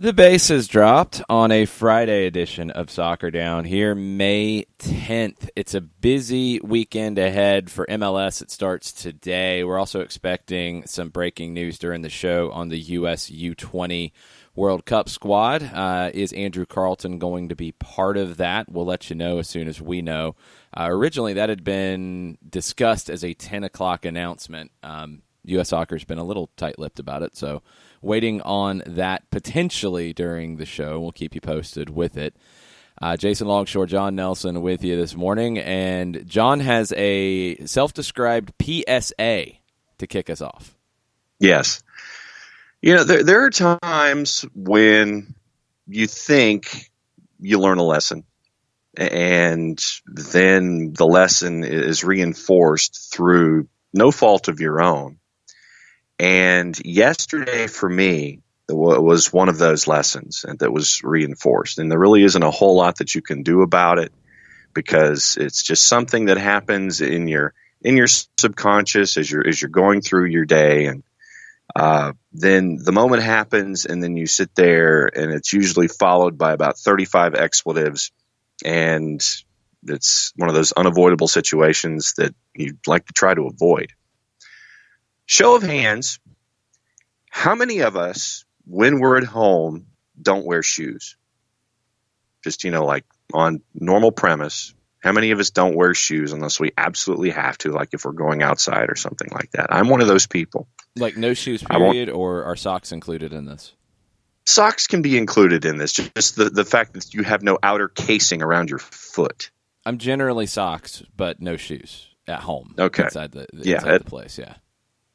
The base has dropped on a Friday edition of Soccer Down here, May 10th. It's a busy weekend ahead for MLS. It starts today. We're also expecting some breaking news during the show on the U.S. U20 World Cup squad. Is Andrew Carlton going to be part of that? We'll let you know as soon as we know. Originally, that had been discussed as a 10 o'clock announcement. U.S. Soccer's been a little tight-lipped about it, so waiting on that potentially during the show. We'll keep you posted with it. Jason Longshore, John Nelson with you this morning, and John has a self-described PSA to kick us off. Yes. You know, there are times when you think you learn a lesson, and then the lesson is reinforced through no fault of your own. And yesterday for me was one of those lessons that was reinforced. And there really isn't a whole lot that you can do about it because it's just something that happens in your subconscious as you're going through your day. And then the moment happens, and then you sit there, and it's usually followed by about 35 expletives. And it's one of those unavoidable situations that you'd like to try to avoid. Show of hands, how many of us, when we're at home, don't wear shoes? Just, like on normal premise, how many of us don't wear shoes unless we absolutely have to, like if we're going outside or something like that? I'm one of those people. Like no shoes, period, or are socks included in this? Socks can be included in this, just the fact that you have no outer casing around your foot. I'm generally socks, but no shoes at home. Okay. Inside the place, yeah.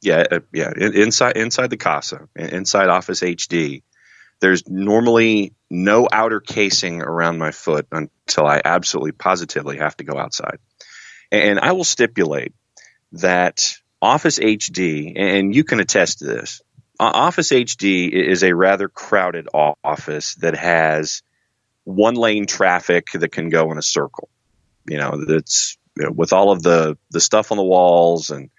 Yeah. Inside the casa, inside Office HD, there's normally no outer casing around my foot until I absolutely positively have to go outside. And I will stipulate that Office HD, and you can attest to this, Office HD is a rather crowded office that has one lane traffic that can go in a circle. That's with all of the stuff on the walls and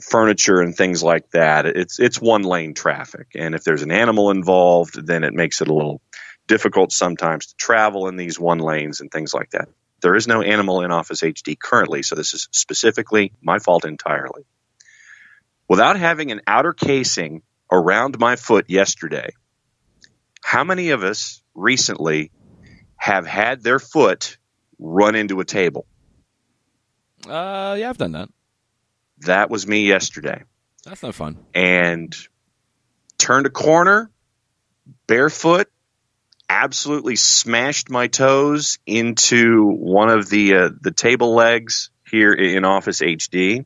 furniture and things like that, it's one lane traffic. And if there's an animal involved, then it makes it a little difficult sometimes to travel in these one lanes and things like that. There is no animal in Office HD currently, so this is specifically my fault entirely. Without having an outer casing around my foot yesterday, how many of us recently have had their foot run into a table? Yeah, I've done that. That was me yesterday. That's no fun. And turned a corner, barefoot, absolutely smashed my toes into one of the table legs here in Office HD.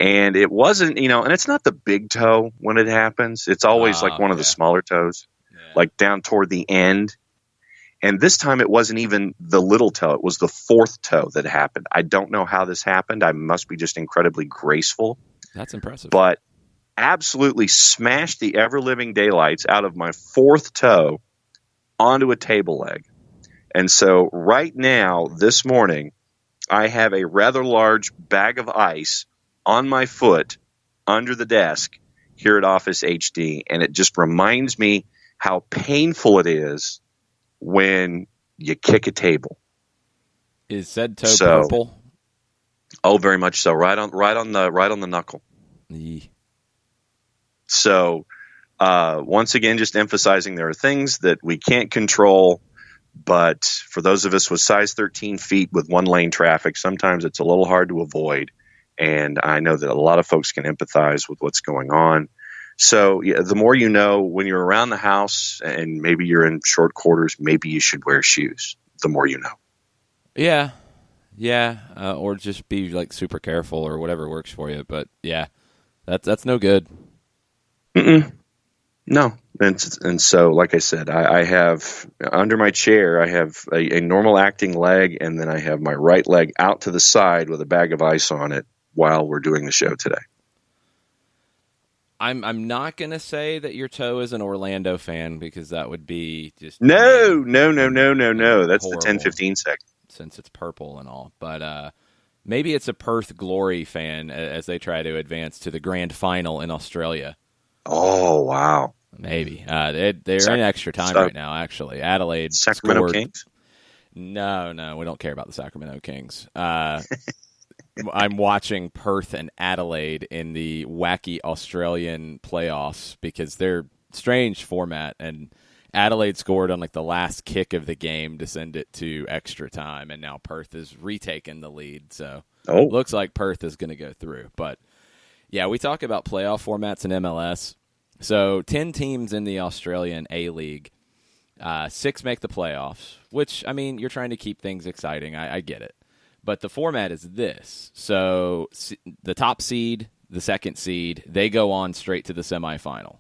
And it wasn't, and it's not the big toe when it happens. It's always like one of the smaller toes, like down toward the end. And this time it wasn't even the little toe. It was the fourth toe that happened. I don't know how this happened. I must be just incredibly graceful. That's impressive. But absolutely smashed the ever-living daylights out of my fourth toe onto a table leg. And so right now, this morning, I have a rather large bag of ice on my foot under the desk here at Office HD. And it just reminds me how painful it is when you kick a table. Is said toe purple? Oh, very much so. Right on the knuckle. Yeah. So, once again, just emphasizing there are things that we can't control, but for those of us with size 13 feet with one lane traffic, sometimes it's a little hard to avoid. And I know that a lot of folks can empathize with what's going on. So the more you know, when you're around the house and maybe you're in short quarters, maybe you should wear shoes. The more you know. Yeah. Or just be like super careful or whatever works for you. But yeah, that's no good. No. And so, like I said, I have under my chair, I have a normal acting leg, and then I have my right leg out to the side with a bag of ice on it while we're doing the show today. I'm not going to say that your toe is an Orlando fan because that would be just... No. That's the 10-15 second. Since it's purple and all. But maybe it's a Perth Glory fan as they try to advance to the grand final in Australia. Oh, wow. Maybe. They're in extra time right now, actually. Adelaide Sacramento scored. Kings? No, we don't care about the Sacramento Kings. I'm watching Perth and Adelaide in the wacky Australian playoffs because they're strange format, and Adelaide scored on like the last kick of the game to send it to extra time, and now Perth has retaken the lead. So looks like Perth is going to go through. But yeah, we talk about playoff formats in MLS. So 10 teams in the Australian A-League, 6 make the playoffs, which, I mean, you're trying to keep things exciting. I get it. But the format is this. So the top seed, the second seed, they go on straight to the semifinal.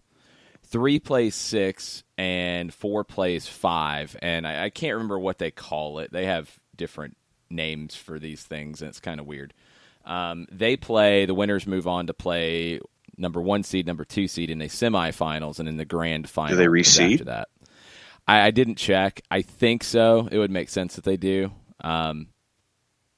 3 plays 6 and 4 plays 5. And I can't remember what they call it. They have different names for these things, and it's kind of weird. They play, the winners move on to play number 1 seed, number 2 seed in the semifinals and in the grand final. Do they reseed? After that. I didn't check. I think so. It would make sense that they do.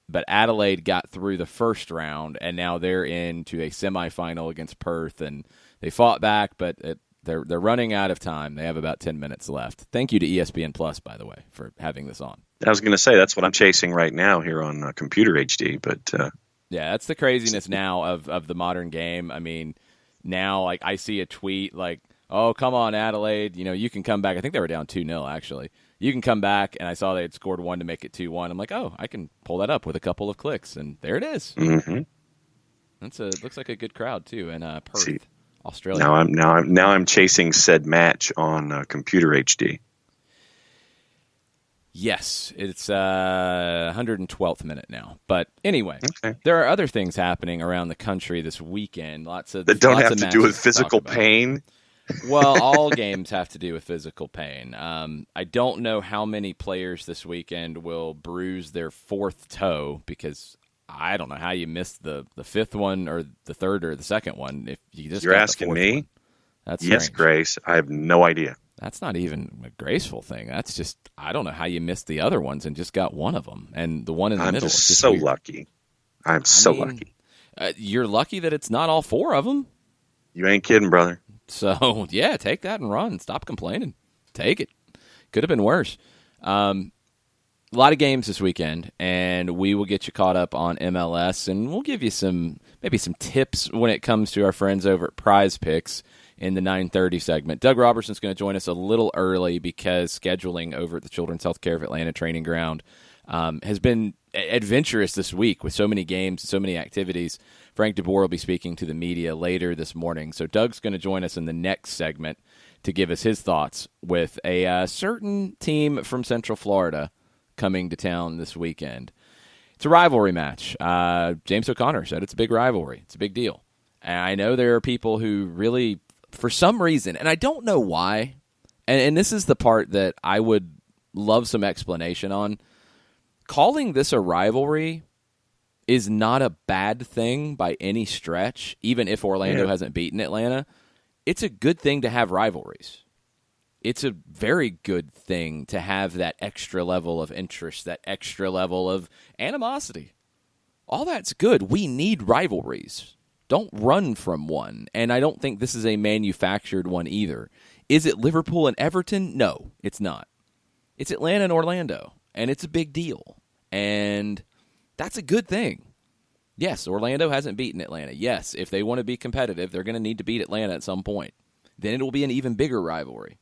But Adelaide got through the first round, and now they're into a semifinal against Perth, and they fought back, but they're running out of time. They have about 10 minutes left. Thank you to ESPN Plus, by the way, for having this on. I was going to say, that's what I'm chasing right now here on Computer HD, but... Yeah, that's the craziness now of the modern game. I mean, now like I see a tweet like, oh, come on, Adelaide, you can come back. I think they were down 2-0, actually. You can come back, and I saw they had scored 1 to make it 2-1. I'm like, oh, I can pull that up with a couple of clicks, and there it is. Mm-hmm. Looks like a good crowd too in Perth, Australia. Now I'm chasing said match on Computer HD. Yes, it's 112th minute now. But anyway, okay. There are other things happening around the country this weekend. That don't have to do with physical pain. Well, all games have to do with physical pain. I don't know how many players this weekend will bruise their 4th toe because I don't know how you missed the 5th one or the 3rd or the 2nd one. If you're asking me, one. That's yes, strange. Grace. I have no idea. That's not even a graceful thing. That's just I don't know how you missed the other ones and just got one of them, and the one in the middle. I'm just so weird. lucky. I'm so lucky. You're lucky that it's not all 4 of them. You ain't kidding, brother. So, yeah, take that and run. Stop complaining. Take it. Could have been worse. A lot of games this weekend, and we will get you caught up on MLS, and we'll give you maybe some tips when it comes to our friends over at Prize Picks in the 9:30 segment. Doug Roberson's going to join us a little early because scheduling over at the Children's Healthcare of Atlanta Training Ground has been adventurous this week with so many games, so many activities. Frank DeBoer will be speaking to the media later this morning. So Doug's going to join us in the next segment to give us his thoughts with a certain team from Central Florida coming to town this weekend. It's a rivalry match. James O'Connor said it's a big rivalry. It's a big deal. And I know there are people who really, for some reason, and I don't know why, and this is the part that I would love some explanation on, calling this a rivalry is not a bad thing by any stretch, even if Orlando hasn't beaten Atlanta. It's a good thing to have rivalries. It's a very good thing to have that extra level of interest, that extra level of animosity. All that's good. We need rivalries. Don't run from one. And I don't think this is a manufactured one either. Is it Liverpool and Everton? No, it's not. It's Atlanta and Orlando, and it's a big deal. And that's a good thing. Yes, Orlando hasn't beaten Atlanta. Yes, if they want to be competitive, they're going to need to beat Atlanta at some point. Then it will be an even bigger rivalry.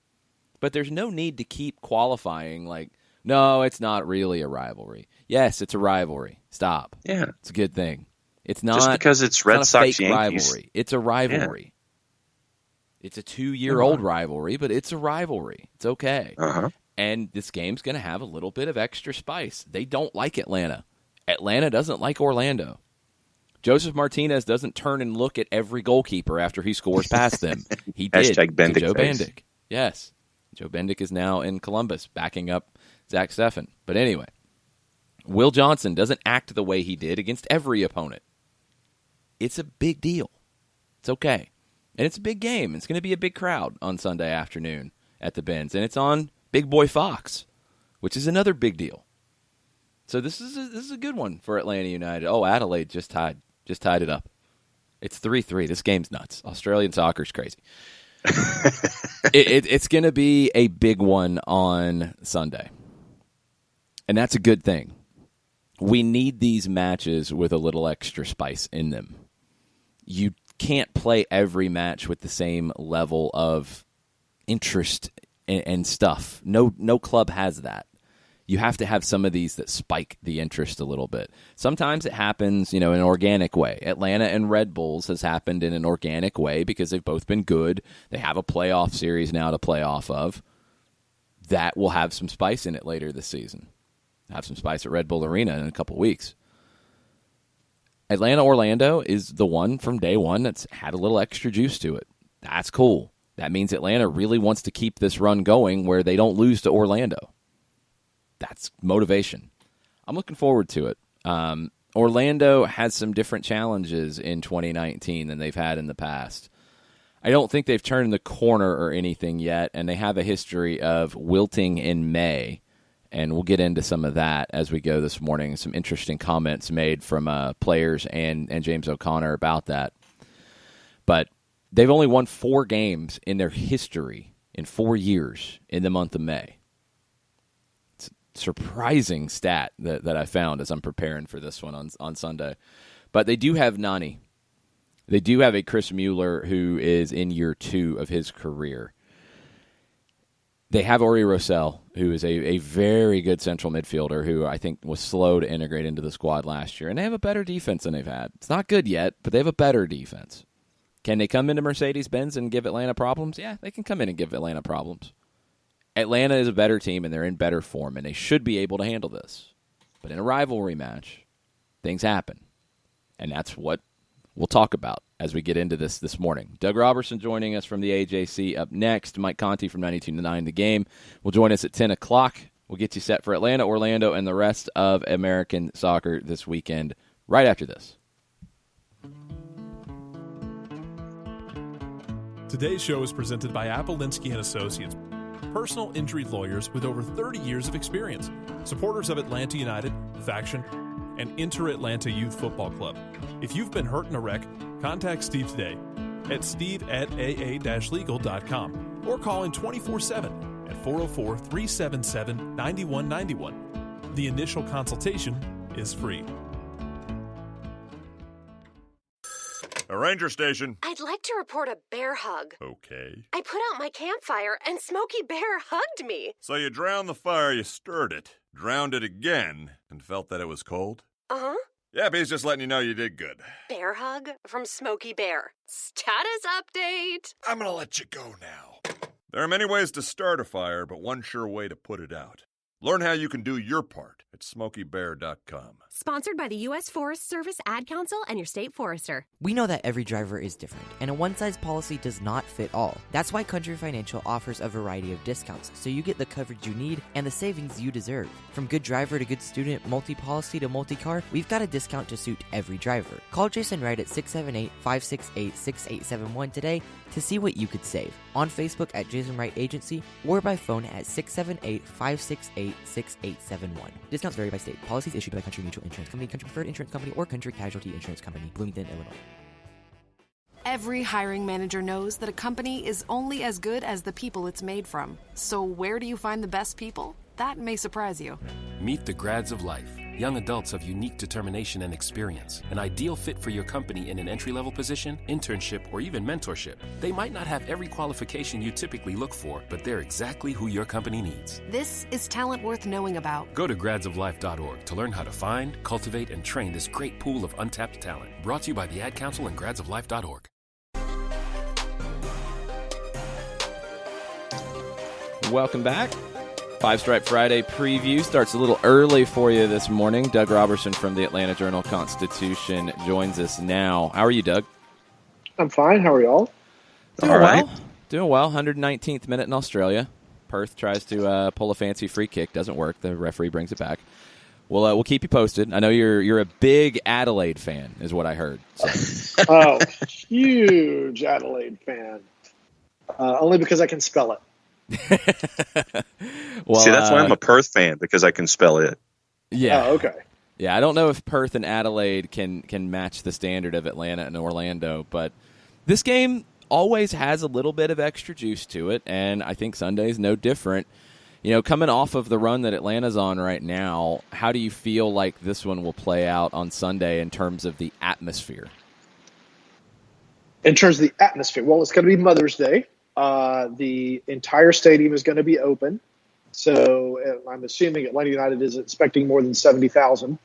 But there's no need to keep qualifying like, no, it's not really a rivalry. Yes, it's a rivalry. Stop. Yeah. It's a good thing. It's not just because it's Red Sox fake Yankees rivalry. It's a rivalry. Yeah. It's a 2-year-old rivalry, but it's a rivalry. It's okay. Uh-huh. And this game's going to have a little bit of extra spice. They don't like Atlanta. Atlanta doesn't like Orlando. Joseph Martinez doesn't turn and look at every goalkeeper after he scores past them. He did Hashtag Bendick to Joe face. Bendick. Yes. Joe Bendick is now in Columbus backing up Zach Steffen. But anyway, Will Johnson doesn't act the way he did against every opponent. It's a big deal. It's okay. And it's a big game. It's going to be a big crowd on Sunday afternoon at the Benz. And it's on Big Boy Fox, which is another big deal. So this is a good one for Atlanta United. Oh, Adelaide just tied it up. It's 3-3. This game's nuts. Australian soccer's crazy. It's going to be a big one on Sunday, and that's a good thing. We need these matches with a little extra spice in them. You can't play every match with the same level of interest and stuff. No club has that. You have to have some of these that spike the interest a little bit. Sometimes it happens, in an organic way. Atlanta and Red Bulls has happened in an organic way because they've both been good. They have a playoff series now to play off of. That will have some spice in it later this season. Have some spice at Red Bull Arena in a couple weeks. Atlanta-Orlando is the one from day one that's had a little extra juice to it. That's cool. That means Atlanta really wants to keep this run going where they don't lose to Orlando. That's motivation. I'm looking forward to it. Orlando has some different challenges in 2019 than they've had in the past. I don't think they've turned the corner or anything yet, and they have a history of wilting in May, and we'll get into some of that as we go this morning. Some interesting comments made from players and James O'Connor about that. But they've only won 4 games in their history in 4 years in the month of May. Surprising stat that I found as I'm preparing for this one on Sunday. But they do have Nani. They do have a Chris Mueller who is in year 2 of his career. They have Ori Rosell, who is a very good central midfielder who I think was slow to integrate into the squad last year. And they have a better defense than they've had. It's not good yet, but they have a better defense. Can they come into Mercedes-Benz and give Atlanta problems? Yeah, they can come in and give Atlanta problems. Atlanta is a better team, and they're in better form, and they should be able to handle this. But in a rivalry match, things happen. And that's what we'll talk about as we get into this morning. Doug Roberson joining us from the AJC up next. Mike Conti from 92.9 The Game will join us at 10 o'clock. We'll get you set for Atlanta, Orlando, and the rest of American soccer this weekend right after this. Today's show is presented by Appolinsky & Associates, personal injury lawyers with over 30 years of experience, supporters of Atlanta United, Faction, and Inter-Atlanta Youth Football Club. If you've been hurt in a wreck, contact Steve today at steve@aa-legal.com or call in 24/7 at 404-377-9191. The initial consultation is free. A ranger station. I'd like to report a bear hug. Okay. I put out my campfire and Smokey Bear hugged me. So you drowned the fire, you stirred it, drowned it again, and felt that it was cold? Uh-huh. Yeah, he's just letting you know you did good. Bear hug from Smokey Bear. Status update. I'm gonna let you go now. There are many ways to start a fire, but one sure way to put it out. Learn how you can do your part at SmokeyBear.com. Sponsored by the U.S. Forest Service, Ad Council, and your state forester. We know that every driver is different, and a one-size policy does not fit all. That's why Country Financial offers a variety of discounts, so you get the coverage you need and the savings you deserve. From good driver to good student, multi-policy to multi-car, we've got a discount to suit every driver. Call Jason Wright at 678-568-6871 today to see what you could save. On Facebook at Jason Wright Agency or by phone at 678-568-6871. Discounts vary by state. Policies issued by Country Mutual Insurance Company, Country Preferred Insurance Company, or Country Casualty Insurance Company, Bloomington, Illinois. Every hiring manager knows that a company is only as good as the people it's made from. So where do you find the best people? That may surprise you. Meet the grads of life. Young adults of unique determination and experience. An ideal fit for your company in an entry-level position, internship, or even mentorship. They might not have every qualification you typically look for, but they're exactly who your company needs. This is talent worth knowing about. Go to gradsoflife.org to learn how to find, cultivate, and train this great pool of untapped talent. Brought to you by the Ad Council and gradsoflife.org. Welcome back. Five Stripe Friday preview starts a little early for you this morning. Doug Roberson from the Atlanta Journal-Constitution joins us now. How are you, Doug? I'm fine. How are y'all? Doing well. Doing well. 119th minute in Australia. Perth tries to pull a fancy free kick. Doesn't work. The referee brings it back. We'll keep you posted. I know you're a big Adelaide fan, is what I heard. So. Oh, huge Adelaide fan. Only because I can spell it. Well, see, that's why I'm a Perth fan, because I can spell it. Yeah. Oh, okay. Yeah, I don't know if Perth and Adelaide can match the standard of Atlanta and Orlando, but this game always has a little bit of extra juice to it, and I think Sunday's no different. Coming off of the run that Atlanta's on right now, how do you feel like this one will play out on Sunday in terms of the atmosphere? In terms of the atmosphere, well, it's going to be Mother's Day. The entire stadium is going to be open. So I'm assuming Atlanta United is expecting more than 70,000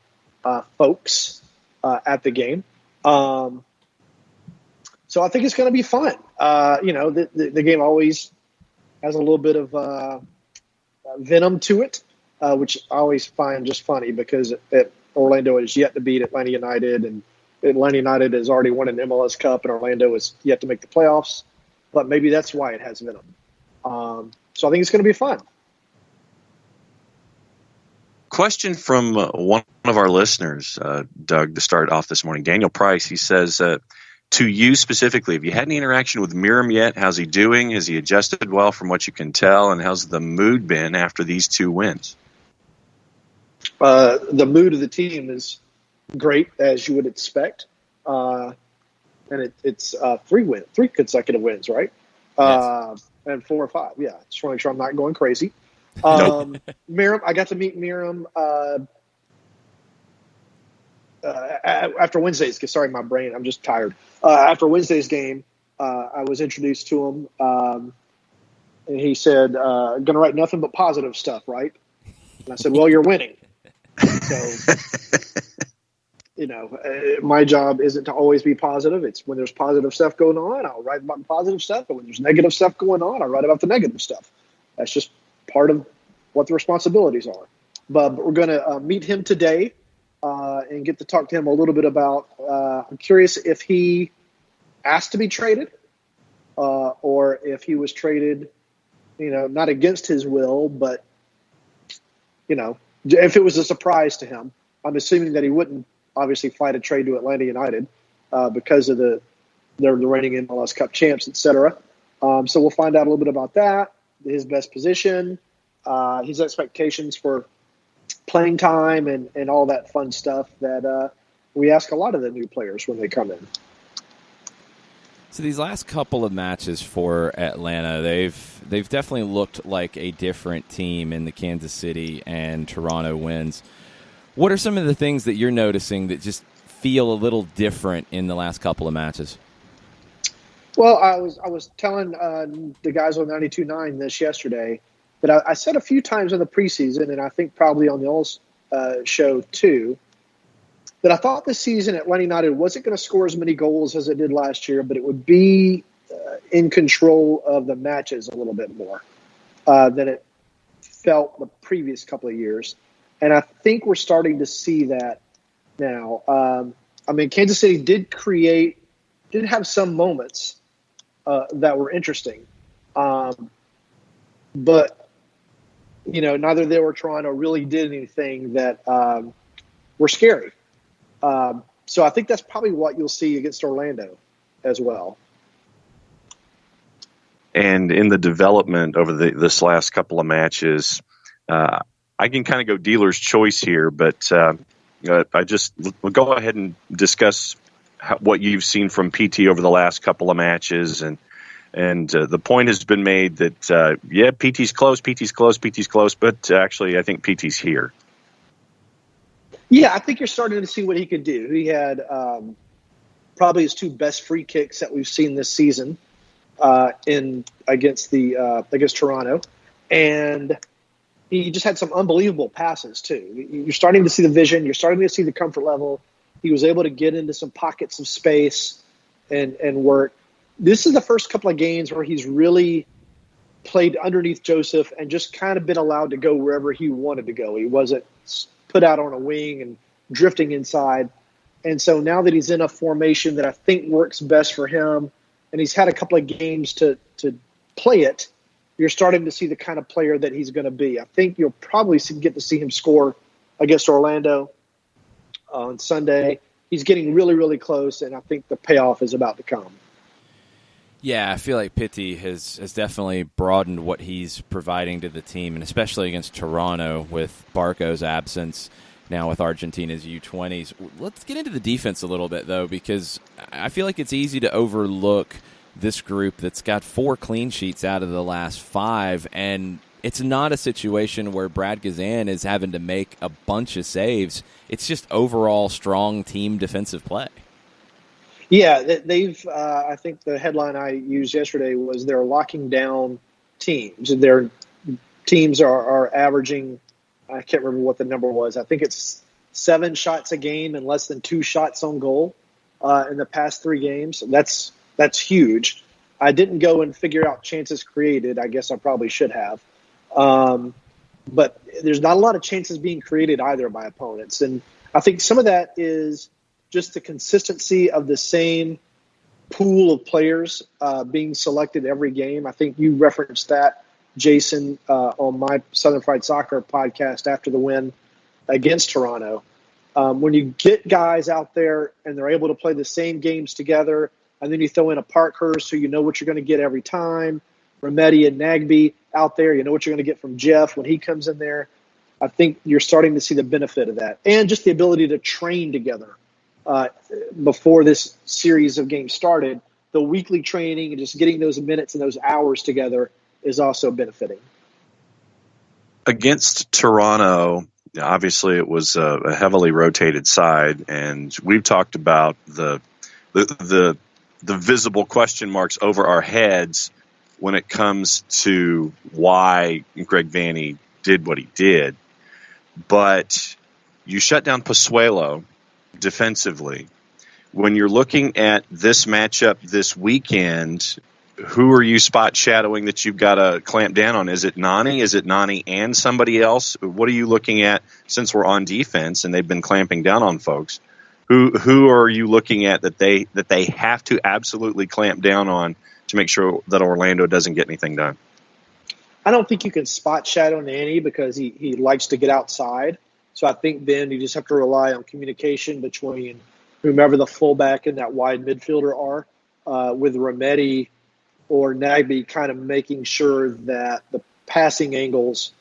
folks at the game. So I think it's going to be fun. The game always has a little bit of venom to it, which I always find just funny because Orlando has yet to beat Atlanta United, and Atlanta United has already won an MLS Cup, and Orlando is yet to make the playoffs. But maybe that's why it has venom. So I think it's going to be fun. Question from one of our listeners, Doug, to start off this morning. Daniel Price, he says, to you specifically, have you had any interaction with Miram yet? How's he doing? Has he adjusted well from what you can tell? And how's the mood been after these 2 wins? The mood of the team is great, as you would expect. And it's 3 consecutive wins, right? Yes. And 4 or 5. Yeah, just want to make sure I'm not going crazy. Miram, I got to meet Miram after Wednesday's. Sorry, my brain, I'm just tired. After Wednesday's game, I was introduced to him, and he said, "Going to write nothing but positive stuff, right?" And I said, "Well, you're winning." So, my job isn't to always be positive. It's when there's positive stuff going on, I'll write about the positive stuff, and when there's negative stuff going on, I'll write about the negative stuff. That's just part of what the responsibilities are. But we're going to meet him today and get to talk to him a little bit about I'm curious if he asked to be traded or if he was traded, not against his will, but, if it was a surprise to him. I'm assuming that he wouldn't obviously fight a trade to Atlanta United because of they're the reigning MLS Cup champs, et cetera. So we'll find out a little bit about that, his best position, his expectations for playing time and all that fun stuff that we ask a lot of the new players when they come in. So these last couple of matches for Atlanta, they've definitely looked like a different team in the Kansas City and Toronto wins. What are some of the things that you're noticing that just feel a little different in the last couple of matches? Well, I was telling the guys on 92.9 this yesterday that I said a few times in the preseason, and I think probably on the old show too, that I thought this season Atlanta United wasn't going to score as many goals as it did last year, but it would be in control of the matches a little bit more than it felt the previous couple of years. And I think we're starting to see that now. Kansas City did have some moments that were interesting. But, neither they or Toronto really did anything that were scary. So I think that's probably what you'll see against Orlando as well. And in the development over this last couple of matches, I can kind of go dealer's choice here, but we'll go ahead and discuss what you've seen from PT over the last couple of matches. And the point has been made that, PT's close, but actually I think PT's here. Yeah, I think you're starting to see what he could do. He had probably his 2 best free kicks that we've seen this season against Toronto, and he just had some unbelievable passes too. You're starting to see the vision. You're starting to see the comfort level. He was able to get into some pockets of space and work. This is the first couple of games where he's really played underneath Joseph and just kind of been allowed to go wherever he wanted to go. He wasn't put out on a wing and drifting inside. And so now that he's in a formation that I think works best for him, and he's had a couple of games to play it, you're starting to see the kind of player that he's going to be. I think you'll probably get to see him score against Orlando on Sunday. He's getting really, really close, and I think the payoff is about to come. Yeah, I feel like Pitti has definitely broadened what he's providing to the team, and especially against Toronto with Barco's absence, now with Argentina's U20s. Let's get into the defense a little bit, though, because I feel like it's easy to overlook this group that's got 4 clean sheets out of the last 5, and it's not a situation where Brad Gazan is having to make a bunch of saves. It's just overall strong team defensive play. Yeah, they've. I think the headline I used yesterday was they're locking down teams. Their teams are averaging, I can't remember what the number was. I think it's 7 shots a game and less than 2 shots on goal in the past 3 games. That's huge. I didn't go and figure out chances created. I guess I probably should have. But there's not a lot of chances being created either by opponents. And I think some of that is just the consistency of the same pool of players being selected every game. I think you referenced that, Jason, on my Southern Fried Soccer podcast after the win against Toronto. When you get guys out there and they're able to play the same games together, and then you throw in a Parkhurst who you know what you're going to get every time, Remedi and Nagbe out there, you know what you're going to get from Jeff when he comes in there. I think you're starting to see the benefit of that. And just the ability to train together. Before this series of games started, the weekly training and just getting those minutes and those hours together is also benefiting. Against Toronto, obviously it was a heavily rotated side, and we've talked about the visible question marks over our heads when it comes to why Greg Vanney did what he did. But you shut down Pozuelo defensively. When you're looking at this matchup this weekend, who are you spot shadowing that you've got to clamp down on? Is it Nani? Is it Nani and somebody else? What are you looking at since we're on defense and they've been clamping down on folks? Who are you looking at that they have to absolutely clamp down on to make sure that Orlando doesn't get anything done? I don't think you can spot shadow Nani because he likes to get outside. So I think then you just have to rely on communication between whomever the fullback and that wide midfielder are, with Remedi or Nagbe kind of making sure that the passing angles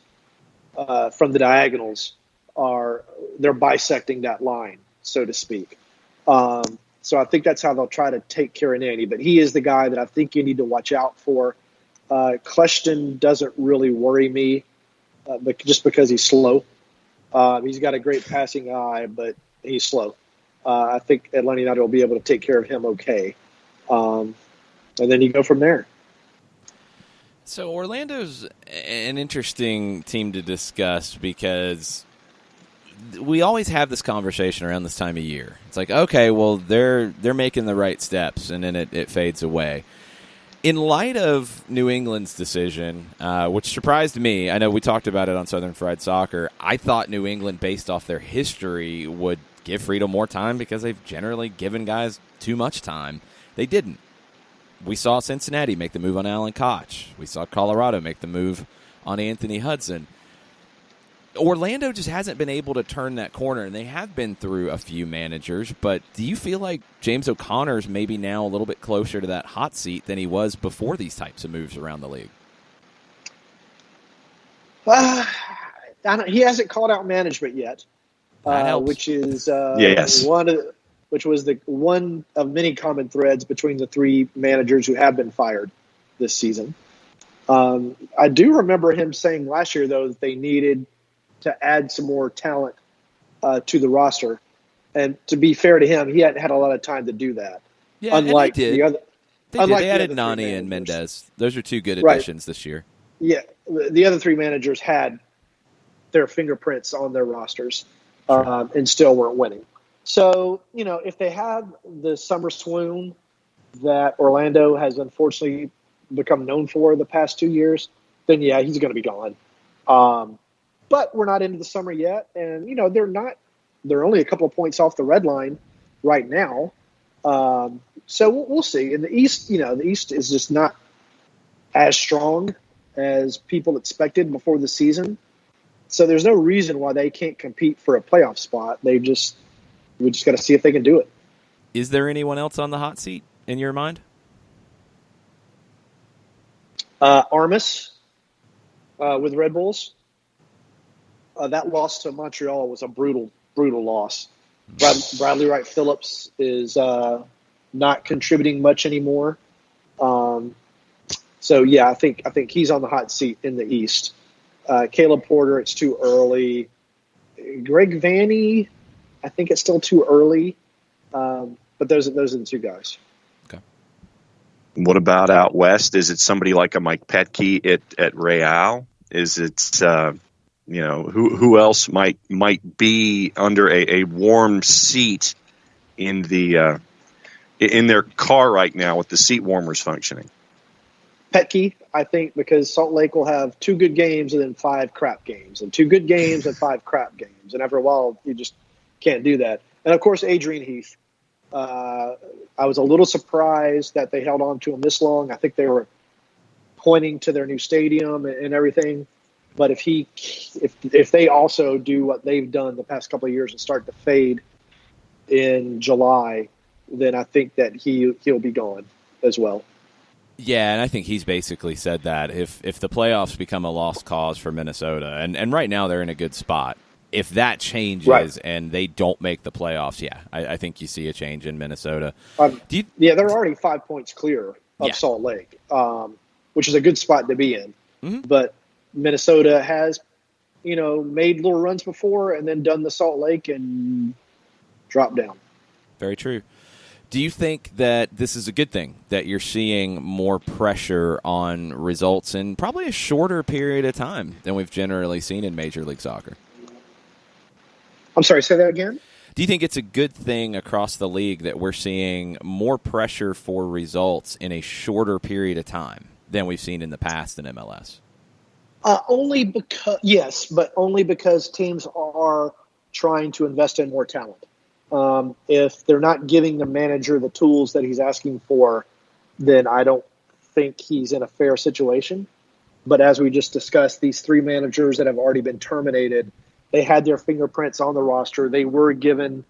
from the diagonals they're bisecting that line, so to speak. So I think that's how they'll try to take care of Nani. But he is the guy that I think you need to watch out for. Kleshton doesn't really worry me just because he's slow. He's got a great passing eye, but he's slow. I think Atlanta United will be able to take care of him okay. And then you go from there. So Orlando's an interesting team to discuss because we always have this conversation around this time of year. It's like, okay, well, they're making the right steps, and then it fades away. In light of New England's decision, which surprised me, I know we talked about it on Southern Fried Soccer, I thought New England, based off their history, would give Friedel more time because they've generally given guys too much time. They didn't. We saw Cincinnati make the move on Alan Koch. We saw Colorado make the move on Anthony Hudson. Orlando just hasn't been able to turn that corner, and they have been through a few managers, but do you feel like James O'Connor's maybe now a little bit closer to that hot seat than he was before these types of moves around the league? He hasn't called out management yet, which is yes. which was the one of many common threads between the 3 managers who have been fired this season. I do remember him saying last year, though, that they needed to add some more talent to the roster. And to be fair to him, he hadn't had a lot of time to do that. Yeah, unlike and he did. the other, They added Nani and Mendez. Those are 2 good additions this year. Yeah, the other 3 managers had their fingerprints on their rosters and still weren't winning. So, if they have the summer swoon that Orlando has unfortunately become known for the past 2 years, then yeah, he's going to be gone. But we're not into the summer yet, and they're only a couple of points off the red line right now. So we'll see. In the East, the East is just not as strong as people expected before the season. So there's no reason why they can't compete for a playoff spot. We just got to see if they can do it. Is there anyone else on the hot seat in your mind? Armas with Red Bulls. That loss to Montreal was a brutal loss. Bradley Wright Phillips is not contributing much anymore. So yeah, I think he's on the hot seat in the East. Caleb Porter, it's too early. Greg Vanny, I think it's still too early. But those are the two guys. Okay. What about out west? Is it somebody like a Mike Petke at Real? Is it who else might be under a warm seat in the in their car right now with the seat warmers functioning? Petke, I think, because Salt Lake will have 2 good games and then 5 crap games, and 2 good games and 5 crap games, and after a while you just can't do that. And of course, Adrian Heath. I was a little surprised that they held on to him this long. I think they were pointing to their new stadium and everything. But if they also do what they've done the past couple of years and start to fade in July, then I think that he'll be gone as well. Yeah, and I think he's basically said that if the playoffs become a lost cause for Minnesota, and right now they're in a good spot, if that changes and they don't make the playoffs, I think you see a change in Minnesota. They're already 5 points clear of Salt Lake, which is a good spot to be in. Mm-hmm. But Minnesota has, made little runs before and then done the Salt Lake and dropped down. Very true. Do you think that this is a good thing, that you're seeing more pressure on results in probably a shorter period of time than we've generally seen in Major League Soccer? I'm sorry, say that again? Do you think it's a good thing across the league that we're seeing more pressure for results in a shorter period of time than we've seen in the past in MLS? Only because teams are trying to invest in more talent. If they're not giving the manager the tools that he's asking for, then I don't think he's in a fair situation. But as we just discussed, these 3 managers that have already been terminated, they had their fingerprints on the roster. They were given,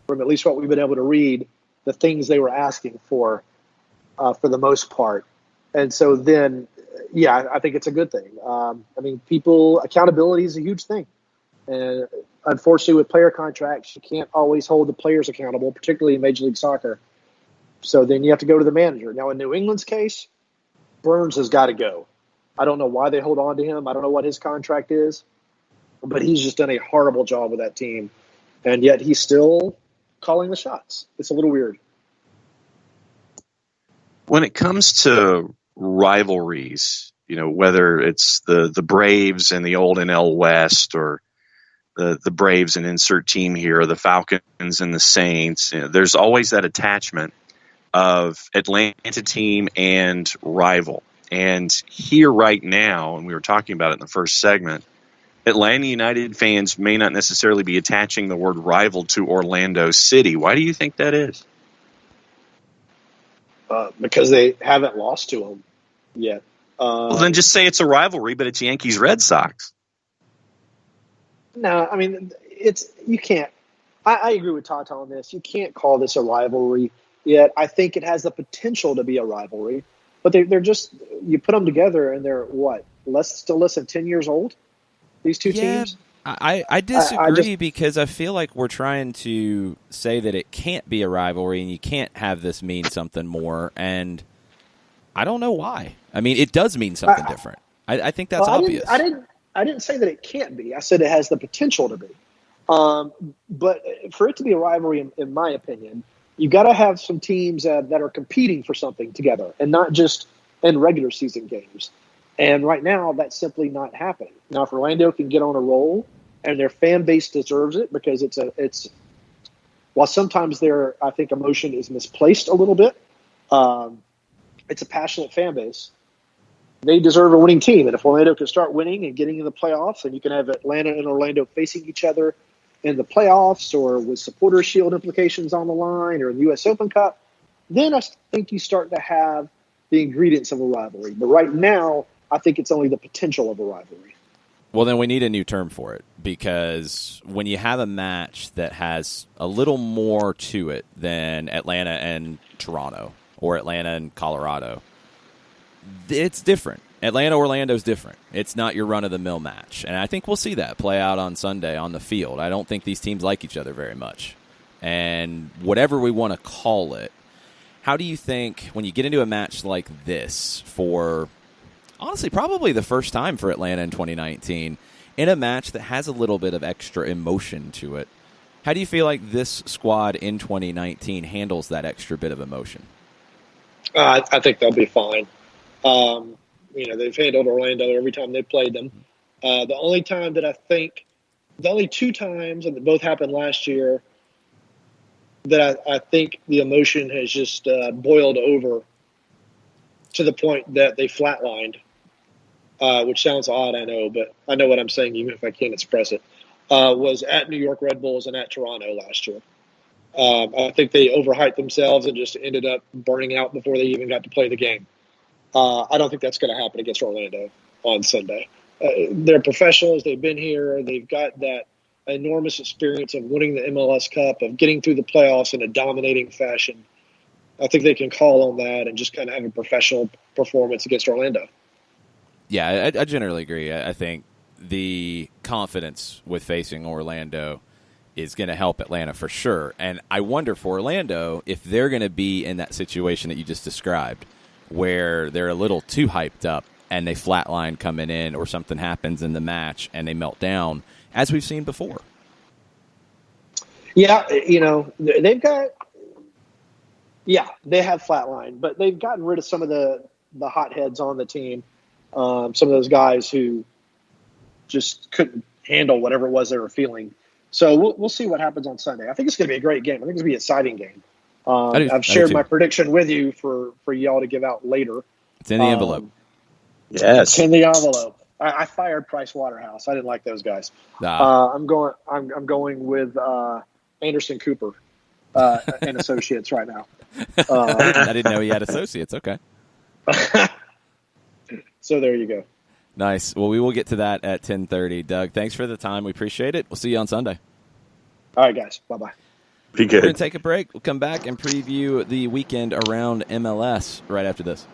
from at least what we've been able to read, the things they were asking for the most part. And so then, I think it's a good thing. Accountability is a huge thing. And unfortunately, with player contracts, you can't always hold the players accountable, particularly in Major League Soccer. So then you have to go to the manager. Now, in New England's case, Burns has got to go. I don't know why they hold on to him. I don't know what his contract is. But he's just done a horrible job with that team. And yet he's still calling the shots. It's a little weird. When it comes to rivalries, whether it's the Braves and the old NL West or the Braves and insert team here, or the Falcons and the Saints, there's always that attachment of Atlanta team and rival. And here right now, and we were talking about it in the first segment, Atlanta United fans may not necessarily be attaching the word rival to Orlando City. Why do you think that is? Because they haven't lost to them yet. Well, then just say it's a rivalry, but it's Yankees-Red Sox. No, you can't. I agree with Tata on this. You can't call this a rivalry yet. I think it has the potential to be a rivalry, but they're just, you put them together and they're still less than 10 years old? These two teams? I disagree because I feel like we're trying to say that it can't be a rivalry and you can't have this mean something more, and I don't know why. It does mean something different. I think that's obvious. I didn't say that it can't be. I said it has the potential to be. But for it to be a rivalry, in my opinion, you got to have some teams that are competing for something together and not just in regular season games. And right now, that's simply not happening. Now, if Orlando can get on a roll, and their fan base deserves it, because while sometimes I think emotion is misplaced a little bit, it's a passionate fan base. They deserve a winning team. And if Orlando can start winning and getting in the playoffs, and you can have Atlanta and Orlando facing each other in the playoffs or with Supporters Shield implications on the line or in the U.S. Open Cup, then I think you start to have the ingredients of a rivalry. But right now, I think it's only the potential of a rivalry. Well, then we need a new term for it, because when you have a match that has a little more to it than Atlanta and Toronto or Atlanta and Colorado, it's different. Atlanta-Orlando is different. It's not your run-of-the-mill match. And I think we'll see that play out on Sunday on the field. I don't think these teams like each other very much. And whatever we want to call it, How do you think when you get into a match like this for, honestly, probably the first time for Atlanta in 2019, in a match that has a little bit of extra emotion to it, how do you feel like this squad in 2019 handles that extra bit of emotion? I think they'll be fine. They've handled Orlando every time they've played them. The only two times, and they both happened last year, that I think the emotion has just boiled over to the point that they flatlined, which sounds odd, I know, but I know what I'm saying even if I can't express it, was at New York Red Bulls and at Toronto last year. I think they overhyped themselves and just ended up burning out before they even got to play the game. I don't think that's going to happen against Orlando on Sunday. They're professionals. They've been here. They've got that enormous experience of winning the MLS Cup, of getting through the playoffs in a dominating fashion. I think they can call on that and just kind of have a professional performance against Orlando. Yeah, I generally agree. I think the confidence with facing Orlando is going to help Atlanta for sure. And I wonder for Orlando if they're going to be in that situation that you just described where they're a little too hyped up and they flatline coming in, or something happens in the match and they melt down, as we've seen before. Yeah, they have flatlined, but they've gotten rid of some of the hotheads on the team. Some of those guys who just couldn't handle whatever it was they were feeling. So we'll see what happens on Sunday. I think it's going to be a great game. I think it's going to be an exciting game. I've shared my prediction with you for y'all to give out later. It's in the envelope. Yes, it's in the envelope. I fired Price Waterhouse. I didn't like those guys. I'm going with Anderson Cooper and Associates right now. I didn't know he had associates. Okay. So there you go. Nice. Well, we will get to that at 10:30. Doug, thanks for the time. We appreciate it. We'll see you on Sunday. All right, guys. Bye-bye. Be good. We're going to take a break. We'll come back and preview the weekend around MLS right after this.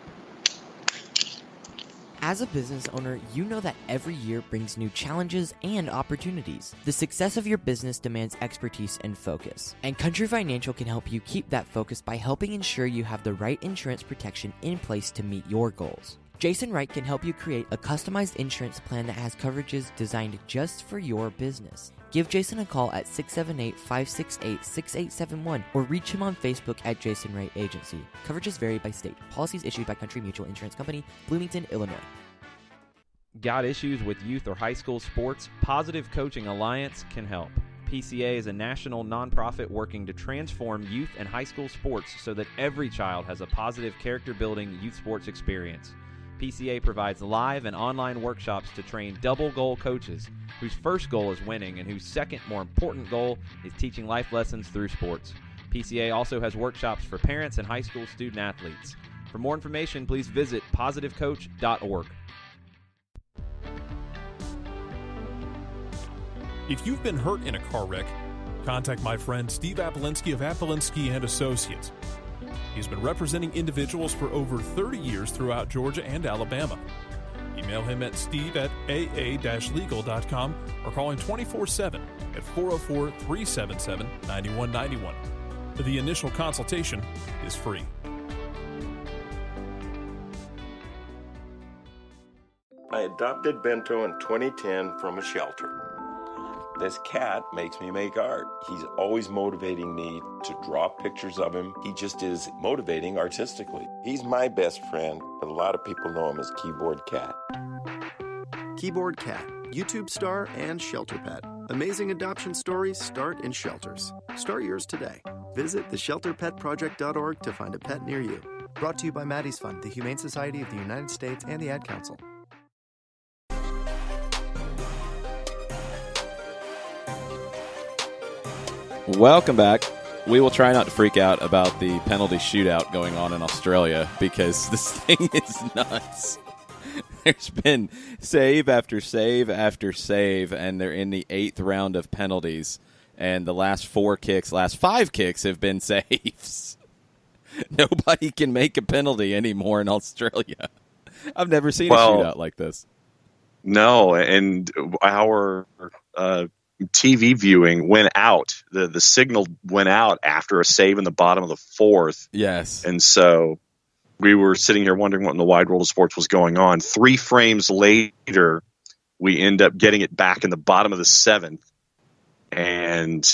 As a business owner, you know that every year brings new challenges and opportunities. The success of your business demands expertise and focus. And Country Financial can help you keep that focus by helping ensure you have the right insurance protection in place to meet your goals. Jason Wright can help you create a customized insurance plan that has coverages designed just for your business. Give Jason a call at 678-568-6871 or reach him on Facebook at Jason Wright Agency. Coverages vary by state. Policies issued by Country Mutual Insurance Company, Bloomington, Illinois. Got issues with youth or high school sports? Positive Coaching Alliance can help. PCA is a national nonprofit working to transform youth and high school sports so that every child has a positive character-building youth sports experience. PCA provides live and online workshops to train double goal coaches whose first goal is winning and whose second, more important goal is teaching life lessons through sports. PCA also has workshops for parents and high school student athletes. For more information, please visit positivecoach.org. If you've been hurt in a car wreck, contact my friend Steve Apolensky of Apolensky and Associates. He's been representing individuals for over 30 years throughout Georgia and Alabama. Email him at steve@aa-legal.com or call him 24/7 at 404-377-9191. The initial consultation is free. I adopted Bento in 2010 from a shelter. This cat makes me make art. He's always motivating me to draw pictures of him. He just is motivating artistically. He's my best friend, but a lot of people know him as Keyboard Cat. Keyboard Cat, YouTube star and shelter pet. Amazing adoption stories start in shelters. Start yours today. Visit theshelterpetproject.org to find a pet near you. Brought to you by Maddie's Fund, the Humane Society of the United States, and the Ad Council. Welcome back. We will try not to freak out about the penalty shootout going on in Australia because this thing is nuts. There's been save after save after save, and they're in the 8th round of penalties. And the last 5 kicks have been saves. Nobody can make a penalty anymore in Australia. I've never seen a shootout like this. No, and our TV viewing went out. The signal went out after a save in the bottom of the fourth. Yes. And so we were sitting here wondering what in the wide world of sports was going on. 3 frames later, we end up getting it back in the bottom of the seventh. And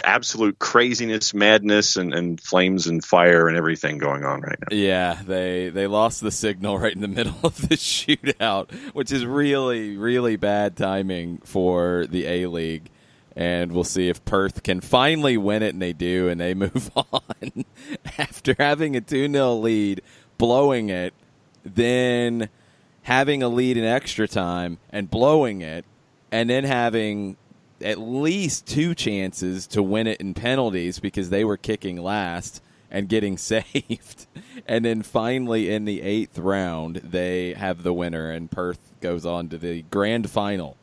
absolute craziness, madness, and flames and fire and everything going on right now. Yeah, they lost the signal right in the middle of the shootout, which is really, really bad timing for the A-League. And we'll see if Perth can finally win it, and they do, and they move on after having a 2-0 lead, blowing it, then having a lead in extra time and blowing it, and then having at least 2 chances to win it in penalties because they were kicking last and getting saved. And then finally in the 8th round, they have the winner, and Perth goes on to the grand final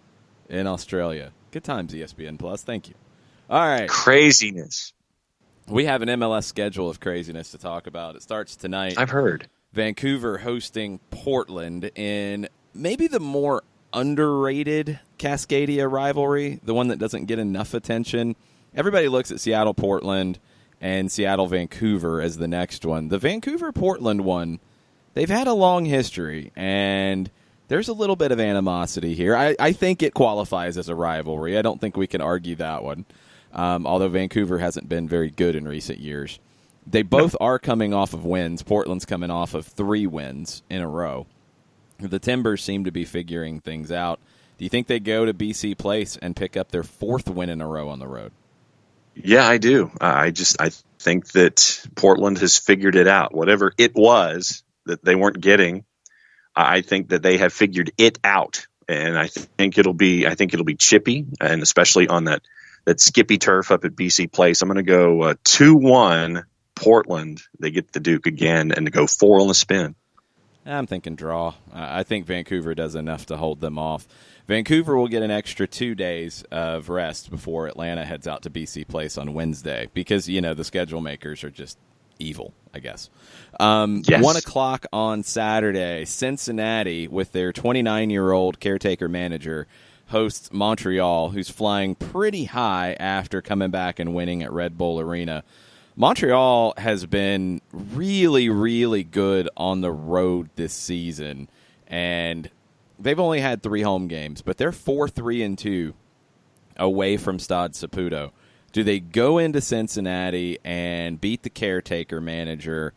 in Australia. Good times, ESPN Plus. Thank you. All right. Craziness. We have an MLS schedule of craziness to talk about. It starts tonight. I've heard. Vancouver hosting Portland in maybe the more underrated Cascadia rivalry, the one that doesn't get enough attention. Everybody looks at Seattle-Portland and Seattle-Vancouver as the next one. The Vancouver-Portland one, they've had a long history, and there's a little bit of animosity here. I think it qualifies as a rivalry. I don't think we can argue that one, although Vancouver hasn't been very good in recent years. They both are coming off of wins. Portland's coming off of 3 wins in a row. The Timbers seem to be figuring things out. Do you think they go to BC Place and pick up their 4th win in a row on the road? Yeah, I do. I think that Portland has figured it out. Whatever it was that they weren't getting, I think that they have figured it out, and I think it'll be chippy, and especially on that skippy turf up at BC Place. I'm going to go 2-1 Portland. They get the Duke again, and to go 4 on the spin. I'm thinking draw. I think Vancouver does enough to hold them off. Vancouver will get an extra 2 days of rest before Atlanta heads out to BC Place on Wednesday because, the schedule makers are just evil, I guess. Yes. 1 o'clock on Saturday, Cincinnati, with their 29-year-old caretaker manager, hosts Montreal, who's flying pretty high after coming back and winning at Red Bull Arena. Montreal has been really, really good on the road this season, and they've only had 3 home games, but they're 4-3-2 away from Stade Saputo. Do they go into Cincinnati and beat the caretaker manager?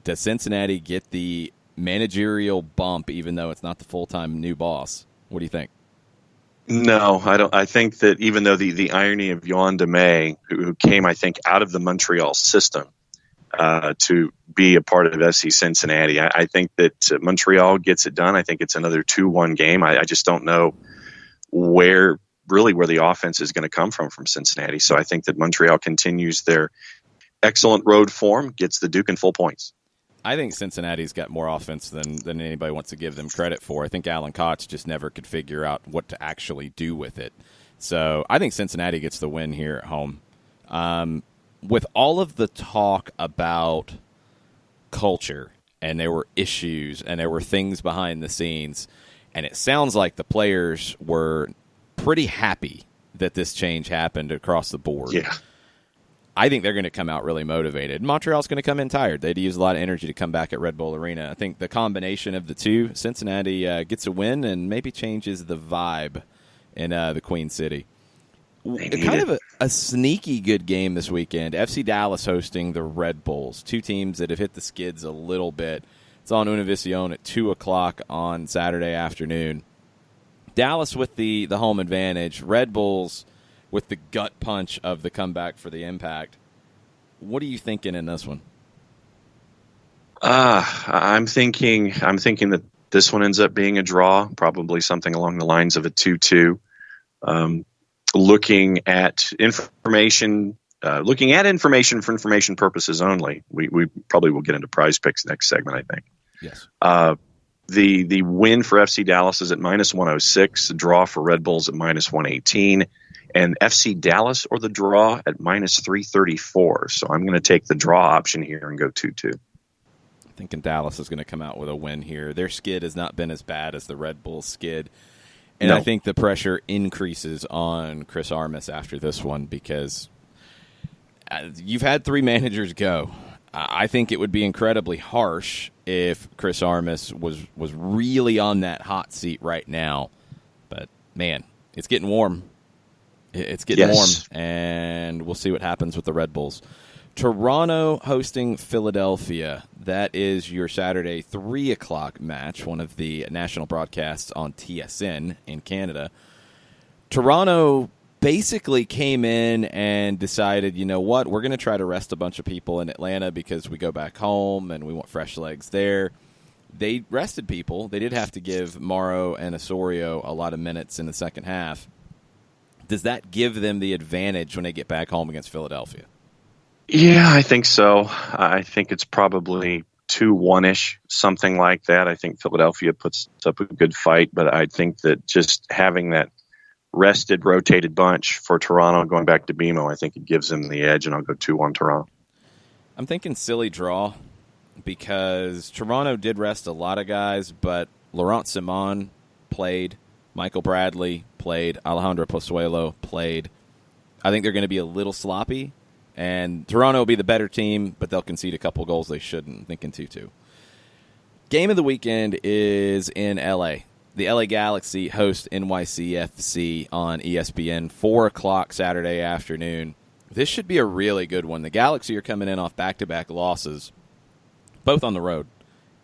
Does Cincinnati get the managerial bump, even though it's not the full-time new boss? What do you think? No, I don't. I think that even though the irony of Yohan Demay, who came, I think, out of the Montreal system to be a part of FC Cincinnati, I think that Montreal gets it done. I think it's another 2-1 game. I just don't know where the offense is going to come from Cincinnati. So I think that Montreal continues their excellent road form, gets the Duke in full points. I think Cincinnati's got more offense than anybody wants to give them credit for. I think Alan Koch just never could figure out what to actually do with it. So I think Cincinnati gets the win here at home. With all of the talk about culture, and there were issues, and there were things behind the scenes, and it sounds like the players were pretty happy that this change happened across the board. Yeah. I think they're going to come out really motivated. Montreal's going to come in tired. They'd use a lot of energy to come back at Red Bull Arena. I think the combination of the two, Cincinnati gets a win and maybe changes the vibe in the Queen City. Kind of a sneaky good game this weekend. FC Dallas hosting the Red Bulls, 2 teams that have hit the skids a little bit. It's on Univision at 2 o'clock on Saturday afternoon. Dallas with the home advantage. Red Bulls with the gut punch of the comeback for the Impact. What are you thinking in this one? I'm thinking that this one ends up being a draw, probably something along the lines of a 2-2. Looking at information for information purposes only. We probably will get into prize picks next segment, I think. Yes. The win for FC Dallas is at -106. The draw for Red Bulls at -118. And FC Dallas or the draw at -334. So I'm going to take the draw option here and go 2-2. Thinking Dallas is going to come out with a win here. Their skid has not been as bad as the Red Bulls skid. And I think the pressure increases on Chris Armas after this one because you've had 3 managers go. I think it would be incredibly harsh if Chris Armas was really on that hot seat right now. But, man, it's getting warm. It's getting warm, and we'll see what happens with the Red Bulls. Toronto hosting Philadelphia. That is your Saturday 3 o'clock match, one of the national broadcasts on TSN in Canada. Toronto basically came in and decided, you know what, we're going to try to rest a bunch of people in Atlanta because we go back home and we want fresh legs there. They rested people. They did have to give Morrow and Osorio a lot of minutes in the second half. Does that give them the advantage when they get back home against Philadelphia? Yeah, I think so. I think it's probably 2-1-ish, something like that. I think Philadelphia puts up a good fight, but I think that just having that rested, rotated bunch for Toronto going back to BMO, I think it gives them the edge, and I'll go 2-1 Toronto. I'm thinking silly draw because Toronto did rest a lot of guys, but Laurent Simon played, Michael Bradley played, Alejandro Pozuelo played. I think they're going to be a little sloppy. And Toronto will be the better team, but they'll concede a couple goals they shouldn't. I'm thinking 2-2. Game of the weekend is in L.A. The L.A. Galaxy host NYCFC on ESPN, 4 o'clock Saturday afternoon. This should be a really good one. The Galaxy are coming in off back-to-back losses, both on the road.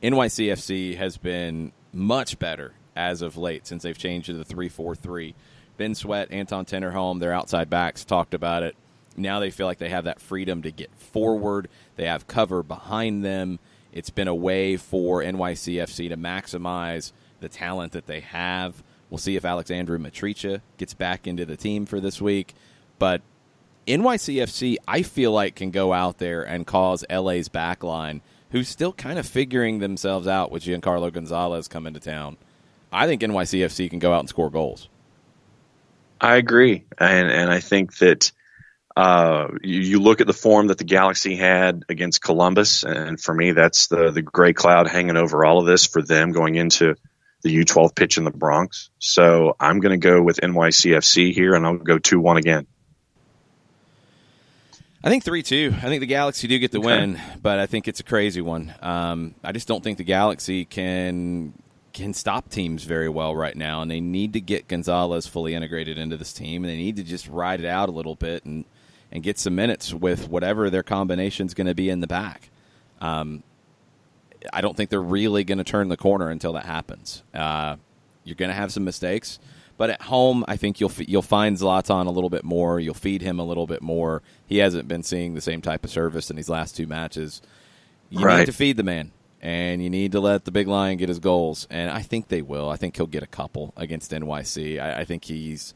NYCFC has been much better as of late since they've changed to the 3-4-3. Ben Sweat, Anton Tennerholm, their outside backs, talked about it. Now they feel like they have that freedom to get forward. They have cover behind them. It's been a way for NYCFC to maximize the talent that they have. We'll see if Alexandru Matricha gets back into the team for this week. But NYCFC, I feel like, can go out there and cause LA's backline, who's still kind of figuring themselves out with Giancarlo Gonzalez coming to town. I think NYCFC can go out and score goals. I agree. And I think that you look at the form that the Galaxy had against Columbus, and for me, that's the gray cloud hanging over all of this for them going into the U12 pitch in the Bronx. So I'm going to go with NYCFC here, and I'll go 2-1 again. I think 3-2. I think the Galaxy do get the win, but I think it's a crazy one. I just don't think the Galaxy can stop teams very well right now, and they need to get Gonzalez fully integrated into this team, and they need to just ride it out a little bit and get some minutes with whatever their combination is going to be in the back. I don't think they're really going to turn the corner until that happens. You're going to have some mistakes, but at home, I think you'll find Zlatan a little bit more. You'll feed him a little bit more. He hasn't been seeing the same type of service in these last 2 matches. You need to feed the man, and you need to let the big lion get his goals, and I think they will. I think he'll get a couple against NYC. I think he's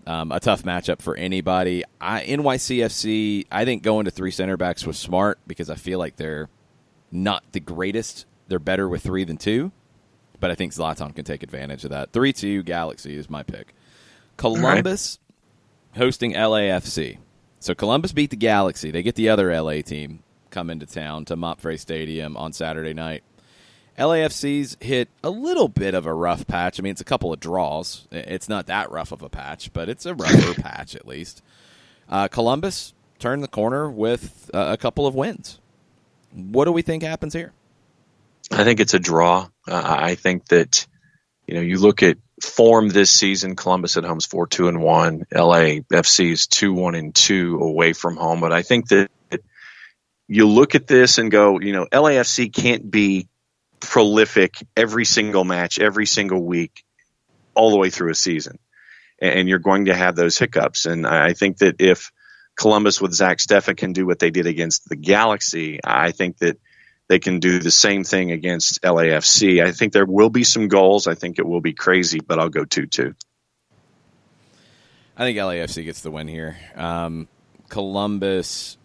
a tough matchup for anybody. NYCFC, I think going to 3 center backs was smart because I feel like they're not the greatest. They're better with 3 than 2, but I think Zlatan can take advantage of that. 3-2 Galaxy is my pick. Columbus hosting LAFC. So Columbus beat the Galaxy. They get the other LA team coming to town to Mopfre Stadium on Saturday night. LAFC's hit a little bit of a rough patch. I mean, it's a couple of draws. It's not that rough of a patch, but it's a rougher patch at least. Columbus turned the corner with a couple of wins. What do we think happens here? I think it's a draw. I think that, you look at form this season, Columbus at home is 4-2-1. LAFC is 2-1-2 away from home. But I think that you look at this and go, LAFC can't be prolific every single match, every single week, all the way through a season. And you're going to have those hiccups. And I think that if Columbus with Zach Steffen can do what they did against the Galaxy, I think that they can do the same thing against LAFC. I think there will be some goals. I think it will be crazy, but I'll go 2-2. I think LAFC gets the win here. Columbus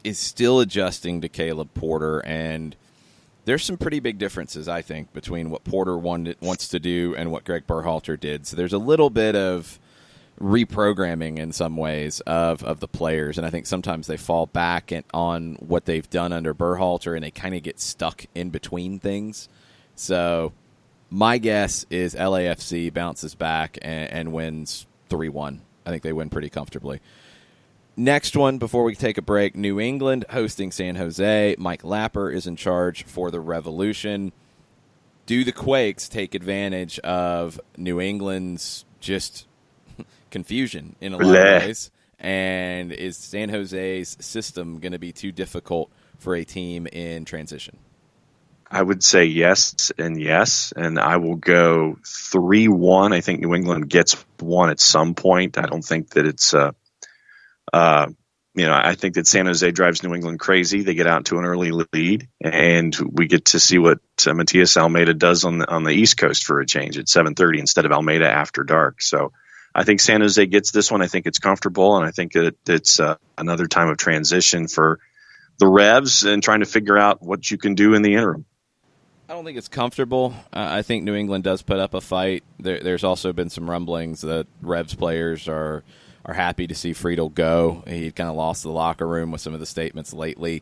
is still adjusting to Caleb Porter, and there's some pretty big differences, I think, between what Porter wants to do and what Greg Berhalter did. So there's a little bit of reprogramming in some ways of the players, and I think sometimes they fall back on what they've done under Berhalter, and they kind of get stuck in between things. So My guess is LAFC bounces back and wins 3-1. I think they win pretty comfortably. Next one, before we take a break, New England hosting San Jose. Mike Lapper is in charge for the Revolution. Do the Quakes take advantage of New England's just confusion in a lot of ways? And is San Jose's system going to be too difficult for a team in transition? I would say yes, and I will go 3-1. I think New England gets one at some point. I don't think that it's I think that San Jose drives New England crazy. They get out to an early lead, and we get to see what Matias Almeida does on the East Coast for a change at 7:30 instead of Almeida after dark. So I think San Jose gets this one. I think it's comfortable, and I think it's another time of transition for the Revs and trying to figure out what you can do in the interim. I don't think it's comfortable. I think New England does put up a fight. There's also been some rumblings that Revs players are happy to see Friedel go. He kind of lost the locker room with some of the statements lately.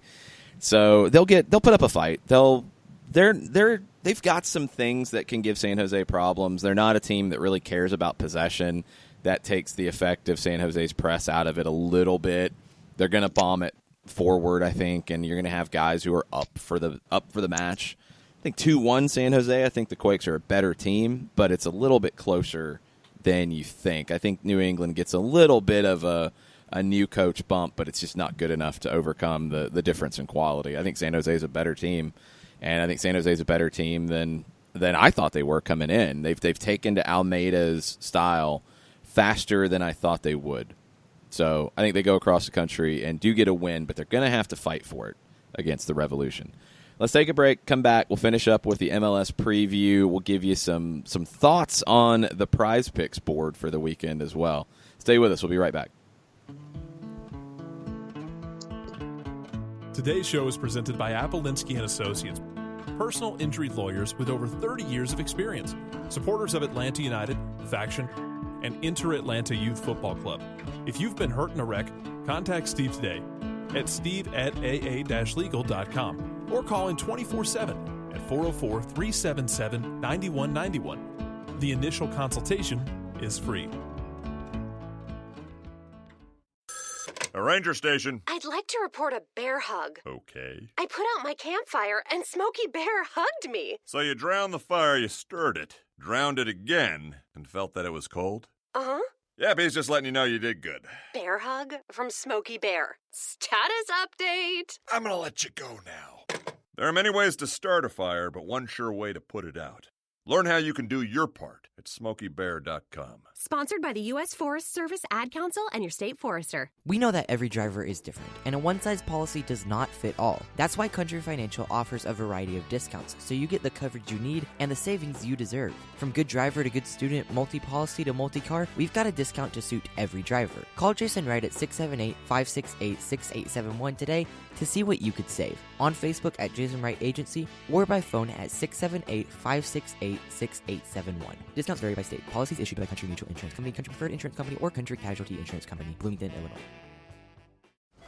So they'll put up a fight. They've got some things that can give San Jose problems. They're not a team that really cares about possession. That takes the effect of San Jose's press out of it a little bit. They're going to bomb it forward, I think, and you're going to have guys who are up for the match. I think 2-1 San Jose. I think the Quakes are a better team, but it's a little bit closer than you think. I think New England gets a little bit of a new coach bump, but it's just not good enough to overcome the difference in quality. I think San Jose is a better team, and I think San Jose is a better team than I thought they were coming in. They've taken to Almeida's style faster than I thought they would. So I think they go across the country and do get a win, but they're going to have to fight for it against the Revolution. Let's take a break, come back. We'll finish up with the MLS preview. We'll give you some thoughts on the prize picks board for the weekend as well. Stay with us. We'll be right back. Today's show is presented by Appolinsky and Associates, personal injury lawyers with over 30 years of experience, supporters of Atlanta United, Faction, and Inter-Atlanta Youth Football Club. If you've been hurt in a wreck, contact Steve today at steve@aa-legal.com or call in 24/7 at 404-377-9191. The initial consultation is free. A ranger station. I'd like to report a bear hug. Okay. I put out my campfire and Smokey Bear hugged me. So you drowned the fire, you stirred it, drowned it again, and felt that it was cold? Uh-huh. Yeah, he's just letting you know you did good. Bear hug from Smokey Bear. Status update. I'm gonna let you go now. There are many ways to start a fire, but one sure way to put it out. Learn how you can do your part at SmokeyBear.com. Sponsored by the U.S. Forest Service, Ad Council, and your state forester. We know that every driver is different, and a one-size policy does not fit all. That's why Country Financial offers a variety of discounts, so you get the coverage you need and the savings you deserve. From good driver to good student, multi-policy to multi-car, we've got a discount to suit every driver. Call Jason Wright at 678-568-6871 today to see what you could save. On Facebook at Jason Wright Agency, or by phone at 678-568-6871. Discounts vary by state. Policies issued by Country Mutual Insurance Company, Country Preferred Insurance Company, or Country Casualty Insurance Company, Bloomington, Illinois.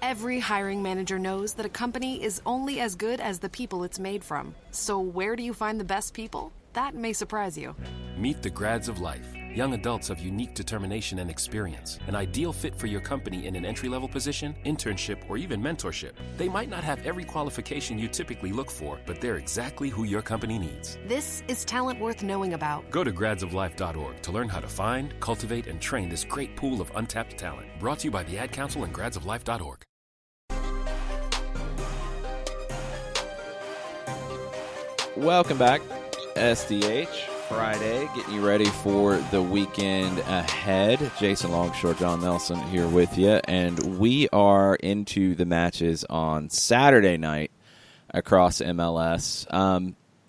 Every hiring manager knows that a company is only as good as the people it's made from. So where do you find the best people? That may surprise you. Meet the grads of life. Young adults of unique determination and experience. An ideal fit for your company in an entry-level position, internship, or even mentorship. They might not have every qualification you typically look for, but they're exactly who your company needs. This is talent worth knowing about. Go to gradsoflife.org to learn how to find, cultivate, and train this great pool of untapped talent. Brought to you by the Ad Council and gradsoflife.org. Welcome back. SDH Friday, getting you ready for the weekend ahead. Jason Longshore, John Nelson here with you, and we are into the matches on Saturday night across MLS.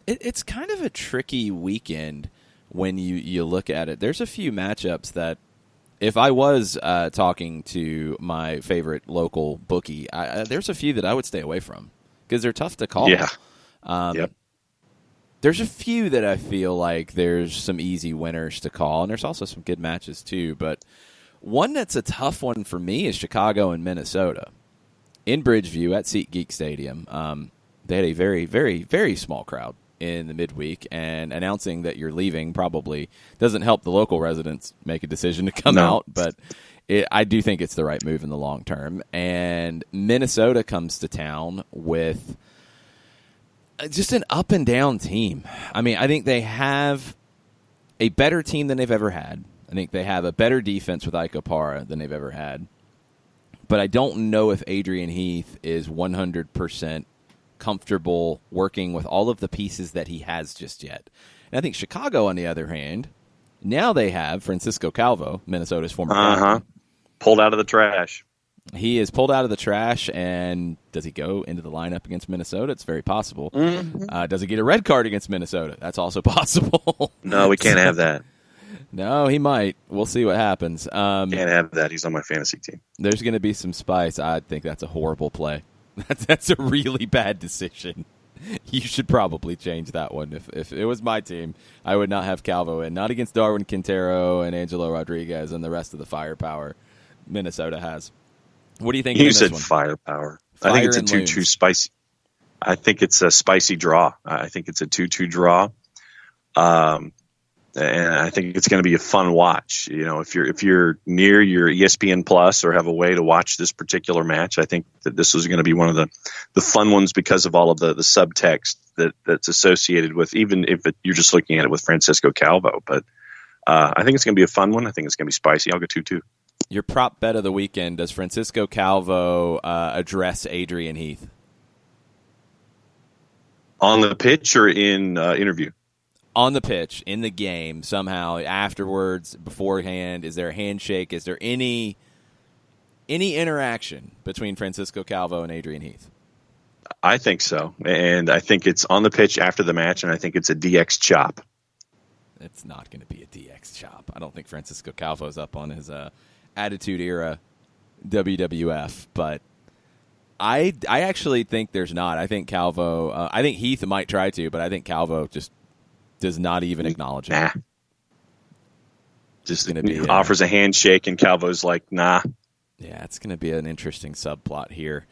It's kind of a tricky weekend when you look at it. There's a few matchups that, if I was talking to my favorite local bookie, there's a few that I would stay away from because they're tough to call. Yeah. Yep. There's a few that I feel like there's some easy winners to call, and there's also some good matches too. But one that's a tough one for me is Chicago and Minnesota. In Bridgeview at SeatGeek Stadium, they had a very, very, very small crowd in the midweek, and announcing that you're leaving probably doesn't help the local residents make a decision to come out, but I do think it's the right move in the long term. And Minnesota comes to town with just an up and down team. I mean, I think they have a better team than they've ever had. I think they have a better defense with Ike Opara than they've ever had. But I don't know if Adrian Heath is 100% comfortable working with all of the pieces that he has just yet. And I think Chicago, on the other hand, now they have Francisco Calvo, Minnesota's former captain. Pulled out of the trash. He is pulled out of the trash, and does he go into the lineup against Minnesota? It's very possible. Mm-hmm. Does he get a red card against Minnesota? That's also possible. No, we can't have that. No, he might. We'll see what happens. Can't have that. He's on my fantasy team. There's going to be some spice. I think that's a horrible play. That's a really bad decision. You should probably change that one. If it was my team, I would not have Calvo in. Not against Darwin Quintero and Angelo Rodriguez and the rest of the firepower Minnesota has. What do you think? You said firepower. I think it's a 2-2 spicy. I think it's a spicy draw. I think it's a 2-2 draw. And I think it's going to be a fun watch. You know, if you're near your ESPN Plus or have a way to watch this particular match, I think that this is going to be one of the fun ones because of all of the subtext that's associated with, even if you're just looking at it with Francisco Calvo. But I think it's going to be a fun one. I think it's going to be spicy. I'll go 2-2. Your prop bet of the weekend, does Francisco Calvo address Adrian Heath? On the pitch or in interview? On the pitch, in the game, somehow, afterwards, beforehand, is there a handshake? Is there any interaction between Francisco Calvo and Adrian Heath? I think so. And I think it's on the pitch after the match, and I think it's a DX chop. It's not going to be a DX chop. I don't think Francisco Calvo's up on his Attitude Era WWF, but I actually think there's not. I think Calvo, I think Heath might try to, but I think Calvo just does not even acknowledge it. Just going to be offers a handshake, and Calvo's like, nah. Yeah, it's going to be an interesting subplot here.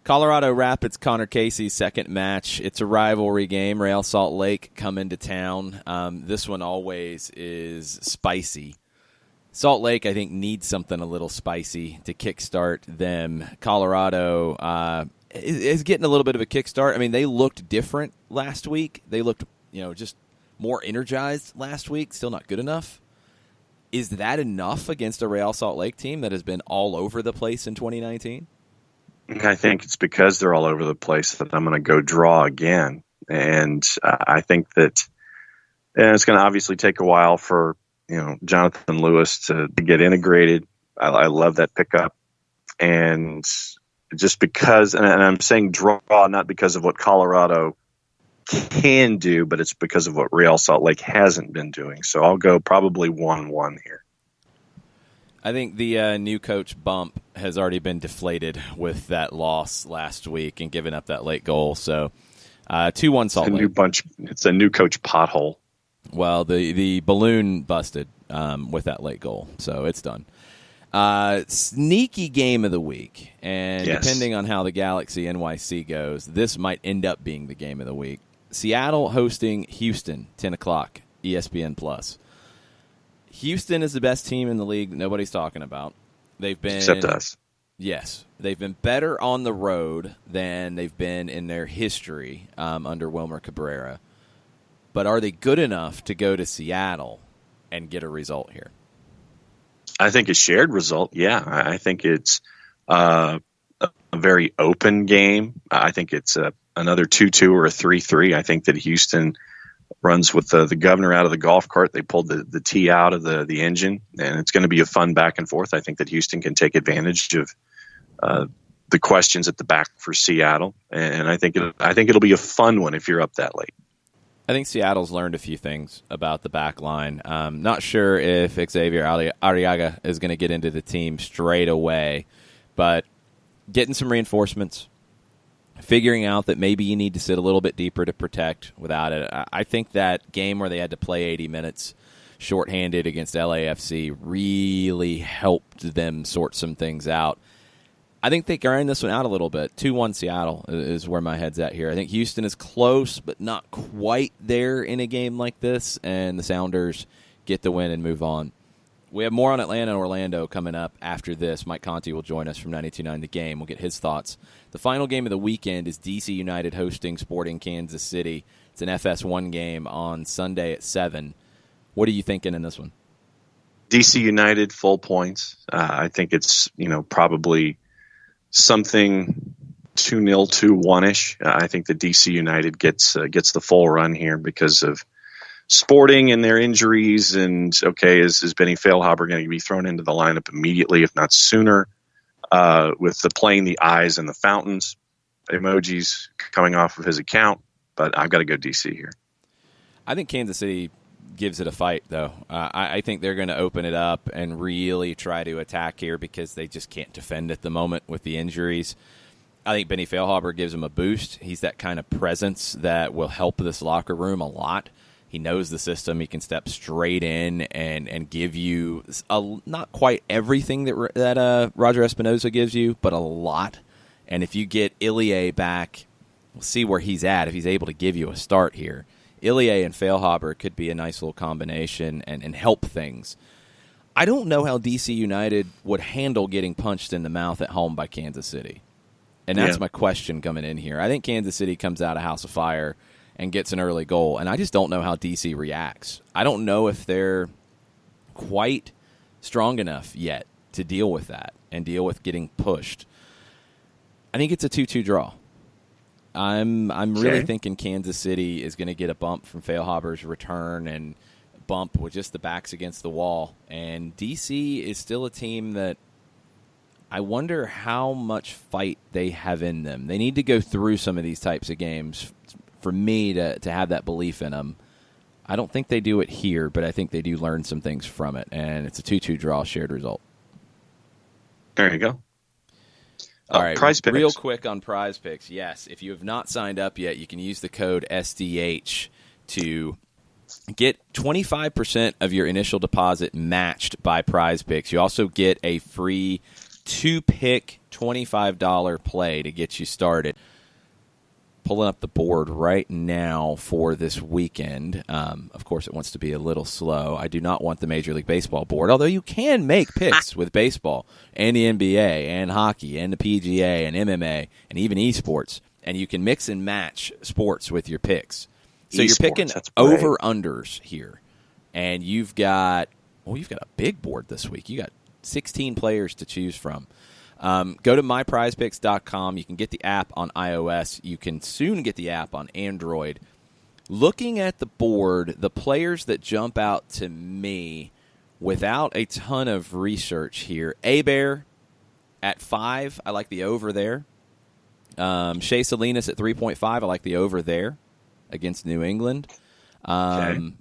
Colorado Rapids, Connor Casey's second match. It's a rivalry game. Real Salt Lake come into town. This one always is spicy. Salt Lake, I think, needs something a little spicy to kickstart them. Colorado is getting a little bit of a kickstart. I mean, they looked different last week. They looked, just more energized last week. Still not good enough. Is that enough against a Real Salt Lake team that has been all over the place in 2019? I think it's because they're all over the place that I'm going to go draw again. And I think that it's going to obviously take a while for Jonathan Lewis to get integrated. I love that pickup. And just because, and I'm saying draw not because of what Colorado can do, but it's because of what Real Salt Lake hasn't been doing. So I'll go probably 1-1 here. I think the new coach bump has already been deflated with that loss last week and giving up that late goal. So 2-1 Salt Lake. It's a new coach pothole. Well, the balloon busted with that late goal, so it's done. Sneaky game of the week, and depending on how the Galaxy NYC goes, this might end up being the game of the week. Seattle hosting Houston, 10 o'clock, ESPN+. Houston is the best team in the league that nobody's talking about. They've been except us. Yes, they've been better on the road than they've been in their history under Wilmer Cabrera. But are they good enough to go to Seattle and get a result here? I think a shared result, yeah. I think it's a very open game. I think it's another 2-2 or a 3-3. I think that Houston runs with the governor out of the golf cart. They pulled the tee out of the engine, and it's going to be a fun back and forth. I think that Houston can take advantage of the questions at the back for Seattle, and I think it'll be a fun one if you're up that late. I think Seattle's learned a few things about the back line. Not sure if Xavier Arriaga is going to get into the team straight away, but getting some reinforcements, figuring out that maybe you need to sit a little bit deeper to protect without it. I think that game where they had to play 80 minutes shorthanded against LAFC really helped them sort some things out. I think they grind this one out a little bit. 2-1 Seattle is where my head's at here. I think Houston is close, but not quite there in a game like this, and the Sounders get the win and move on. We have more on Atlanta and Orlando coming up after this. Mike Conti will join us from 92.9 The Game. We'll get his thoughts. The final game of the weekend is DC United hosting Sporting Kansas City. It's an FS1 game on Sunday at 7. What are you thinking in this one? DC United, full points. I think it's, probably something 2-0, 2-1-ish. I think the DC United gets the full run here because of Sporting and their injuries. And, is Benny Feilhaber going to be thrown into the lineup immediately, if not sooner, with the playing the eyes and the fountains emojis coming off of his account? But I've got to go DC here. I think Kansas City gives it a fight, though. I think they're going to open it up and really try to attack here because they just can't defend at the moment with the injuries. I think Benny Feilhaber gives them a boost. He's that kind of presence that will help this locker room a lot. He knows the system. He can step straight in and give you not quite everything that Roger Espinoza gives you, but a lot. And if you get Ilie back, we'll see where he's at if he's able to give you a start here. Ilie and Feilhaber could be a nice little combination and help things. I don't know how DC United would handle getting punched in the mouth at home by Kansas City. And that's my question coming in here. I think Kansas City comes out of House of Fire and gets an early goal, and I just don't know how DC reacts. I don't know if they're quite strong enough yet to deal with that and deal with getting pushed. I think it's a 2-2 draw. I'm really thinking Kansas City is going to get a bump from Feilhaber's return and bump with just the backs against the wall. And DC is still a team that I wonder how much fight they have in them. They need to go through some of these types of games for me to have that belief in them. I don't think they do it here, but I think they do learn some things from it. And it's a 2-2 draw, shared result. There you go. All right, Prize Picks. Real quick on Prize Picks. Yes, if you have not signed up yet, you can use the code SDH to get 25% of your initial deposit matched by Prize Picks. You also get a free 2-pick $25 play to get you started. Pulling up the board right now for this weekend. Of course, it wants to be a little slow. I do not want the Major League Baseball board, although you can make picks with baseball and the NBA and hockey and the PGA and MMA and even esports, and you can mix and match sports with your picks. So you're picking over-unders here, and you've got a big board this week. You got 16 players to choose from. Go to myprizepicks.com. You can get the app on iOS. You can soon get the app on Android. Looking at the board, the players that jump out to me without a ton of research here, Abear at 5. I like the over there. Shea Salinas at 3.5. I like the over there against New England. Let's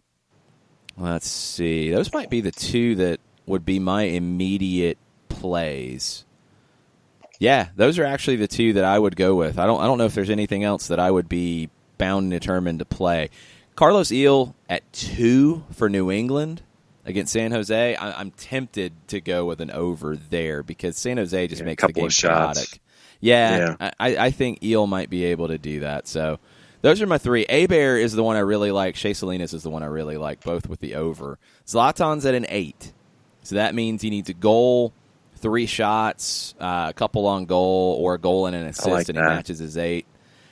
see. Those might be the two that would be my immediate plays. Yeah, those are actually the two that I would go with. I don't know if there's anything else that I would be bound and determined to play. Carlos Eel at 2 for New England against San Jose. I'm tempted to go with an over there because San Jose just makes the game chaotic. I think Eel might be able to do that. So those are my 3. Abear is the one I really like. Shea Salinas is the one I really like, both with the over. Zlatan's at an 8. So that means he needs a goal, 3 shots, a couple on goal, or a goal and an assist, and he matches his 8.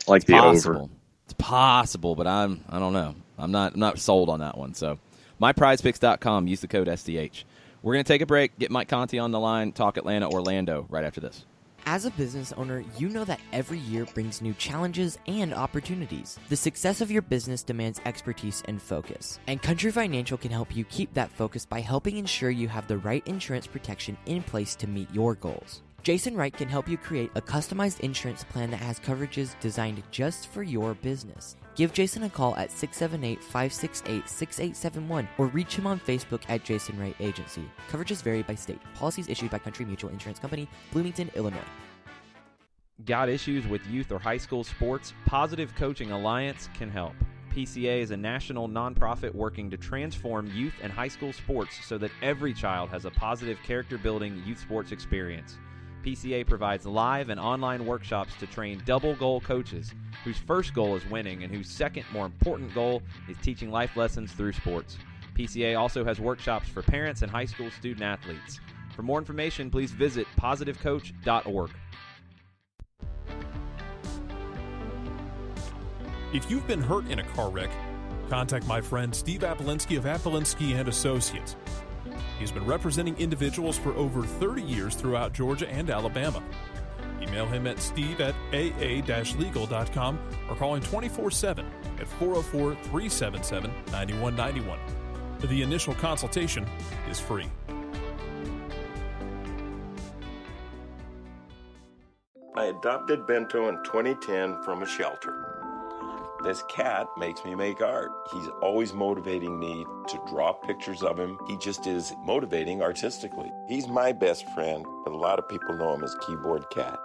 Like the over. It's possible, but I don't know. I'm not sold on that one. So myprizepicks.com, use the code SDH. We're going to take a break, get Mike Conti on the line, talk Atlanta, Orlando right after this. As a business owner, you know that every year brings new challenges and opportunities. The success of your business demands expertise and focus. And Country Financial can help you keep that focus by helping ensure you have the right insurance protection in place to meet your goals. Jason Wright can help you create a customized insurance plan that has coverages designed just for your business. Give Jason a call at 678-568-6871 or reach him on Facebook at Jason Wright Agency. Coverages vary by state. Policies issued by Country Mutual Insurance Company, Bloomington, Illinois. Got issues with youth or high school sports? Positive Coaching Alliance can help. PCA is a national nonprofit working to transform youth and high school sports so that every child has a positive character-building youth sports experience. PCA provides live and online workshops to train double goal coaches whose first goal is winning and whose second, more important goal is teaching life lessons through sports. PCA also has workshops for parents and high school student athletes. For more information, please visit positivecoach.org. If you've been hurt in a car wreck, contact my friend Steve Apolinski of Apolinski and Associates. He's been representing individuals for over 30 years throughout Georgia and Alabama. Email him at steve@aa-legal.com or call him 24/7 at 404-377-9191. The initial consultation is free. I adopted Bento in 2010 from a shelter. This cat makes me make art. He's always motivating me to draw pictures of him. He just is motivating artistically. He's my best friend, but a lot of people know him as Keyboard Cat.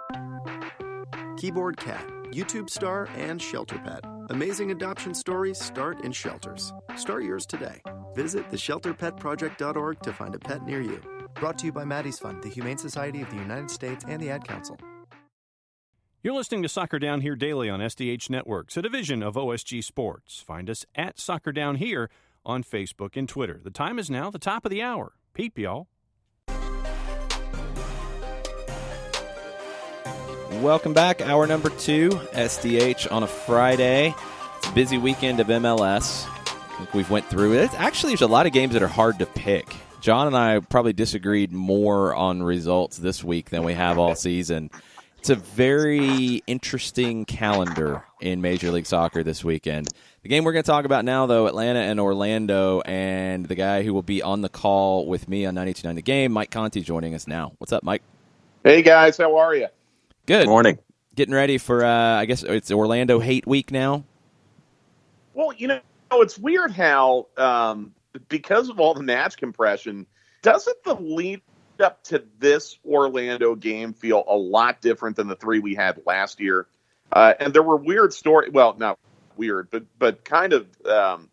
Keyboard Cat, YouTube star and shelter pet. Amazing adoption stories start in shelters. Start yours today. Visit theshelterpetproject.org to find a pet near you. Brought to you by Maddie's Fund, the Humane Society of the United States, and the Ad Council. You're listening to Soccer Down Here daily on SDH Networks, a division of OSG Sports. Find us at Soccer Down Here on Facebook and Twitter. The time is now the top of the hour. Peep, y'all. Welcome back. Hour number 2, SDH on a Friday. It's a busy weekend of MLS. I think we've went through it. Actually, there's a lot of games that are hard to pick. John and I probably disagreed more on results this week than we have all season. It's a very interesting calendar in Major League Soccer this weekend. The game we're going to talk about now, though, Atlanta and Orlando, and the guy who will be on the call with me on 92.9 The Game, Mike Conti, joining us now. What's up, Mike? Hey, guys. How are you? Good. Morning. Getting ready for, I guess it's Orlando Hate Week now? Well, it's weird how, because of all the match compression, doesn't the lead up to this Orlando game feel a lot different than the 3 we had last year? And there were weird not weird, but kind of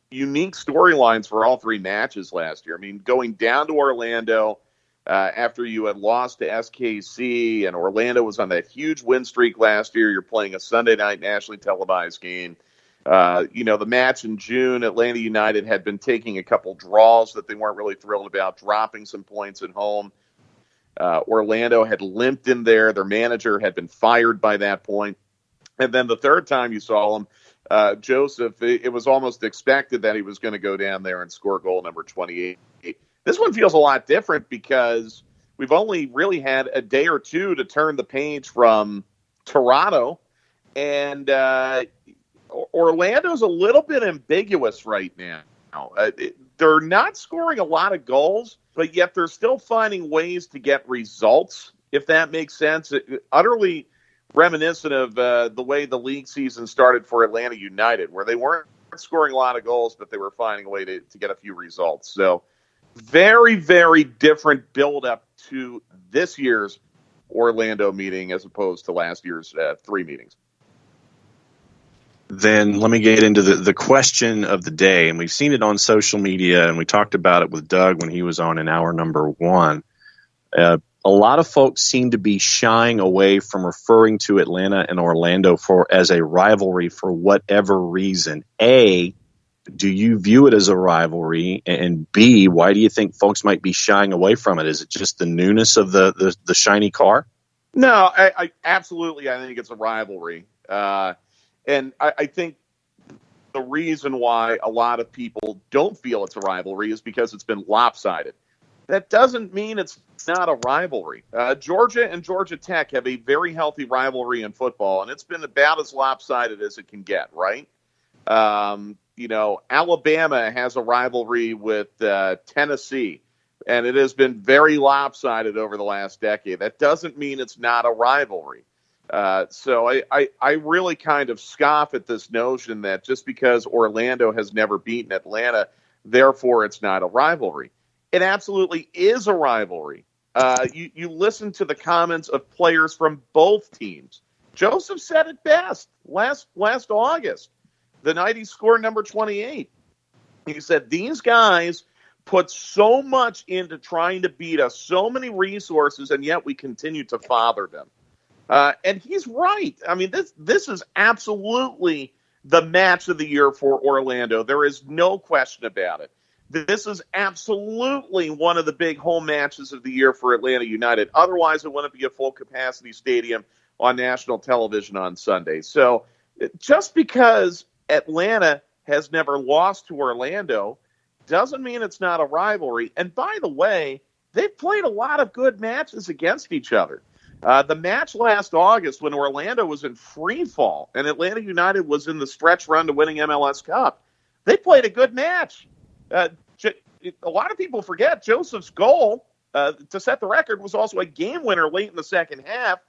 unique storylines for all 3 matches last year. I mean, going down to Orlando after you had lost to SKC, and Orlando was on that huge win streak last year. You're playing a Sunday night nationally televised game. The match in June, Atlanta United had been taking a couple draws that they weren't really thrilled about, dropping some points at home. Orlando had limped in there. Their manager had been fired by that point. And then the third time you saw him, Joseph, it was almost expected that he was going to go down there and score goal number 28. This one feels a lot different because we've only really had a day or two to turn the page from Toronto. And Orlando's a little bit ambiguous right now. They're not scoring a lot of goals, but yet they're still finding ways to get results, if that makes sense. Utterly reminiscent of the way the league season started for Atlanta United, where they weren't scoring a lot of goals, but they were finding a way to get a few results. So very, very different build-up to this year's Orlando meeting as opposed to last year's 3 meetings. Then let me get into the question of the day. And we've seen it on social media, and we talked about it with Doug when he was on in hour number 1. A lot of folks seem to be shying away from referring to Atlanta and Orlando as a rivalry for whatever reason. A, do you view it as a rivalry? And B, why do you think folks might be shying away from it? Is it just the newness of the shiny car? No, I absolutely. I think it's a rivalry. And I think the reason why a lot of people don't feel it's a rivalry is because it's been lopsided. That doesn't mean it's not a rivalry. Georgia and Georgia Tech have a very healthy rivalry in football, and it's been about as lopsided as it can get, right? Alabama has a rivalry with Tennessee, and it has been very lopsided over the last decade. That doesn't mean it's not a rivalry. So I really kind of scoff at this notion that just because Orlando has never beaten Atlanta, therefore it's not a rivalry. It absolutely is a rivalry. You listen to the comments of players from both teams. Joseph said it best last August, the night he scored number 28. He said, these guys put so much into trying to beat us, so many resources, and yet we continue to father them. And he's right. I mean, this is absolutely the match of the year for Orlando. There is no question about it. This is absolutely one of the big home matches of the year for Atlanta United. Otherwise, it wouldn't be a full-capacity stadium on national television on Sunday. So just because Atlanta has never lost to Orlando doesn't mean it's not a rivalry. And by the way, they've played a lot of good matches against each other. The match last August when Orlando was in free fall and Atlanta United was in the stretch run to winning MLS Cup, they played a good match. A lot of people forget Joseph's goal to set the record was also a game winner late in the second half.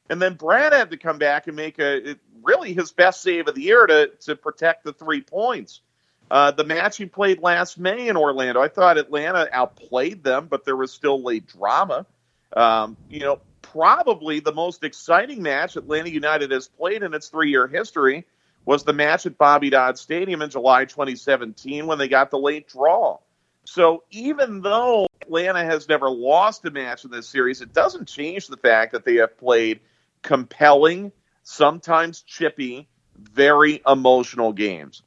And then Brad had to come back and make really his best save of the year to protect the 3 points. The match he played last May in Orlando, I thought Atlanta outplayed them, but there was still late drama. Probably the most exciting match Atlanta United has played in its 3-year history was the match at Bobby Dodd Stadium in July 2017 when they got the late draw. So even though Atlanta has never lost a match in this series, it doesn't change the fact that they have played compelling, sometimes chippy, very emotional games.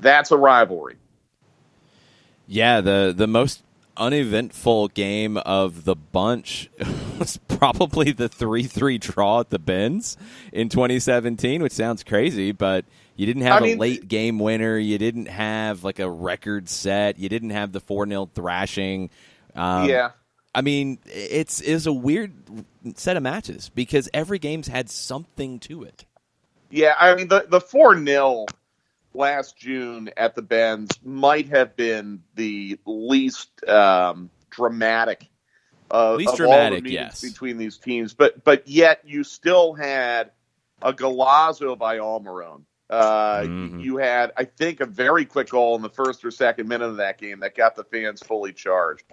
That's a rivalry. Yeah, the most uneventful game of the bunch was probably the 3-3 draw at the Benz in 2017, which sounds crazy, but you didn't have a late game winner. You didn't have like a record set. You didn't have the 4-0 thrashing. Yeah. I mean, it's a weird set of matches because every game's had something to it. Yeah, I mean, the 4-0 last June at the Benz might have been the least dramatic of all the meetings between these teams. But yet you still had a golazo by Almiron. You had, I think, a very quick goal in the first or second minute of that game that got the fans fully charged.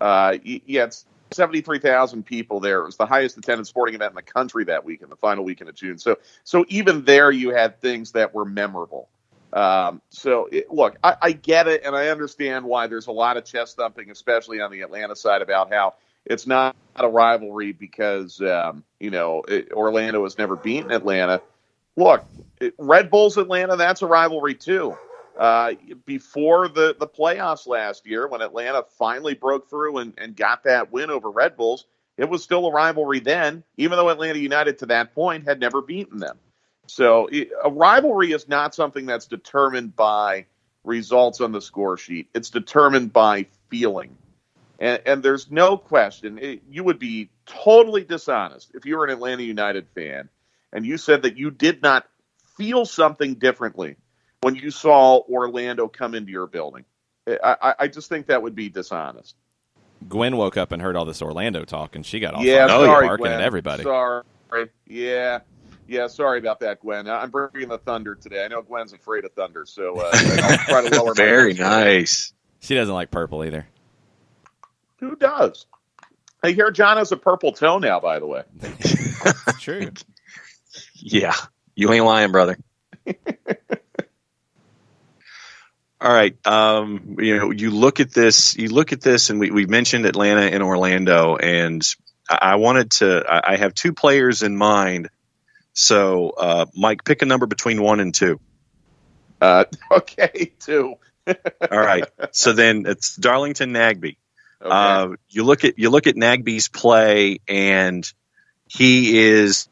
It's 73,000 people there. It was the highest attended sporting event in the country that weekend, the final weekend of June. So even there you had things that were memorable. Look, I get it, and I understand why there's a lot of chest thumping, especially on the Atlanta side, about how it's not a rivalry because, Orlando has never beaten Atlanta. Look, Red Bulls Atlanta, that's a rivalry too. Before the playoffs last year, when Atlanta finally broke through and got that win over Red Bulls, it was still a rivalry then, even though Atlanta United to that point had never beaten them. So a rivalry is not something that's determined by results on the score sheet. It's determined by feeling. And there's no question, you would be totally dishonest if you were an Atlanta United fan and you said that you did not feel something differently when you saw Orlando come into your building. I just think that would be dishonest. Gwen woke up and heard all this Orlando talk, and she got all barking Gwen. at everybody. Sorry. Yeah, sorry about that, Gwen. I'm bringing the thunder today. I know Gwen's afraid of thunder, so I'll try to lower Very nice. She doesn't like purple either. Who does? I hear John has a purple toe now, by the way. That's true. Yeah, you ain't lying, brother. All right. You look at this, and we mentioned Atlanta and Orlando, and I have two players in mind. So, Mike, pick a number between 1 and 2. Okay, 2. All right. So then it's Darlington Nagbe. Okay. You look at Nagbe's play, and he's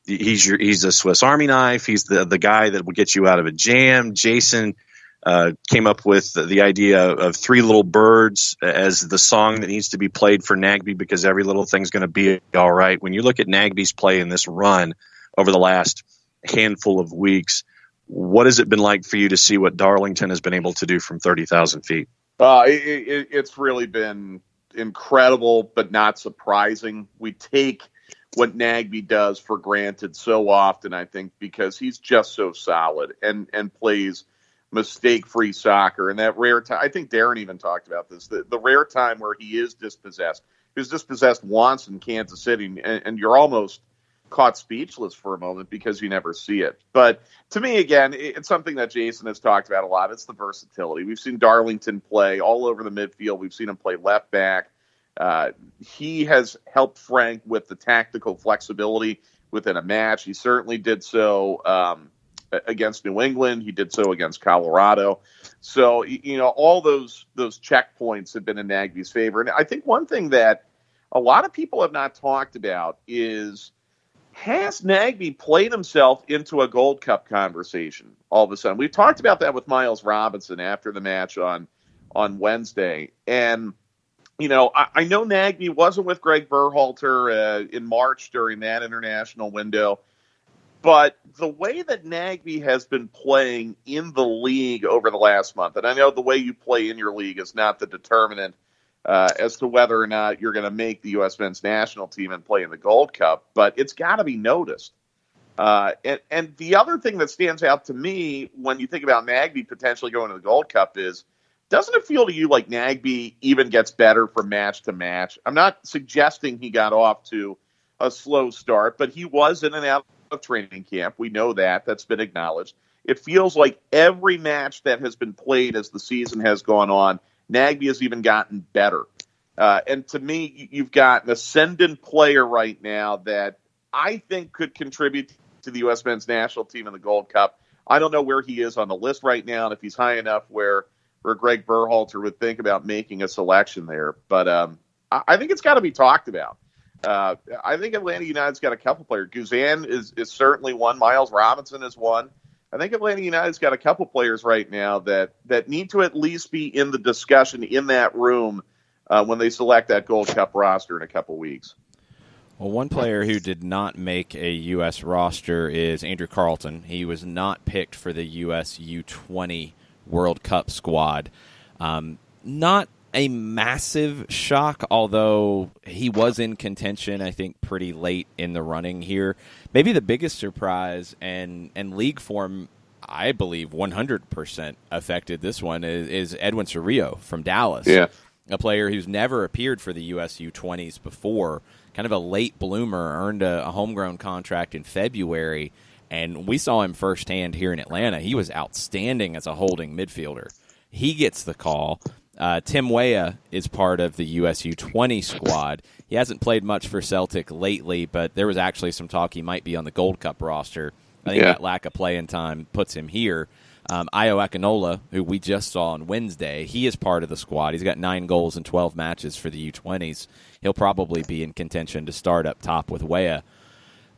a Swiss Army knife. He's the guy that will get you out of a jam. Jason came up with the idea of 3 Little Birds as the song that needs to be played for Nagbe because every little thing's going to be all right. When you look at Nagbe's play in this run over the last handful of weeks, what has it been like for you to see what Darlington has been able to do from 30,000 feet? It's really been incredible, but not surprising. We take what Nagbe does for granted so often, I think, because he's just so solid and plays mistake-free soccer. And that rare time, I think Darren even talked about this, the rare time where he is dispossessed. He was dispossessed once in Kansas City, and you're almost caught speechless for a moment because you never see it. But to me, again, it's something that Jason has talked about a lot. It's the versatility. We've seen Darlington play all over the midfield. We've seen him play left back. He has helped Frank with the tactical flexibility within a match. He certainly did so against New England. He did so against Colorado. So, all those checkpoints have been in Nagbe's favor. And I think one thing that a lot of people have not talked about is, has Nagbe played himself into a Gold Cup conversation all of a sudden? We've talked about that with Miles Robinson after the match on Wednesday. And, I know Nagbe wasn't with Greg Berhalter in March during that international window. But the way that Nagbe has been playing in the league over the last month, and I know the way you play in your league is not the determinant as to whether or not you're going to make the U.S. men's national team and play in the Gold Cup, but it's got to be noticed. And the other thing that stands out to me when you think about Nagbe potentially going to the Gold Cup is, doesn't it feel to you like Nagbe even gets better from match to match? I'm not suggesting he got off to a slow start, but he was in and out of training camp. We know that. That's been acknowledged. It feels like every match that has been played as the season has gone on, Nagbe has even gotten better. And to me, you've got an ascendant player right now that I think could contribute to the U.S. men's national team in the Gold Cup. I don't know where he is on the list right now and if he's high enough where Greg Berhalter would think about making a selection there. But I think it's got to be talked about. I think Atlanta United's got a couple players. Guzan is certainly one. Miles Robinson is one. I think Atlanta United's got a couple players right now that need to at least be in the discussion in that room when they select that Gold Cup roster in a couple weeks. Well, one player who did not make a U.S. roster is Andrew Carlton. He was not picked for the U.S. U20 World Cup squad. Not a massive shock, although he was in contention, I think, pretty late in the running here. Maybe the biggest surprise, and league form, I believe, 100% affected this one, is Edwin Cerrillo from Dallas. Yeah. A player who's never appeared for the U.S. U20s before, kind of a late bloomer, earned a homegrown contract in February, and we saw him firsthand here in Atlanta. He was outstanding as a holding midfielder. He gets the call. Tim Weah is part of the U.S. U20 squad. He hasn't played much for Celtic lately, but there was actually some talk he might be on the Gold Cup roster. I think that lack of playing time puts him here. Ayo Akinola, who we just saw on Wednesday, he is part of the squad. He's got 9 goals in 12 matches for the U20s. He'll probably be in contention to start up top with Weah.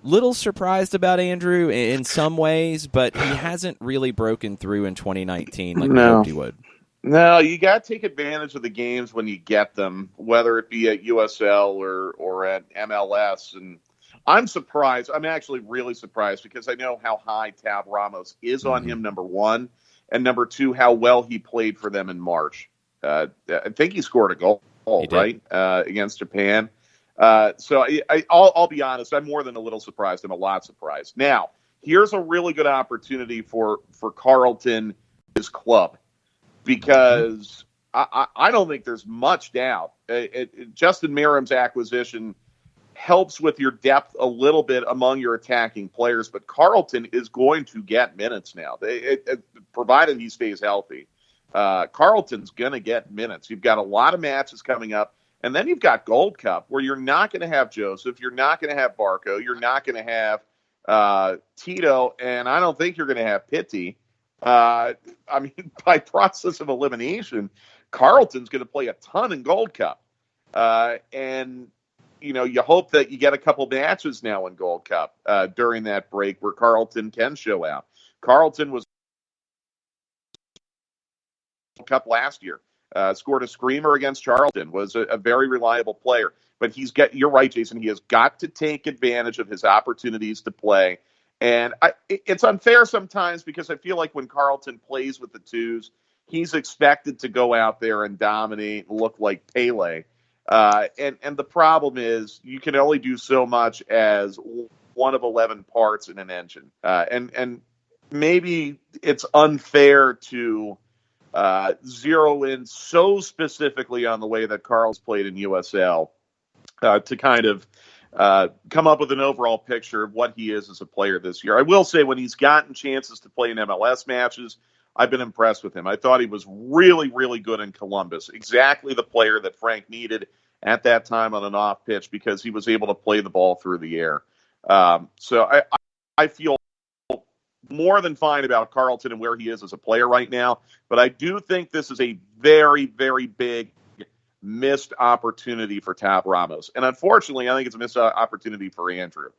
Little surprised about Andrew in some ways, but he hasn't really broken through in 2019 like we hoped he would. No, you got to take advantage of the games when you get them, whether it be at USL or at MLS. And I'm surprised. I'm actually really surprised because I know how high Tab Ramos is on him, number one, and number two, how well he played for them in March. I think he scored a goal, right, against Japan. So I'll be honest. I'm more than a little surprised. I'm a lot surprised. Now, here's a really good opportunity for Carlton, his club. Because I don't think there's much doubt. Justin Merrim's acquisition helps with your depth a little bit among your attacking players, but Carlton is going to get minutes now, provided he stays healthy. Carlton's going to get minutes. You've got a lot of matches coming up, and then you've got Gold Cup, where you're not going to have Joseph, you're not going to have Barco, you're not going to have Tito, and I don't think you're going to have Pitti. I mean, by process of elimination, Carlton's going to play a ton in Gold Cup. And, you hope that you get a couple matches now in Gold Cup during that break where Carlton can show out. Carlton was Gold Cup last year, scored a screamer against Charlton, was a very reliable player. But you're right, Jason, he has got to take advantage of his opportunities to play. And it's unfair sometimes because I feel like when Carlton plays with the twos, he's expected to go out there and dominate and look like Pele. And the problem is you can only do so much as one of 11 parts in an engine. And maybe it's unfair to zero in so specifically on the way that Carl's played in USL to kind of come up with an overall picture of what he is as a player this year. I will say when he's gotten chances to play in MLS matches, I've been impressed with him. I thought he was really, really good in Columbus. Exactly the player that Frank needed at that time on an off pitch because he was able to play the ball through the air. So I feel more than fine about Carlton and where he is as a player right now. But I do think this is a very, very big missed opportunity for Tab Ramos. And unfortunately, I think it's a missed opportunity for Andrew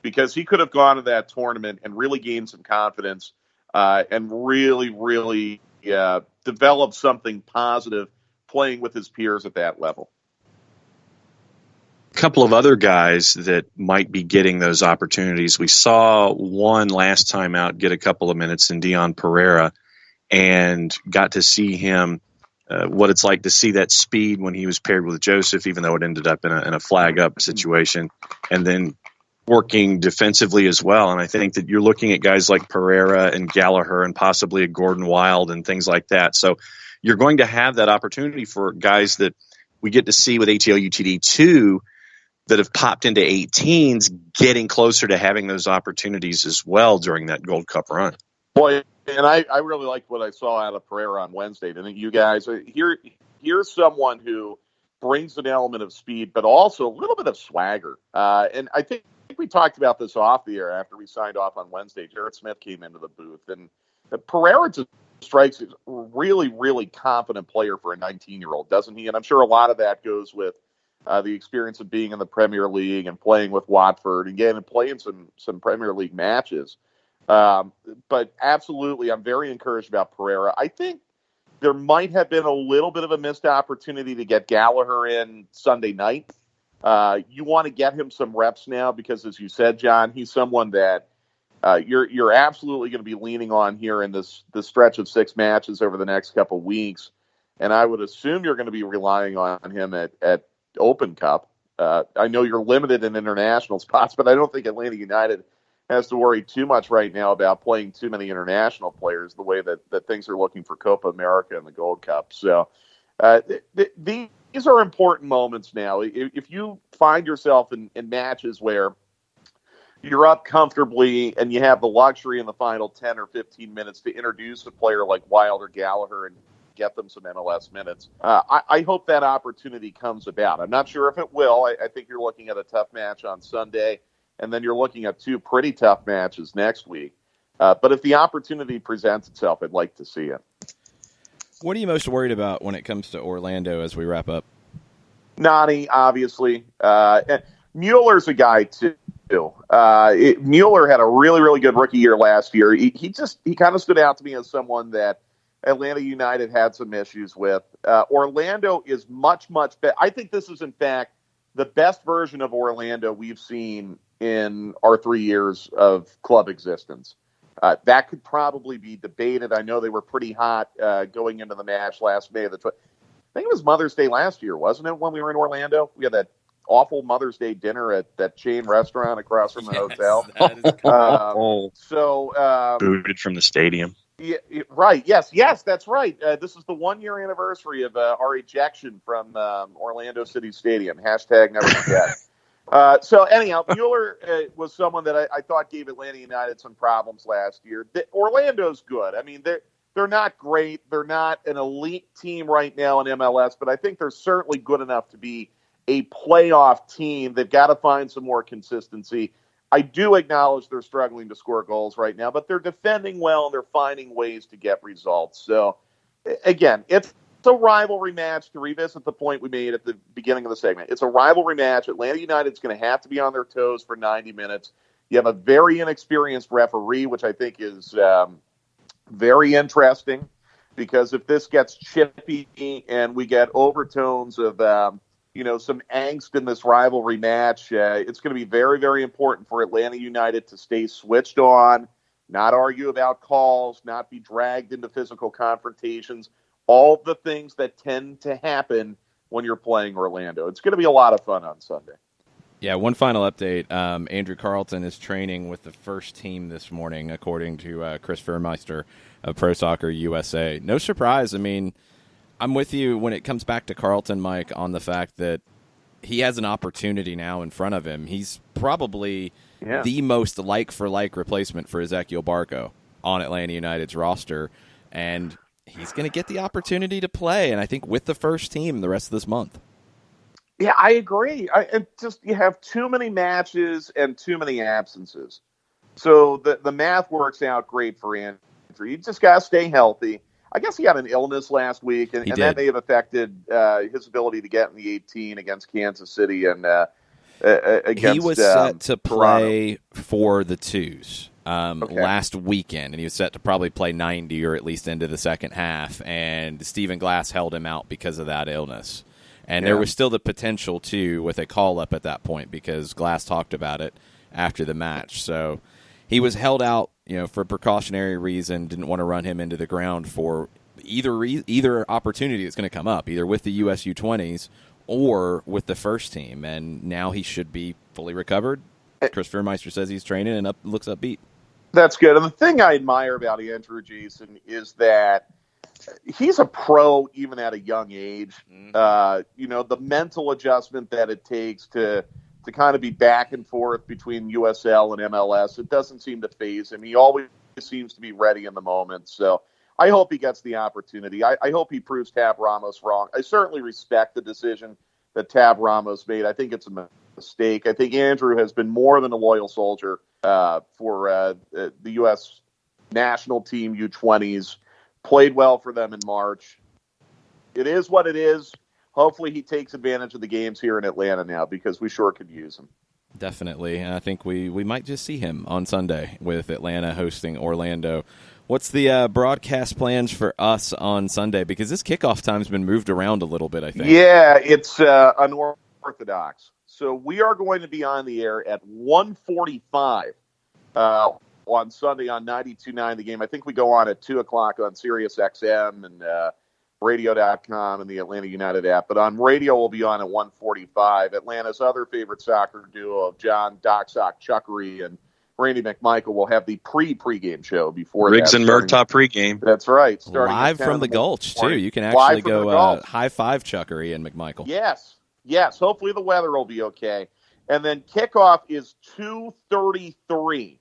because he could have gone to that tournament and really gained some confidence and really, really developed something positive playing with his peers at that level. A couple of other guys that might be getting those opportunities. We saw one last time out get a couple of minutes in Dion Pereira and got to see him, what it's like to see that speed when he was paired with Joseph, even though it ended up in a flag up situation, and then working defensively as well. And I think that you're looking at guys like Pereira and Gallagher and possibly a Gordon Wild and things like that. So you're going to have that opportunity for guys that we get to see with ATL UTD2 that have popped into 18s getting closer to having those opportunities as well during that Gold Cup run. Boy, and I really liked what I saw out of Pereira on Wednesday. Didn't you guys? Here's someone who brings an element of speed, but also a little bit of swagger. And I think we talked about this off the air after we signed off on Wednesday. Jared Smith came into the booth, and Pereira just strikes as a really, really confident player for a 19-year-old, doesn't he? And I'm sure a lot of that goes with the experience of being in the Premier League and playing with Watford and playing some Premier League matches. But absolutely, I'm very encouraged about Pereira. I think there might have been a little bit of a missed opportunity to get Gallagher in Sunday night. You want to get him some reps now because, as you said, John, he's someone that you're absolutely going to be leaning on here in this stretch of 6 matches over the next couple weeks. And I would assume you're going to be relying on him at Open Cup. I know you're limited in international spots, but I don't think Atlanta United has to worry too much right now about playing too many international players the way that things are looking for Copa America and the Gold Cup. So these are important moments now. If you find yourself in matches where you're up comfortably and you have the luxury in the final 10 or 15 minutes to introduce a player like Wild or Gallagher and get them some MLS minutes, I hope that opportunity comes about. I'm not sure if it will. I think you're looking at a tough match on Sunday, and then you're looking at 2 pretty tough matches next week. But if the opportunity presents itself, I'd like to see it. What are you most worried about when it comes to Orlando as we wrap up? Nani, obviously. Mueller's a guy, too. Mueller had a really, really good rookie year last year. He kind of stood out to me as someone that Atlanta United had some issues with. Orlando is much, much better. I think this is, in fact, the best version of Orlando we've seen in our 3 years of club existence. That could probably be debated. I know they were pretty hot going into the match last May. I think it was Mother's Day last year, wasn't it, when we were in Orlando? We had that awful Mother's Day dinner at that chain restaurant across from the hotel. Booted from the stadium. Yeah, right. Yes, that's right. This is the 1-year anniversary of our ejection from Orlando City Stadium. # never forget. So anyhow, Mueller was someone that I thought gave Atlanta United some problems last year. Orlando's good. I mean, they're not great. They're not an elite team right now in MLS, but I think they're certainly good enough to be a playoff team. They've got to find some more consistency. I do acknowledge they're struggling to score goals right now, but they're defending well and they're finding ways to get results. So, again, it's a rivalry match. To revisit the point we made at the beginning of the segment, it's a rivalry match. Atlanta United's going to have to be on their toes for 90 minutes. You have a very inexperienced referee, which I think is very interesting, because if this gets chippy and we get overtones of some angst in this rivalry match, it's going to be very, very important for Atlanta United to stay switched on, not argue about calls, not be dragged into physical confrontations, all the things that tend to happen when you're playing Orlando. It's going to be a lot of fun on Sunday. Yeah, one final update. Andrew Carlton is training with the first team this morning, according to Chris Vermeister of Pro Soccer USA. No surprise. I mean, I'm with you when it comes back to Carlton, Mike, on the fact that he has an opportunity now in front of him. He's probably Yeah. the most like-for-like replacement for Ezekiel Barco on Atlanta United's roster, and he's going to get the opportunity to play, and I think with the first team the rest of this month. Yeah, I agree. You have too many matches and too many absences. So the math works out great for Andrew. You just got to stay healthy. I guess he had an illness last week, and that may have affected his ability to get in the 18 against Kansas City and against he was set to play Toronto. for the twos last weekend, and he was set to probably play 90 or at least into the second half, and Stephen Glass held him out because of that illness. And there was still the potential, too, with a call-up at that point because Glass talked about it after the match. So he was held out, for a precautionary reason, didn't want to run him into the ground for either opportunity that's going to come up, either with the US U20s or with the first team. And now he should be fully recovered. Christopher Meister says he's training and looks upbeat. That's good. And the thing I admire about Andrew Jason is that he's a pro even at a young age. The mental adjustment that it takes to kind of be back and forth between USL and MLS, it doesn't seem to faze him. He always seems to be ready in the moment. So I hope he gets the opportunity. I hope he proves Tab Ramos wrong. I certainly respect the decision that Tab Ramos made. I think it's a mistake. I think Andrew has been more than a loyal soldier for the U.S. national team U20s. Played well for them in March. It is what it is. Hopefully he takes advantage of the games here in Atlanta now because we sure could use him. Definitely. And I think we might just see him on Sunday with Atlanta hosting Orlando. What's the broadcast plans for us on Sunday? Because this kickoff time's been moved around a little bit, I think. Yeah, it's unorthodox. So we are going to be on the air at 1:45 on Sunday on 92.9 The Game. I think we go on at 2 o'clock on Sirius XM and radio.com and the Atlanta United app. But on radio, we'll be on at 1:45. Atlanta's other favorite soccer duo of John Doc Sock Chuckery and Randy McMichael will have the pre-game show before Riggs that. and Murtaugh pregame. That's right. Live from the Gulch, too. You can actually go high five Chuckery and McMichael. Yes. Hopefully the weather will be okay. And then kickoff is 2:33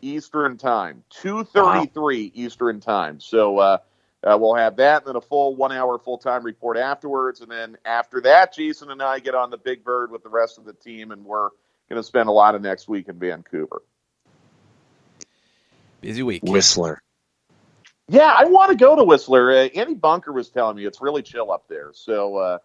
Eastern time. 2:33 Eastern time. So we'll have that and then a full 1 hour full-time report afterwards. And then after that, Jason and I get on the Big Bird with the rest of the team, and we're going to spend a lot of next week in Vancouver. Busy week. Whistler. Yeah, I want to go to Whistler. Andy Bunker was telling me it's really chill up there. So,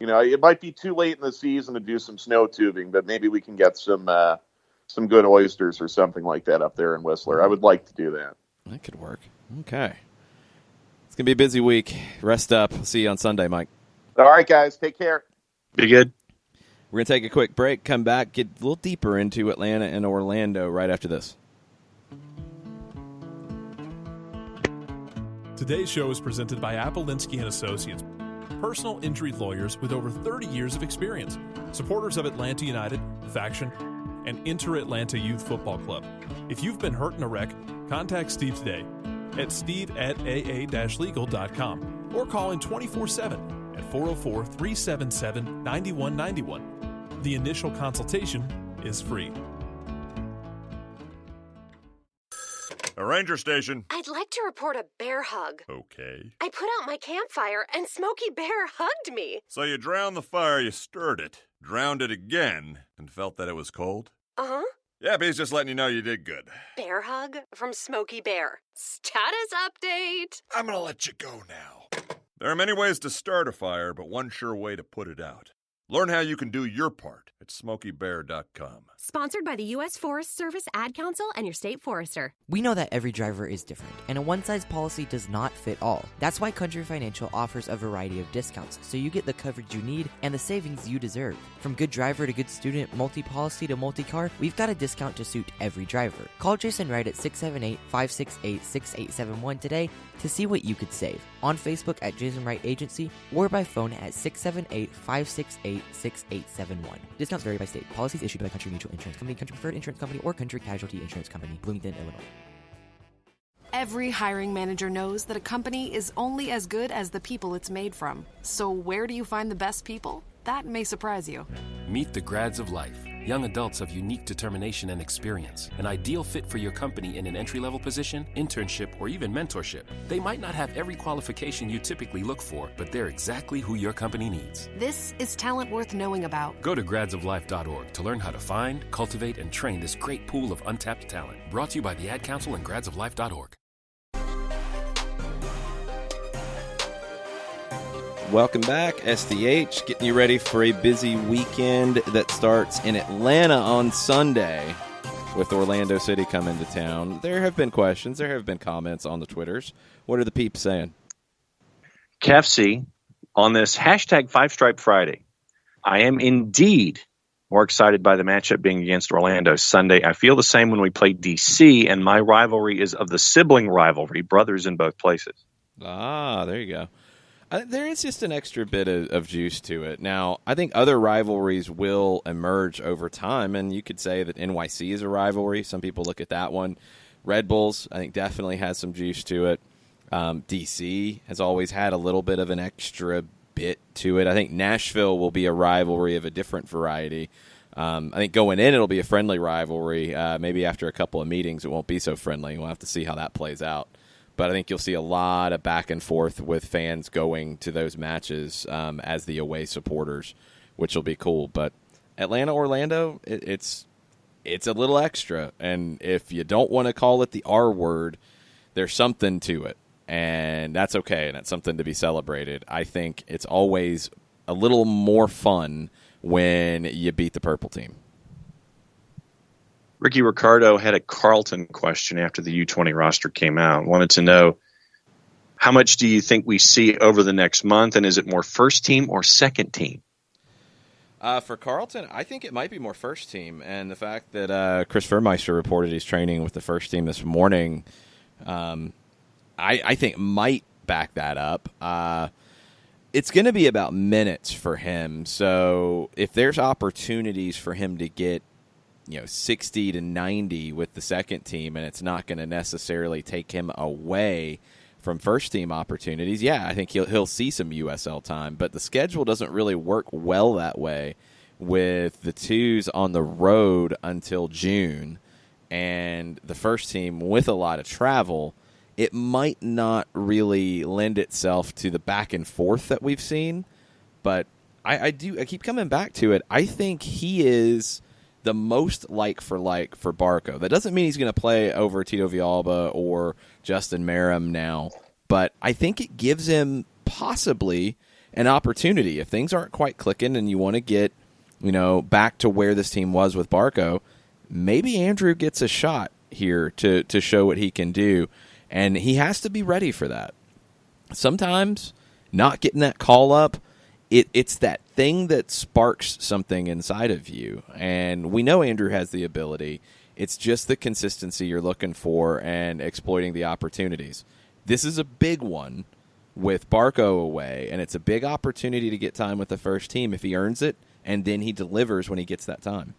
it might be too late in the season to do some snow tubing, but maybe we can get some good oysters or something like that up there in Whistler. I would like to do that. That could work. Okay. It's going to be a busy week. Rest up. See you on Sunday, Mike. All right, guys. Take care. Be good. We're going to take a quick break, come back, get a little deeper into Atlanta and Orlando right after this. Today's show is presented by Appolinsky & Associates, personal injury lawyers with over 30 years of experience, supporters of Atlanta United, Faction, and Inter-Atlanta Youth Football Club. If you've been hurt in a wreck, contact Steve today at steve@aa-legal.com or call in 24/7 at 404-377-9191. The initial consultation is free. A ranger station. I'd like to report a bear hug. Okay. I put out my campfire and Smokey Bear hugged me. So you drowned the fire, you stirred it, drowned it again, and felt that it was cold? Uh-huh. Yeah, but he's just letting you know you did good. Bear hug from Smokey Bear. Status update. I'm gonna let you go now. There are many ways to start a fire, but one sure way to put it out. Learn how you can do your part at SmokeyBear.com. Sponsored by the U.S. Forest Service Ad Council and your state forester. We know that every driver is different, and a one-size policy does not fit all. That's why Country Financial offers a variety of discounts, so you get the coverage you need and the savings you deserve. From good driver to good student, multi-policy to multi-car, we've got a discount to suit every driver. Call Jason Wright at 678-568-6871 today to see what you could save. On Facebook at Jason Wright Agency or by phone at 678-568-6871. Discounts vary by state. Policies issued by Country Mutual Insurance Company, Country Preferred Insurance Company, or Country Casualty Insurance Company, Bloomington, Illinois. Every hiring manager knows that a company is only as good as the people it's made from. So where do you find the best people? that may surprise you. Meet the grads of life. Young adults of unique determination and experience. An ideal fit for your company in an entry-level position, internship, or even mentorship. They might not have every qualification you typically look for, but they're exactly who your company needs. This is talent worth knowing about. Go to gradsoflife.org to learn how to find, cultivate, and train this great pool of untapped talent. Brought to you by the Ad Council and gradsoflife.org. Welcome back, SDH. Getting you ready for a busy weekend that starts in Atlanta on Sunday with Orlando City coming to town. There have been questions. There have been comments on the Twitters. What are the peeps saying? KFC, on this hashtag Five Stripe Friday, I am indeed more excited by the matchup being against Orlando Sunday. I feel the same when we play DC, and my rivalry is of the sibling rivalry, brothers in both places. Ah, there you go. There is just an extra bit of juice to it. Now, I think other rivalries will emerge over time, and you could say that NYC is a rivalry. Some people look at that one. Red Bulls, I think, definitely has some juice to it. DC has always had a little bit of an extra bit to it. I think Nashville will be a rivalry of a different variety. I think going in, it'll be a friendly rivalry. Maybe after a couple of meetings, it won't be so friendly. We'll have to see how that plays out. But I think you'll see a lot of back and forth with fans going to those matches as the away supporters, which will be cool. But Atlanta, Orlando, it's a little extra. And if you don't want to call it the R word, there's something to it. And that's okay, and it's something to be celebrated. I think it's always a little more fun when you beat the purple team. Ricky Ricardo had a Carlton question after the U20 roster came out. Wanted to know, how much do you think we see over the next month, and is it more first team or second team? For Carlton, I think it might be more first team, and the fact that Chris Vermeister reported he's training with the first team this morning, I think might back that up. It's going to be about minutes for him, so if there's opportunities for him to get 60 to 90 with the second team, and it's not going to necessarily take him away from first team opportunities, I think he'll see some USL time. But the schedule doesn't really work well that way with the twos on the road until June, and the first team with a lot of travel. It might not really lend itself to the back and forth that we've seen, but I keep coming back to it. I think he is the most like for Barco. That doesn't mean he's going to play over Tito Villalba or Justin Merrim now, but I think it gives him possibly an opportunity. If things aren't quite clicking and you want to get, back to where this team was with Barco, maybe Andrew gets a shot here to show what he can do, and he has to be ready for that. Sometimes not getting that call up, it's that thing that sparks something inside of you. And we know Andrew has the ability. It's just the consistency you're looking for and exploiting the opportunities. This is a big one with Barco away, and it's a big opportunity to get time with the first team if he earns it, and then he delivers when he gets that time.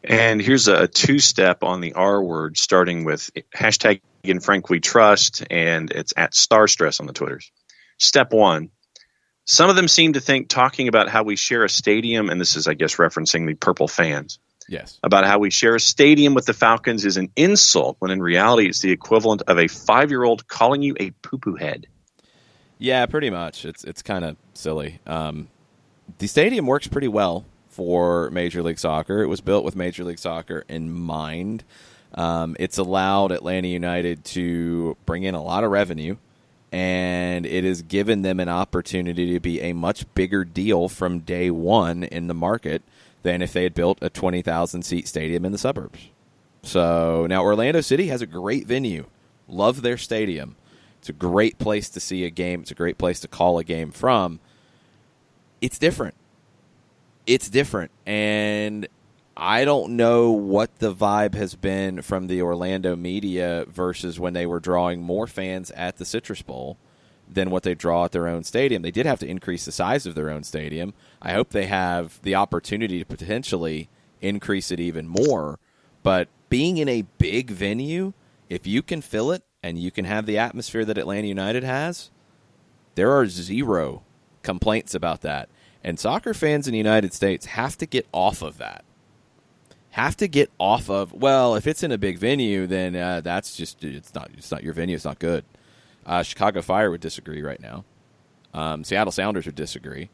And here's a two-step on the R word, starting with hashtag in Frank We Trust, and it's at Starstress on the Twitters. Step one. Some of them seem to think talking about how we share a stadium, and this is, I guess, referencing the Purple fans. Yes. About how we share a stadium with the Falcons is an insult, when in reality it's the equivalent of a 5-year-old calling you a poo-poo head. Yeah, pretty much. It's kind of silly. The stadium works pretty well for Major League Soccer. It was built with Major League Soccer in mind. It's allowed Atlanta United to bring in a lot of revenue, and it has given them an opportunity to be a much bigger deal from day one in the market than if they had built a 20,000-seat stadium in the suburbs. So now Orlando City has a great venue. Love their stadium. It's a great place to see a game. It's a great place to call a game from. It's different. And I don't know what the vibe has been from the Orlando media versus when they were drawing more fans at the Citrus Bowl than what they draw at their own stadium. They did have to increase the size of their own stadium. I hope they have the opportunity to potentially increase it even more. But being in a big venue, if you can fill it and you can have the atmosphere that Atlanta United has, there are zero complaints about that. And soccer fans in the United States have to get off of that. Have to get off of, well, if it's in a big venue, then that's just it's not your venue. It's not good. Chicago Fire would disagree right now. Seattle Sounders would disagree.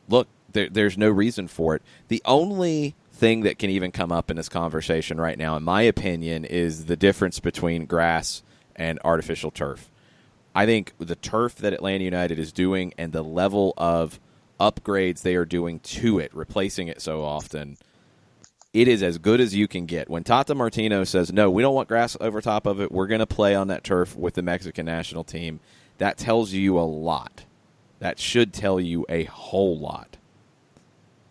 Look, there's no reason for it. The only thing that can even come up in this conversation right now, in my opinion, is the difference between grass and artificial turf. I think the turf that Atlanta United is doing and the level of upgrades they are doing to it, replacing it so often, it is as good as you can get. When Tata Martino says, no, we don't want grass over top of it, we're going to play on that turf with the Mexican national team, that tells you a lot. That should tell you a whole lot.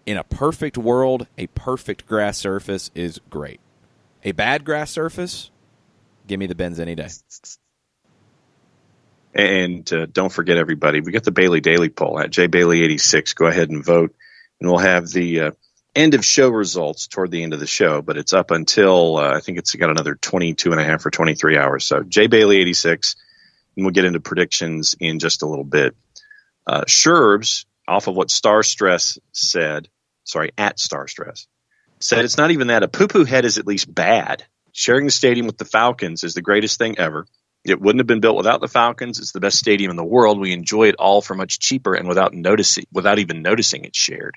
In a perfect world, a perfect grass surface is great. A bad grass surface, give me the Benz any day. And don't forget, everybody, we got the Bailey Daily poll at JBailey86. Go ahead and vote, and we'll have the end of show results toward the end of the show, but it's up until I think it's got another 22 and a half or 23 hours. So JBailey86, and we'll get into predictions in just a little bit. Sherbs, off of what Star Stress said, at Star Stress, said it's not even that. A poo-poo head is at least bad. Sharing the stadium with the Falcons is the greatest thing ever. It wouldn't have been built without the Falcons. It's the best stadium in the world. We enjoy it all for much cheaper and without even noticing it's shared.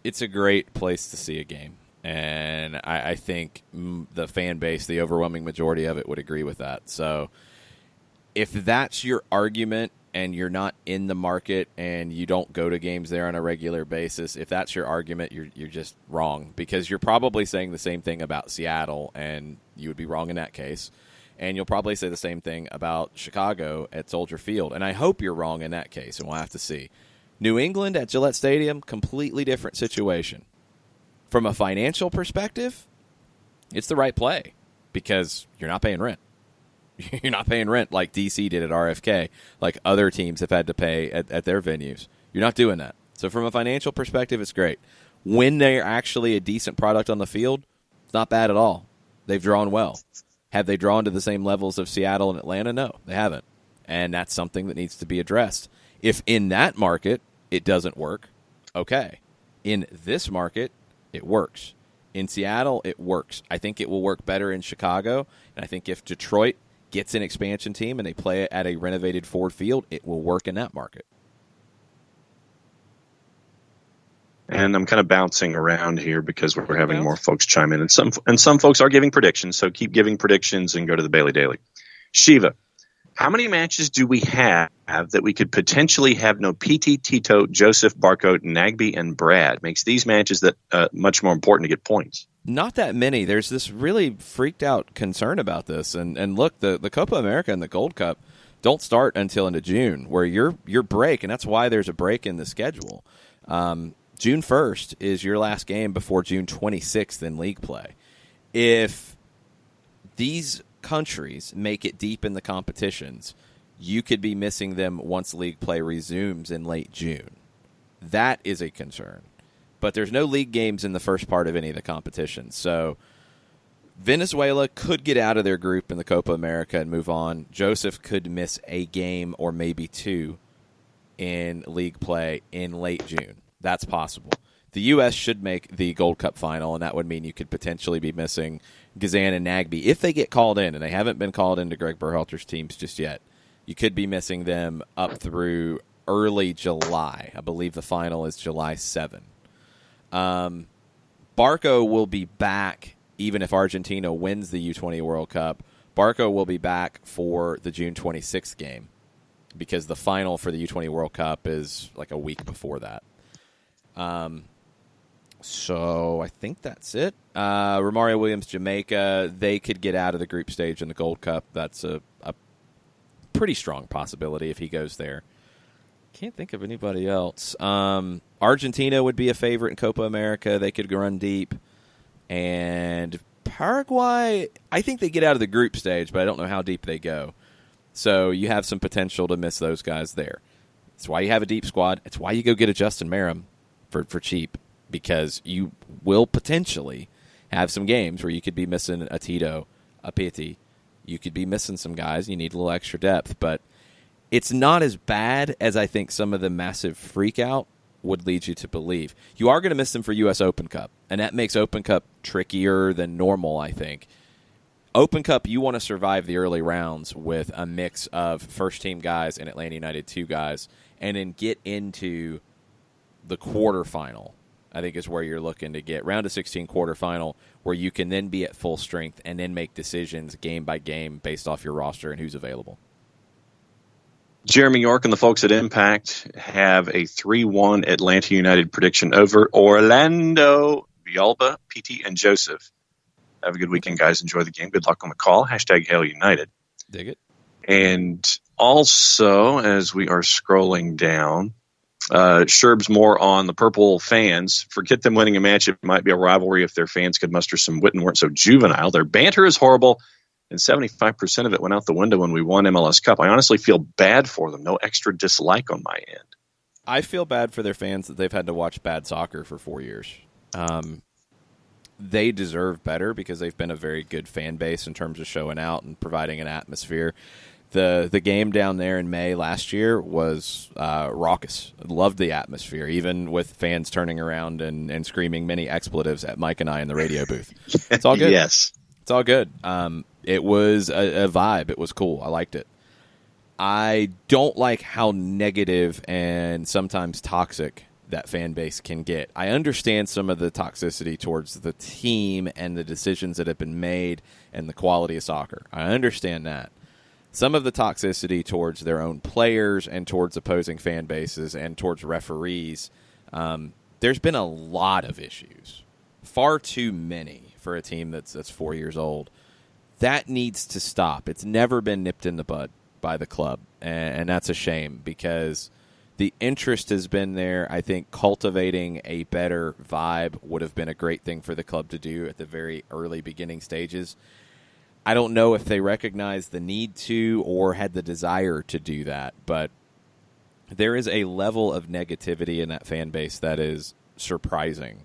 It's a great place to see a game, and I think the fan base, the overwhelming majority of it, would agree with that. So if that's your argument and you're not in the market and you don't go to games there on a regular basis, if that's your argument, you're just wrong, because you're probably saying the same thing about Seattle, and you would be wrong in that case. And you'll probably say the same thing about Chicago at Soldier Field, and I hope you're wrong in that case, and we'll have to see. New England at Gillette Stadium, completely different situation. From a financial perspective, it's the right play because you're not paying rent. You're not paying rent like DC did at RFK, like other teams have had to pay at their venues. You're not doing that. So from a financial perspective, it's great. When they're actually a decent product on the field, it's not bad at all. They've drawn well. Have they drawn to the same levels of Seattle and Atlanta? No, they haven't. And that's something that needs to be addressed. If in that market it doesn't work, okay. In this market, it works. In Seattle, it works. I think it will work better in Chicago. And I think if Detroit gets an expansion team and they play it at a renovated Ford Field, it will work in that market. And I'm kind of bouncing around here because we're having more folks chime in, and some folks are giving predictions. So keep giving predictions and go to the Bailey Daily. Shiva, how many matches do we have that we could potentially have no PT, Tito, Joseph, Barcoat, Nagbe, and Brad? Makes these matches that much more important to get points. Not that many. There's this really freaked out concern about this. And look, the Copa America and the Gold Cup don't start until into June, where your break, and that's why there's a break in the schedule. June 1st is your last game before June 26th in league play. If these countries make it deep in the competitions, you could be missing them once league play resumes in late June. That is a concern. But there's no league games in the first part of any of the competitions. So Venezuela could get out of their group in the Copa America and move on. Joseph could miss a game or maybe two in league play in late June. That's possible. The U.S. should make the Gold Cup final, and that would mean you could potentially be missing Gazan and Nagbe. If they get called in, and they haven't been called into Greg Berhalter's teams just yet, you could be missing them up through early July. I believe the final is July 7. Barco will be back even if Argentina wins the U20 World Cup. Barco will be back for the June 26th game because the final for the U20 World Cup is like a week before that. So I think that's it. Romario Williams, Jamaica, they could get out of the group stage in the Gold Cup. That's a pretty strong possibility if he goes there. Can't think of anybody else. Argentina would be a favorite in Copa America. They could run deep. And Paraguay, I think they get out of the group stage, but I don't know how deep they go. So you have some potential to miss those guys there. That's why you have a deep squad. It's why you go get a Justin Merrim for cheap, because you will potentially have some games where you could be missing a Tito, a Pitti. You could be missing some guys. You need a little extra depth. But it's not as bad as I think some of the massive freak out would lead you to believe. You are going to miss them for U.S. Open Cup, and that makes Open Cup trickier than normal, I think. Open Cup, you want to survive the early rounds with a mix of first-team guys and Atlanta United 2 guys, and then get into the quarterfinal, I think is where you're looking to get. Round of 16 quarterfinal, where you can then be at full strength and then make decisions game by game based off your roster and who's available. Jeremy York and the folks at Impact have a 3-1 Atlanta United prediction over Orlando. Villalba, PT, and Joseph. Have a good weekend, guys. Enjoy the game. Good luck on the call. Hashtag Hail United. Dig it. And also, as we are scrolling down, Sherb's more on the Purple fans. Forget them winning a match. It might be a rivalry if their fans could muster some wit and weren't so juvenile. Their banter is horrible, and 75% of it went out the window when we won MLS Cup. I honestly feel bad for them. No extra dislike on my end. I feel bad for their fans that they've had to watch bad soccer for 4 years. They deserve better because they've been a very good fan base in terms of showing out and providing an atmosphere. The game down there in May last year was raucous. I loved the atmosphere, even with fans turning around and screaming many expletives at Mike and I in the radio booth. It's all good. Yes. It's all good. It was a vibe. It was cool. I liked it. I don't like how negative and sometimes toxic that fan base can get. I understand some of the toxicity towards the team and the decisions that have been made and the quality of soccer. I understand that. Some of the toxicity towards their own players and towards opposing fan bases and towards referees, there's been a lot of issues. Far too many for a team that's 4 years old. That needs to stop. It's never been nipped in the bud by the club, and that's a shame because the interest has been there. I think cultivating a better vibe would have been a great thing for the club to do at the very early beginning stages. I don't know if they recognized the need to or had the desire to do that, but there is a level of negativity in that fan base that is surprising.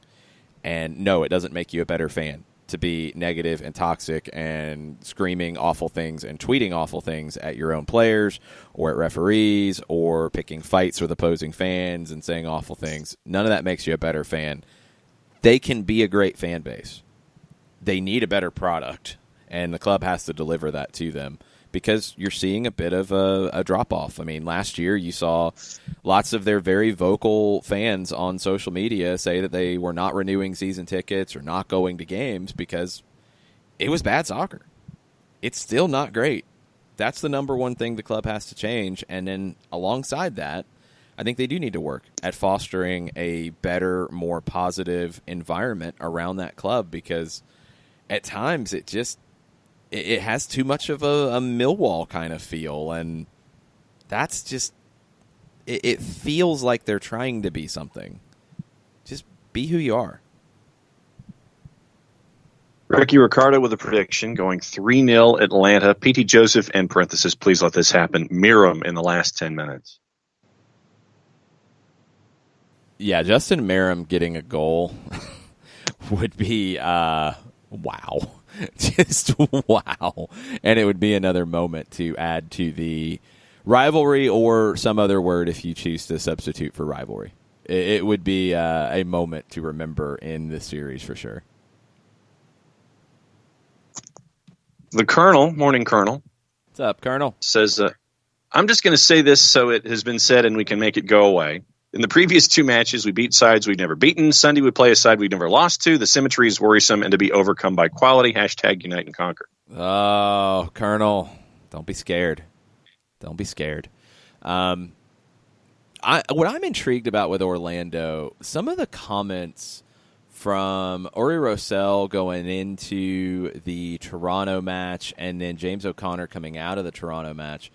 And no, it doesn't make you a better fan to be negative and toxic and screaming awful things and tweeting awful things at your own players or at referees or picking fights with opposing fans and saying awful things. None of that makes you a better fan. They can be a great fan base. They need a better product, and the club has to deliver that to them because you're seeing a bit of a drop-off. I mean, last year you saw lots of their very vocal fans on social media say that they were not renewing season tickets or not going to games because it was bad soccer. It's still not great. That's the number one thing the club has to change. And then alongside that, I think they do need to work at fostering a better, more positive environment around that club because at times it has too much of a Millwall kind of feel, and that's just it feels like they're trying to be something. Just be who you are. Ricky Ricardo with a prediction going 3-0 Atlanta. PT Joseph, in parenthesis, please let this happen. Miram in the last 10 minutes. Yeah, Justin Miram getting a goal would be wow. Just wow. And it would be another moment to add to the rivalry or some other word if you choose to substitute for rivalry. It would be a moment to remember in this series for sure. The Colonel, morning Colonel. What's up, Colonel? Says, I'm just going to say this so it has been said and we can make it go away. In the previous two matches, we beat sides we'd never beaten. Sunday, we play a side we'd never lost to. The symmetry is worrisome and to be overcome by quality. Hashtag unite and conquer. Oh, Colonel, don't be scared. Don't be scared. What I'm intrigued about with Orlando, some of the comments from Ori Rosell going into the Toronto match and then James O'Connor coming out of the Toronto match,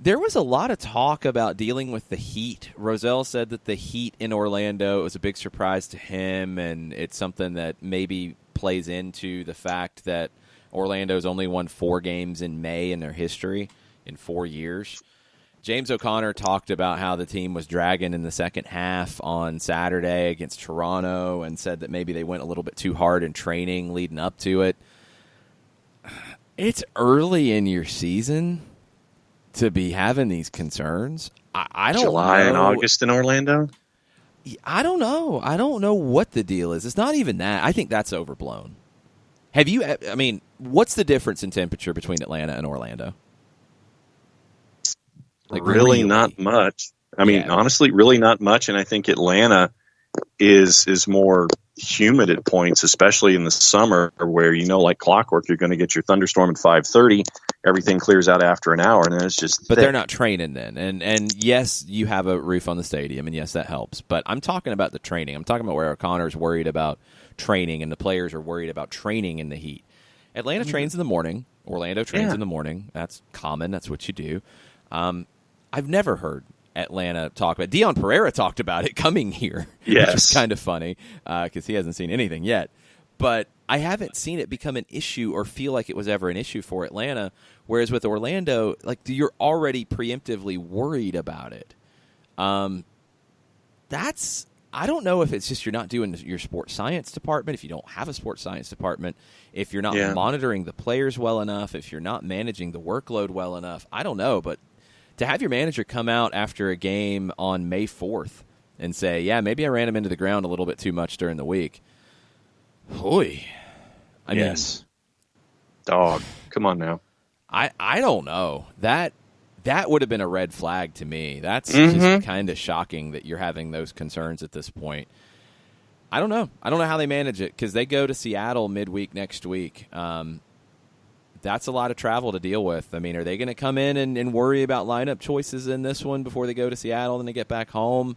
there was a lot of talk about dealing with the heat. Rosell said that the heat in Orlando was a big surprise to him, and it's something that maybe plays into the fact that Orlando's only won 4 games in May in their history in 4 years. James O'Connor talked about how the team was dragging in the second half on Saturday against Toronto and said that maybe they went a little bit too hard in training leading up to it. It's early in your season. to be having these concerns. I don't July know. and August in Orlando? I don't know. I don't know what the deal is. It's not even that. I think that's overblown. What's the difference in temperature between Atlanta and Orlando? Really not much. Honestly, really not much. And I think Atlanta is more humid at points, especially in the summer, where like clockwork, you're going to get your thunderstorm at 5:30. Everything clears out after an hour, and then it's just. But they're not training then, and yes, you have a roof on the stadium, and yes, that helps. But I'm talking about the training. I'm talking about where O'Connor's worried about training, and the players are worried about training in the heat. Atlanta trains in the morning. Orlando trains in the morning. That's common. That's what you do. I've never heard Atlanta talk about it. Dion Pereira talked about it coming here, which is kind of funny because he hasn't seen anything yet. But I haven't seen it become an issue or feel like it was ever an issue for Atlanta, whereas with Orlando, you're already preemptively worried about it. I don't know if it's just you're not doing your sports science department, if you don't have a sports science department, if you're not monitoring the players well enough, if you're not managing the workload well enough. I don't know, but to have your manager come out after a game on May 4th and say, yeah, maybe I ran him into the ground a little bit too much during the week. Boy. I mean, dog, come on now. I don't know. That would have been a red flag to me. That's just kind of shocking that you're having those concerns at this point. I don't know. I don't know how they manage it because they go to Seattle midweek next week. That's a lot of travel to deal with. Are they going to come in and worry about lineup choices in this one before they go to Seattle and they get back home?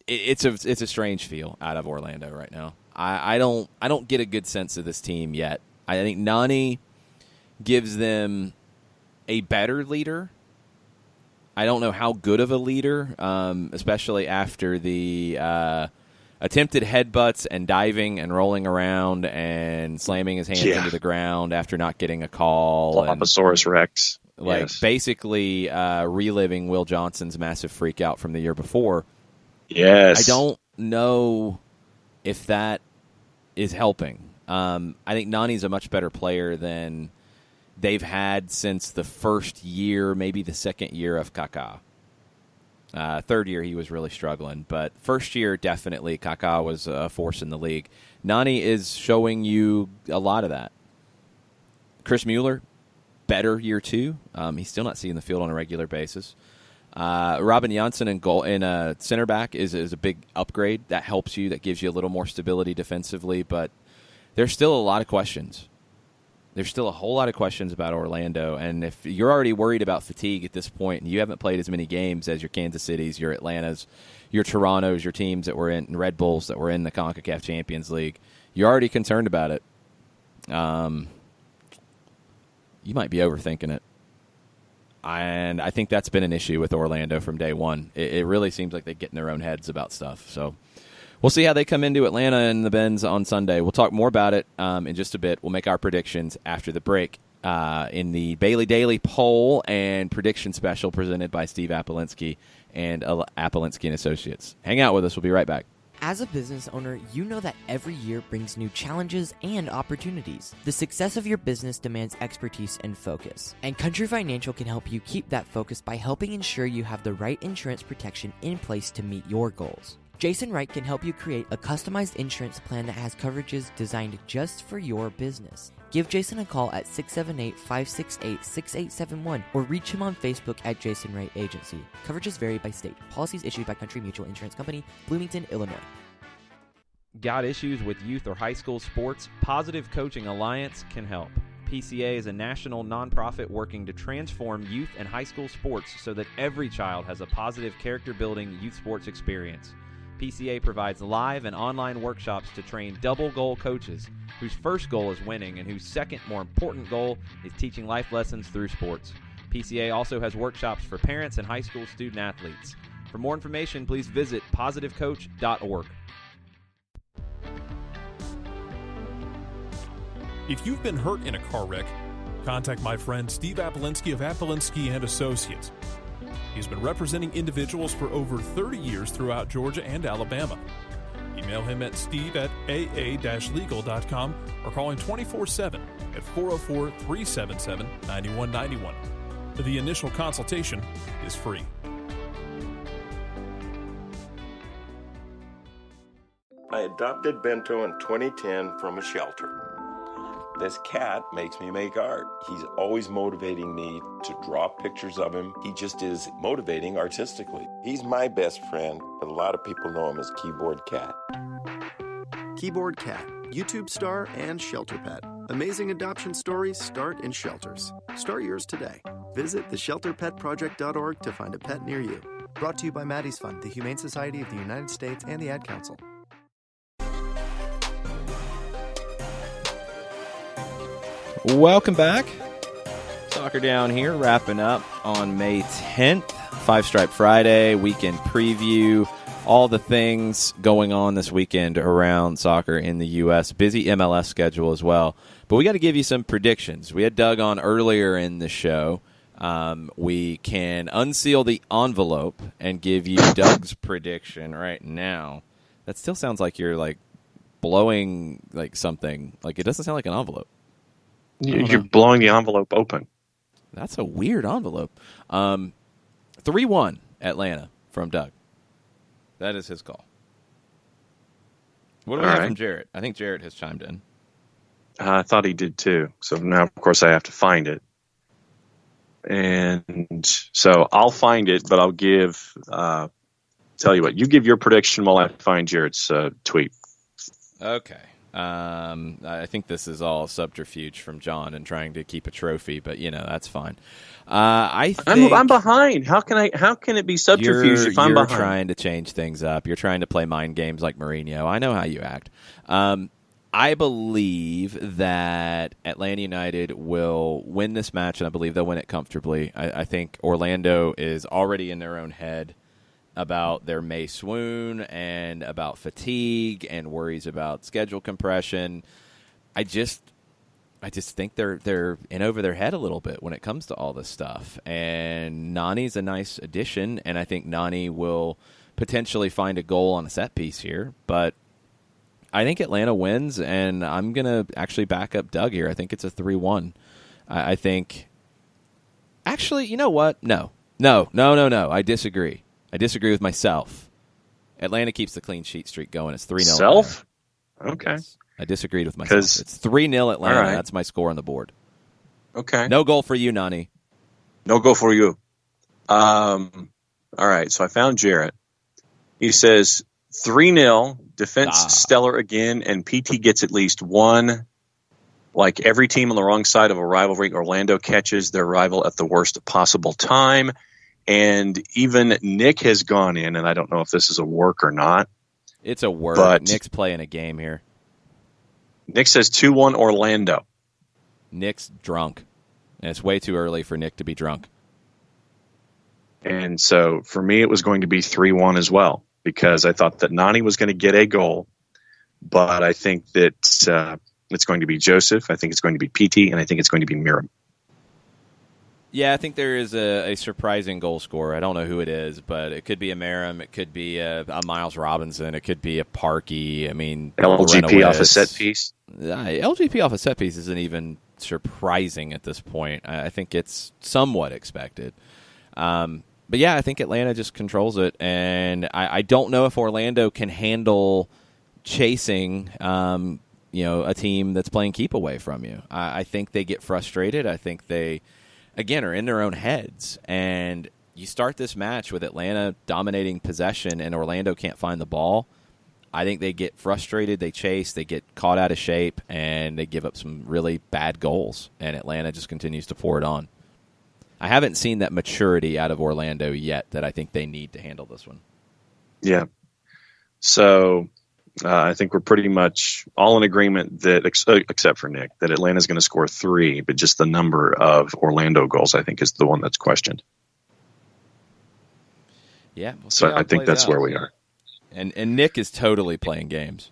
It's a strange feel out of Orlando right now. I don't get a good sense of this team yet. I think Nani gives them a better leader. I don't know how good of a leader, especially after the attempted headbutts and diving and rolling around and slamming his hands into the ground after not getting a call. Dilophosaurus Rex. Basically reliving Will Johnson's massive freak out from the year before. Yes. I don't know if that is helping. I think Nani's a much better player than they've had since the first year, maybe the second year of Kaká. Third year, he was really struggling. But first year, definitely, Kaká was a force in the league. Nani is showing you a lot of that. Chris Mueller, better year two. He's still not seeing the field on a regular basis. Robin Janssen in center back is a big upgrade. That helps you. That gives you a little more stability defensively. But there's still a lot of questions. There's still a whole lot of questions about Orlando, and if you're already worried about fatigue at this point and you haven't played as many games as your Kansas Cities, your Atlantas, your Torontos, your teams that were in Red Bulls that were in the CONCACAF Champions League, you're already concerned about it. You might be overthinking it. And I think that's been an issue with Orlando from day one. It really seems like they get in their own heads about stuff. So we'll see how they come into Atlanta and the Benz on Sunday. We'll talk more about it in just a bit. We'll make our predictions after the break in the Bailey Daily poll and prediction special presented by Steve Apolinsky and Apolinsky & Associates. Hang out with us. We'll be right back. As a business owner, you know that every year brings new challenges and opportunities. The success of your business demands expertise and focus. And Country Financial can help you keep that focus by helping ensure you have the right insurance protection in place to meet your goals. Jason Wright can help you create a customized insurance plan that has coverages designed just for your business. Give Jason a call at 678-568-6871 or reach him on Facebook at Jason Wright Agency. Coverages vary by state. Policies issued by Country Mutual Insurance Company, Bloomington, Illinois. Got issues with youth or high school sports? Positive Coaching Alliance can help. PCA is a national nonprofit working to transform youth and high school sports so that every child has a positive character-building youth sports experience. PCA provides live and online workshops to train double goal coaches whose first goal is winning and whose second, more important goal is teaching life lessons through sports. PCA also has workshops for parents and high school student athletes. For more information, please visit positivecoach.org. If you've been hurt in a car wreck, contact my friend Steve Apolinsky of Apolinsky & Associates. He's been representing individuals for over 30 years throughout Georgia and Alabama. He Email him at steve@aa-legal.com or call him 24/7 at 404-377-9191. The initial consultation is free. I adopted Bento in 2010 from a shelter. This cat makes me make art. He's always motivating me to draw pictures of him. He just is motivating artistically. He's my best friend, but a lot of people know him as Keyboard Cat. Keyboard Cat, YouTube star and shelter pet. Amazing adoption stories start in shelters. Start yours today. Visit theshelterpetproject.org to find a pet near you. Brought to you by Maddie's Fund, the Humane Society of the United States, and the Ad Council. Welcome back. Soccer Down here, wrapping up on May 10th. Five Stripe Friday, weekend preview, all the things going on this weekend around soccer in the U.S. Busy MLS schedule as well. But we got to give you some predictions. We had Doug on earlier in the show. We can unseal the envelope and give you Doug's prediction right now. That still sounds like you're like blowing like something. Like it doesn't sound like an envelope. You're blowing the envelope open. That's a weird envelope. 3-1 Atlanta from Doug. That is his call. What do we have from Jarrett? I think Jarrett has chimed in. I thought he did too. So now, of course, I have to find it. And so I'll find it, but I'll give, tell you what, you give your prediction while I find Jarrett's tweet. Okay. I think this is all subterfuge from John and trying to keep a trophy, but that's fine. I'm behind. How can it be subterfuge if I'm behind? You're trying to change things up. You're trying to play mind games like Mourinho. I know how you act. I believe that Atlanta United will win this match, and I believe they'll win it comfortably. I think Orlando is already in their own head about their May swoon and about fatigue and worries about schedule compression. I just think they're in over their head a little bit when it comes to all this stuff. And Nani's a nice addition, and I think Nani will potentially find a goal on a set piece here. But I think Atlanta wins, and I'm going to actually back up Doug here. I think it's a 3-1. I think – actually, you know what? No. I disagree. I disagree with myself. Atlanta keeps the clean sheet streak going. It's 3-0. Self? Okay. Yes. I disagreed with myself. It's 3-0 Atlanta. Right. That's my score on the board. Okay. No goal for you, Nani. No goal for you. All right. So I found Jarrett. He says 3-0, defense stellar again, and PT gets at least one. Like every team on the wrong side of a rivalry, Orlando catches their rival at the worst possible time. And even Nick has gone in, and I don't know if this is a work or not. It's a work. But Nick's playing a game here. Nick says 2-1 Orlando. Nick's drunk. And it's way too early for Nick to be drunk. And so for me, it was going to be 3-1 as well, because I thought that Nani was going to get a goal. But I think that it's going to be Joseph. I think it's going to be PT, and I think it's going to be Miram. Yeah, I think there is a surprising goal scorer. I don't know who it is, but it could be a Merrim. It could be a Miles Robinson. It could be a Parkey. I mean, LGP off a set piece. LGP off a set piece isn't even surprising at this point. I think it's somewhat expected. But yeah, I think Atlanta just controls it, and I don't know if Orlando can handle chasing a team that's playing keep away from you. I think they get frustrated. I think they, again, are in their own heads. And you start this match with Atlanta dominating possession and Orlando can't find the ball. I think they get frustrated, they chase, they get caught out of shape, and they give up some really bad goals. And Atlanta just continues to pour it on. I haven't seen that maturity out of Orlando yet that I think they need to handle this one. Yeah. So I think we're pretty much all in agreement that, except for Nick, that Atlanta's going to score 3, but just the number of Orlando goals, I think, is the one that's questioned. Yeah. So I think that's where we are. And Nick is totally playing games.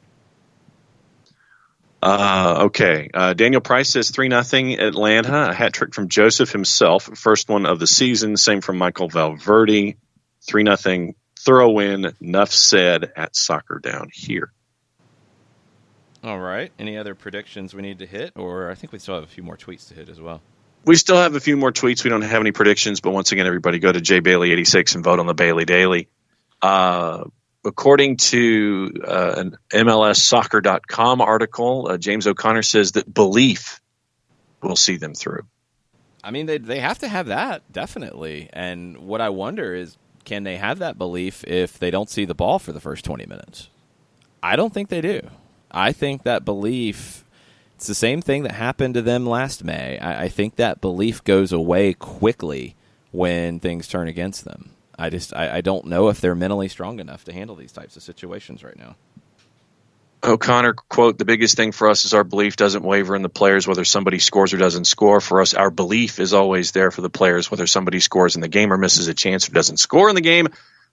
Okay. Daniel Price says 3-0 Atlanta. A hat trick from Joseph himself. First one of the season. Same from Michael Valverde. 3-0. Thorough win. Enough said at Soccer Down Here. All right. Any other predictions we need to hit? Or I think we still have a few more tweets to hit as well. We still have a few more tweets. We don't have any predictions, but once again, everybody go to JBailey86 and vote on the Bailey Daily. According to an MLSsoccer.com article, James O'Connor says that belief will see them through. I mean, they have to have that, definitely. And what I wonder is, can they have that belief if they don't see the ball for the first 20 minutes? I don't think they do. I think that belief, it's the same thing that happened to them last May. I think that belief goes away quickly when things turn against them. I don't know if they're mentally strong enough to handle these types of situations right now. O'Connor, quote, the biggest thing for us is our belief doesn't waver in the players, whether somebody scores or doesn't score. For us, our belief is always there for the players, whether somebody scores in the game or misses a chance or doesn't score in the game.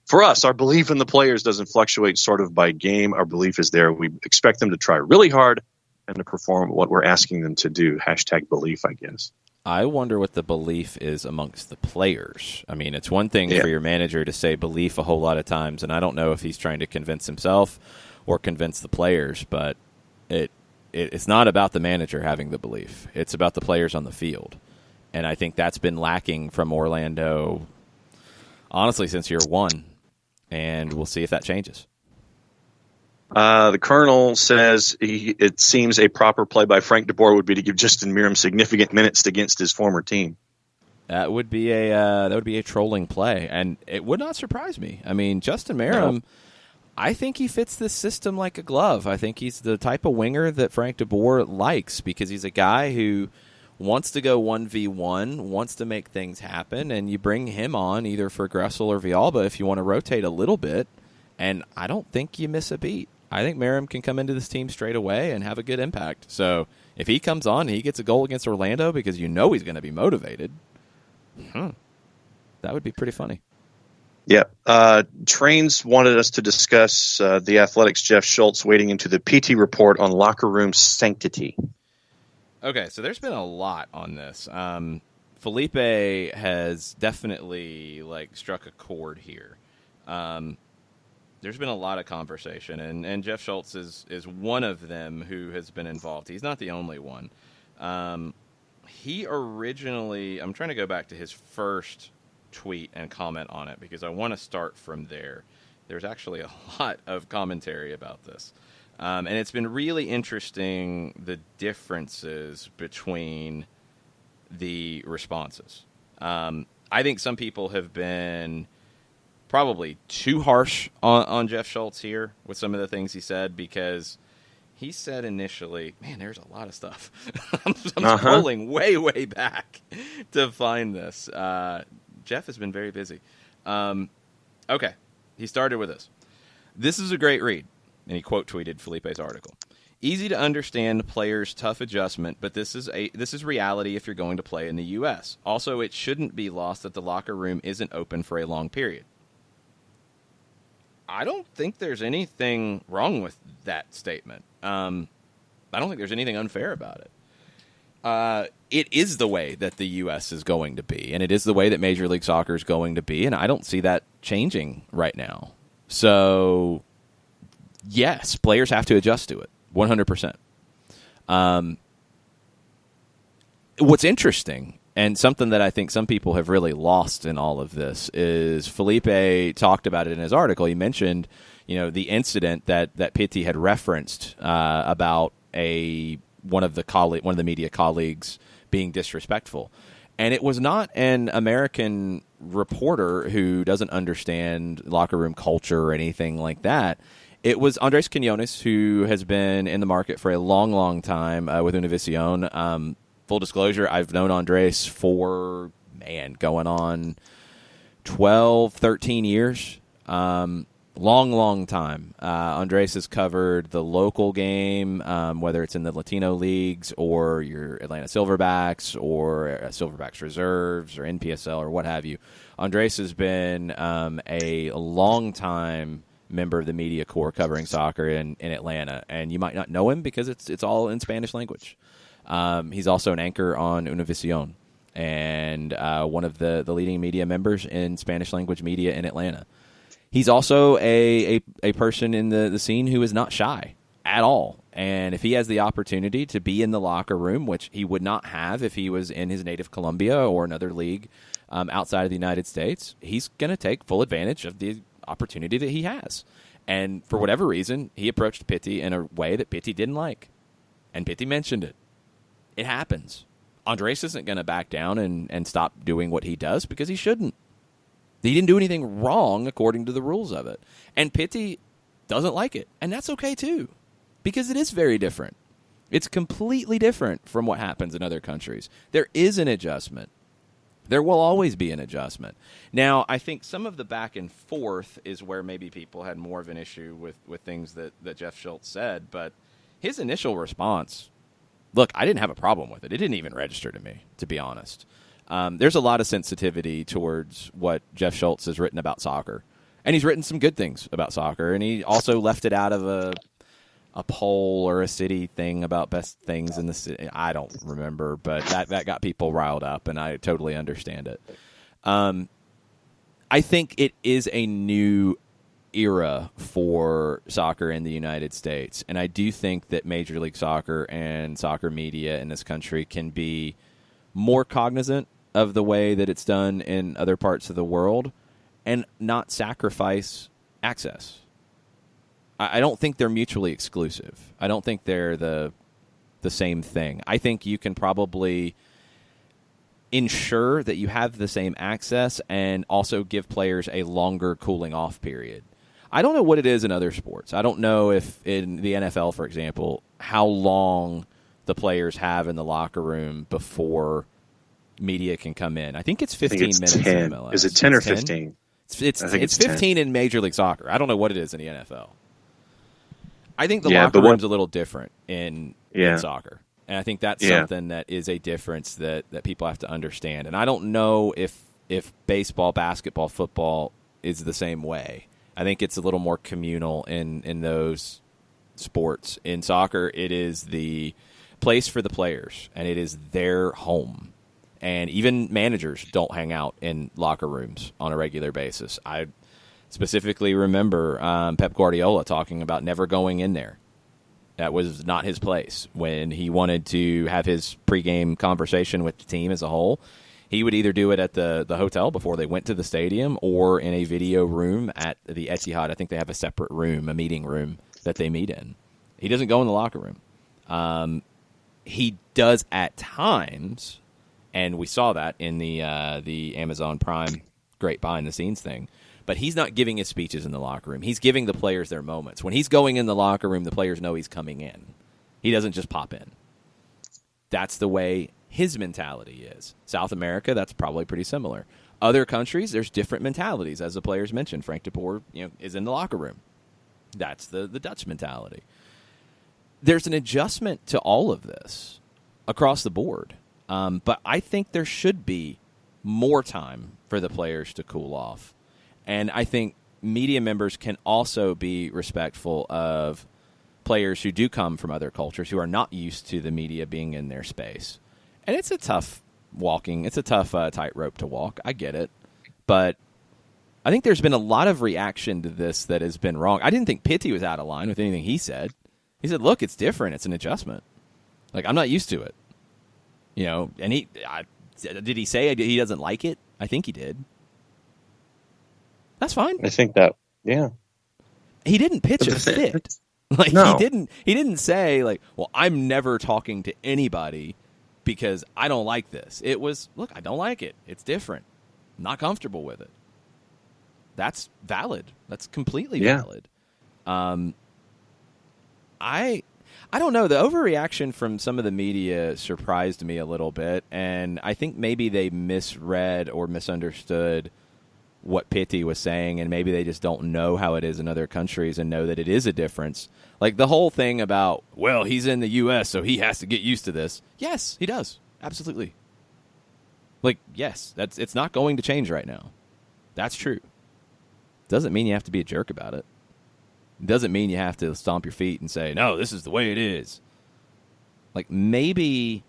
For us, our belief in the players doesn't fluctuate sort of by game. Our belief is there. We expect them to try really hard and to perform what we're asking them to do. Hashtag belief, I guess. I wonder what the belief is amongst the players. I mean, it's one thing for your manager to say belief a whole lot of times, and I don't know if he's trying to convince himself or convince the players, but it's not about the manager having the belief. It's about the players on the field. And I think that's been lacking from Orlando, honestly, since year one. And we'll see if that changes. The Colonel says it seems a proper play by Frank DeBoer would be to give Justin Meram significant minutes against his former team. That would be a trolling play, and it would not surprise me. I mean, Justin Meram, I think he fits this system like a glove. I think he's the type of winger that Frank DeBoer likes because he's a guy who wants to go 1v1, wants to make things happen, and you bring him on either for Gressel or Villalba if you want to rotate a little bit, and I don't think you miss a beat. I think Meram can come into this team straight away and have a good impact. So if he comes on and he gets a goal against Orlando because you know he's going to be motivated, that would be pretty funny. Yeah. Trains wanted us to discuss the Athletics' Jeff Schultz wading into the PT report on locker room sanctity. Okay, so there's been a lot on this. Felipe has definitely struck a chord here. There's been a lot of conversation, and Jeff Schultz is one of them who has been involved. He's not the only one. He originally, I'm trying to go back to his first tweet and comment on it because I want to start from there. There's actually a lot of commentary about this. And it's been really interesting, the differences between the responses. I think some people have been probably too harsh on Jeff Schultz here with some of the things he said because he said initially, man, there's a lot of stuff. I'm scrolling way back to find this. Jeff has been very busy. Okay, he started with this. This is a great read. And he quote tweeted Felipe's article. Easy to understand players' tough adjustment, but this is reality if you're going to play in the U.S. Also, it shouldn't be lost that the locker room isn't open for a long period. I don't think there's anything wrong with that statement. I don't think there's anything unfair about it. It is the way that the U.S. is going to be, and it is the way that Major League Soccer is going to be, and I don't see that changing right now. So yes, players have to adjust to it, 100%. What's interesting, and something that I think some people have really lost in all of this, is Felipe talked about it in his article. He mentioned, the incident that Pitti had referenced about one of the media colleagues being disrespectful. And it was not an American reporter who doesn't understand locker room culture or anything like that. It was Andres Quinones, who has been in the market for a long time with Univision. Full disclosure, I've known Andres for, going on 12, 13 years. Long time. Andres has covered the local game, whether it's in the Latino leagues or your Atlanta Silverbacks or Silverbacks Reserves or NPSL or what have you. Andres has been a long time member of the media corps covering soccer in Atlanta, and you might not know him because it's all in Spanish language. He's also an anchor on Univision and one of the leading media members in Spanish language media in Atlanta. He's also a person in the scene who is not shy at all. And if he has the opportunity to be in the locker room, which he would not have if he was in his native Colombia or another league outside of the United States, he's going to take full advantage of the opportunity that he has. And for whatever reason, he approached Pitti in a way that Pitti didn't like. And Pitti mentioned it. It happens. Andres isn't going to back down and stop doing what he does because he shouldn't. He didn't do anything wrong according to the rules of it. And Pitti doesn't like it. And that's okay, too, because it is very different. It's completely different from what happens in other countries. There is an adjustment. There will always be an adjustment. Now, I think some of the back and forth is where maybe people had more of an issue with things that Jeff Schultz said. But his initial response, look, I didn't have a problem with it. It didn't even register to me, to be honest. There's a lot of sensitivity towards what Jeff Schultz has written about soccer. And he's written some good things about soccer. And he also left it out of a poll or a city thing about best things in the city. I don't remember, but that got people riled up, and I totally understand it. I think it is a new era for soccer in the United States, and I do think that Major League Soccer and soccer media in this country can be more cognizant of the way that it's done in other parts of the world and not sacrifice access. I don't think they're mutually exclusive. I don't think they're the same thing. I think you can probably ensure that you have the same access and also give players a longer cooling off period. I don't know what it is in other sports. I don't know if in the NFL, for example, how long the players have in the locker room before media can come in. I think it's 15 minutes 10. in MLS. Is it 10 or 15? It's 15 in Major League Soccer. I don't know what it is in the NFL. I think the Yeah, locker but room's a little different in soccer. And I think that's something that is a difference that people have to understand. And I don't know if baseball, basketball, football is the same way. I think it's a little more communal in those sports. In soccer, it is the place for the players, and it is their home. And even managers don't hang out in locker rooms on a regular basis. I specifically remember Pep Guardiola talking about never going in there. That was not his place. When he wanted to have his pregame conversation with the team as a whole, he would either do it at the hotel before they went to the stadium or in a video room at the Etihad. I think they have a separate room, a meeting room that they meet in. He doesn't go in the locker room. He does at times, and we saw that in the Amazon Prime great behind-the-scenes thing. But he's not giving his speeches in the locker room. He's giving the players their moments. When he's going in the locker room, the players know he's coming in. He doesn't just pop in. That's the way his mentality is. South America, that's probably pretty similar. Other countries, there's different mentalities. As the players mentioned, Frank de Boer, is in the locker room. That's the Dutch mentality. There's an adjustment to all of this across the board. But I think there should be more time for the players to cool off. And I think media members can also be respectful of players who do come from other cultures who are not used to the media being in their space. And it's a tough tightrope to walk. I get it. But I think there's been a lot of reaction to this that has been wrong. I didn't think Pitti was out of line with anything he said. He said, look, it's different. It's an adjustment. Like, I'm not used to it. And did he say he doesn't like it? I think he did. That's fine. I think that, yeah. He didn't pitch a fit. Like, no. He didn't say, like, well, I'm never talking to anybody because I don't like this. It was, look, I don't like it. It's different. I'm not comfortable with it. That's valid. That's completely valid. I don't know. The overreaction from some of the media surprised me a little bit, and I think maybe they misread or misunderstood what Pitti was saying, and maybe they just don't know how it is in other countries and know that it is a difference. Like the whole thing about, well, he's in the U.S., so he has to get used to this. Yes, he does. Absolutely. Like, yes, it's not going to change right now. That's true. Doesn't mean you have to be a jerk about it. Doesn't mean you have to stomp your feet and say, no, this is the way it is. Like, maybe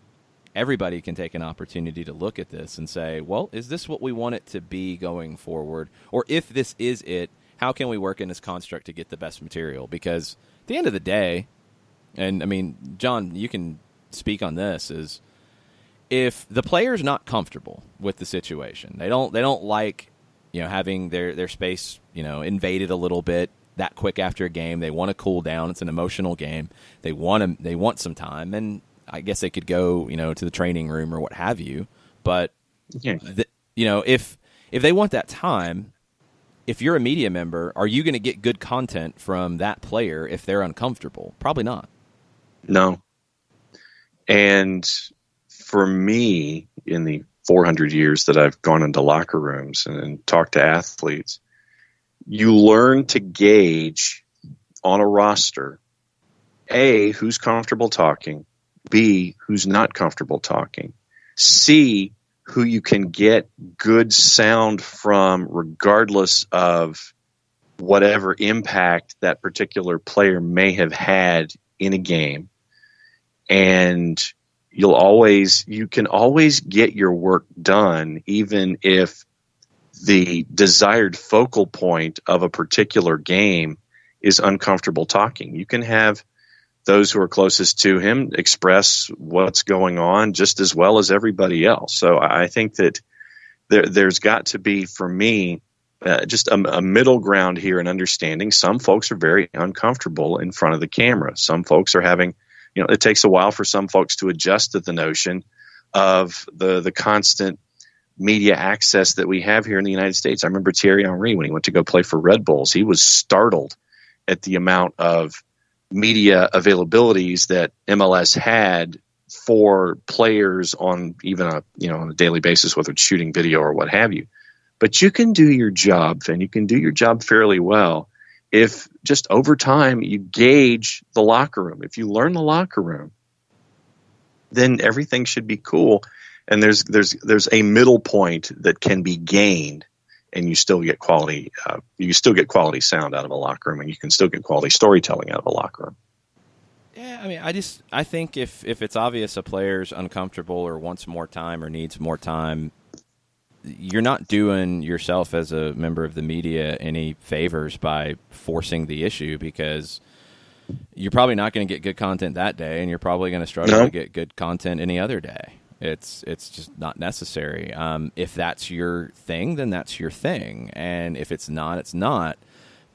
everybody can take an opportunity to look at this and say, well, is this what we want it to be going forward? Or if this is it, how can we work in this construct to get the best material? Because at the end of the day, and I mean, John, you can speak on this, is if the player's not comfortable with the situation, they don't like, having their space, invaded a little bit that quick after a game. They want to cool down. It's an emotional game. They want some time, and I guess they could go, to the training room or what have you. But if they want that time, if you're a media member, are you going to get good content from that player if they're uncomfortable? Probably not. No. And for me, in the 400 years that I've gone into locker rooms and talked to athletes, you learn to gauge on a roster, A, who's comfortable talking, B, who's not comfortable talking, C, who you can get good sound from regardless of whatever impact that particular player may have had in a game. And you can always get your work done, even if the desired focal point of a particular game is uncomfortable talking. You can have those who are closest to him express what's going on just as well as everybody else. So I think that there's got to be, for me, just a middle ground here in understanding. Some folks are very uncomfortable in front of the camera. Some folks are having, it takes a while for some folks to adjust to the notion of the constant media access that we have here in the United States. I remember Thierry Henry, when he went to go play for Red Bulls, he was startled at the amount of media availabilities that MLS had for players on even on a daily basis, whether it's shooting video or what have you. But you can do your job, and you can do your job fairly well if just over time you gauge the locker room. If you learn the locker room, then everything should be cool. And there's a middle point that can be gained, and you still get quality. You still get quality sound out of a locker room, and you can still get quality storytelling out of a locker room. Yeah, I mean, I think if it's obvious a player's uncomfortable or wants more time or needs more time, you're not doing yourself as a member of the media any favors by forcing the issue, because you're probably not going to get good content that day, and you're probably going to struggle to get good content any other day. It's just not necessary. If that's your thing, then that's your thing, and if it's not, it's not.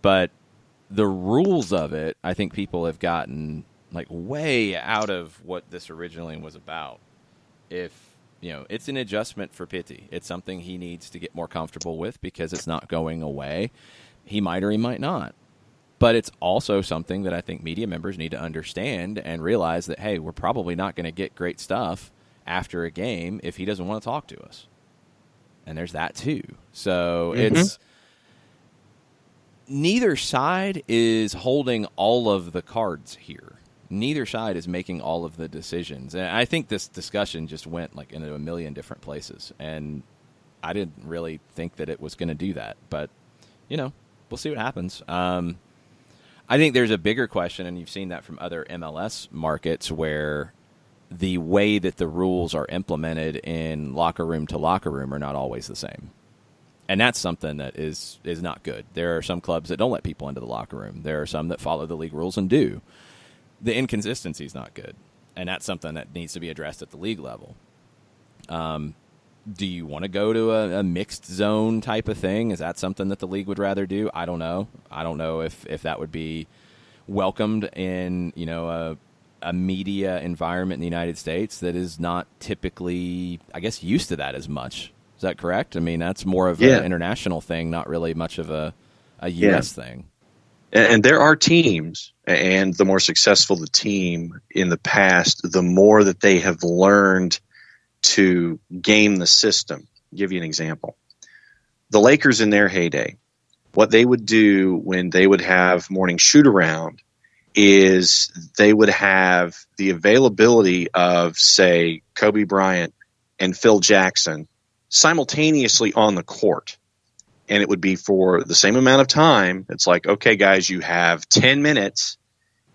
But the rules of it, I think people have gotten way out of what this originally was about. If it's an adjustment for Pitti. It's something he needs to get more comfortable with because it's not going away. He might or he might not. But it's also something that I think media members need to understand and realize that, hey, we're probably not going to get great stuff after a game if he doesn't want to talk to us. And there's that too. So it's neither side is holding all of the cards here. Neither side is making all of the decisions. And I think this discussion just went into a million different places. And I didn't really think that it was going to do that. But, we'll see what happens. I think there's a bigger question, and you've seen that from other MLS markets, where the way that the rules are implemented in locker room to locker room are not always the same. And that's something that is not good. There are some clubs that don't let people into the locker room. There are some that follow the league rules and do. The inconsistency is not good, and that's something that needs to be addressed at the league level. Do you want to go to a mixed zone type of thing? Is that something that the league would rather do? I don't know. I don't know if that would be welcomed in a media environment in the United States that is not typically, I guess, used to that as much. Is that correct? I mean, that's more of an international thing, not really much of a U.S. thing. And there are teams, and the more successful the team in the past, the more that they have learned to game the system. I'll give you an example. The Lakers in their heyday, what they would do when they would have morning shoot-around is they would have the availability of, say, Kobe Bryant and Phil Jackson simultaneously on the court. And it would be for the same amount of time. It's like, okay, guys, you have 10 minutes.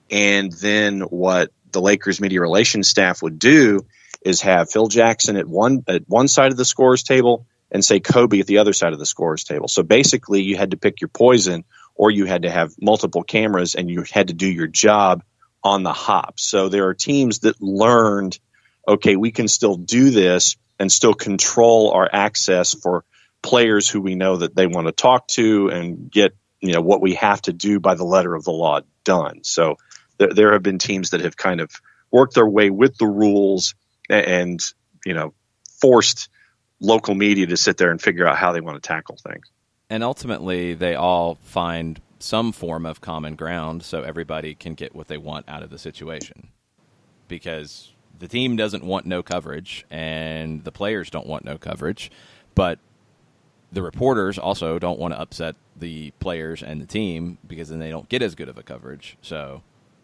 And then what the Lakers media relations staff would do is have Phil Jackson at one side of the scorer's table and, say, Kobe at the other side of the scorer's table. So basically you had to pick your poison, or you had to have multiple cameras and you had to do your job on the hop. So there are teams that learned, okay, we can still do this and still control our access for players who we know that they want to talk to and get, what we have to do by the letter of the law done. So there have been teams that have kind of worked their way with the rules and, forced local media to sit there and figure out how they want to tackle things. And ultimately, they all find some form of common ground so everybody can get what they want out of the situation. Because the team doesn't want no coverage, and the players don't want no coverage, but the reporters also don't want to upset the players and the team because then they don't get as good of a coverage. So,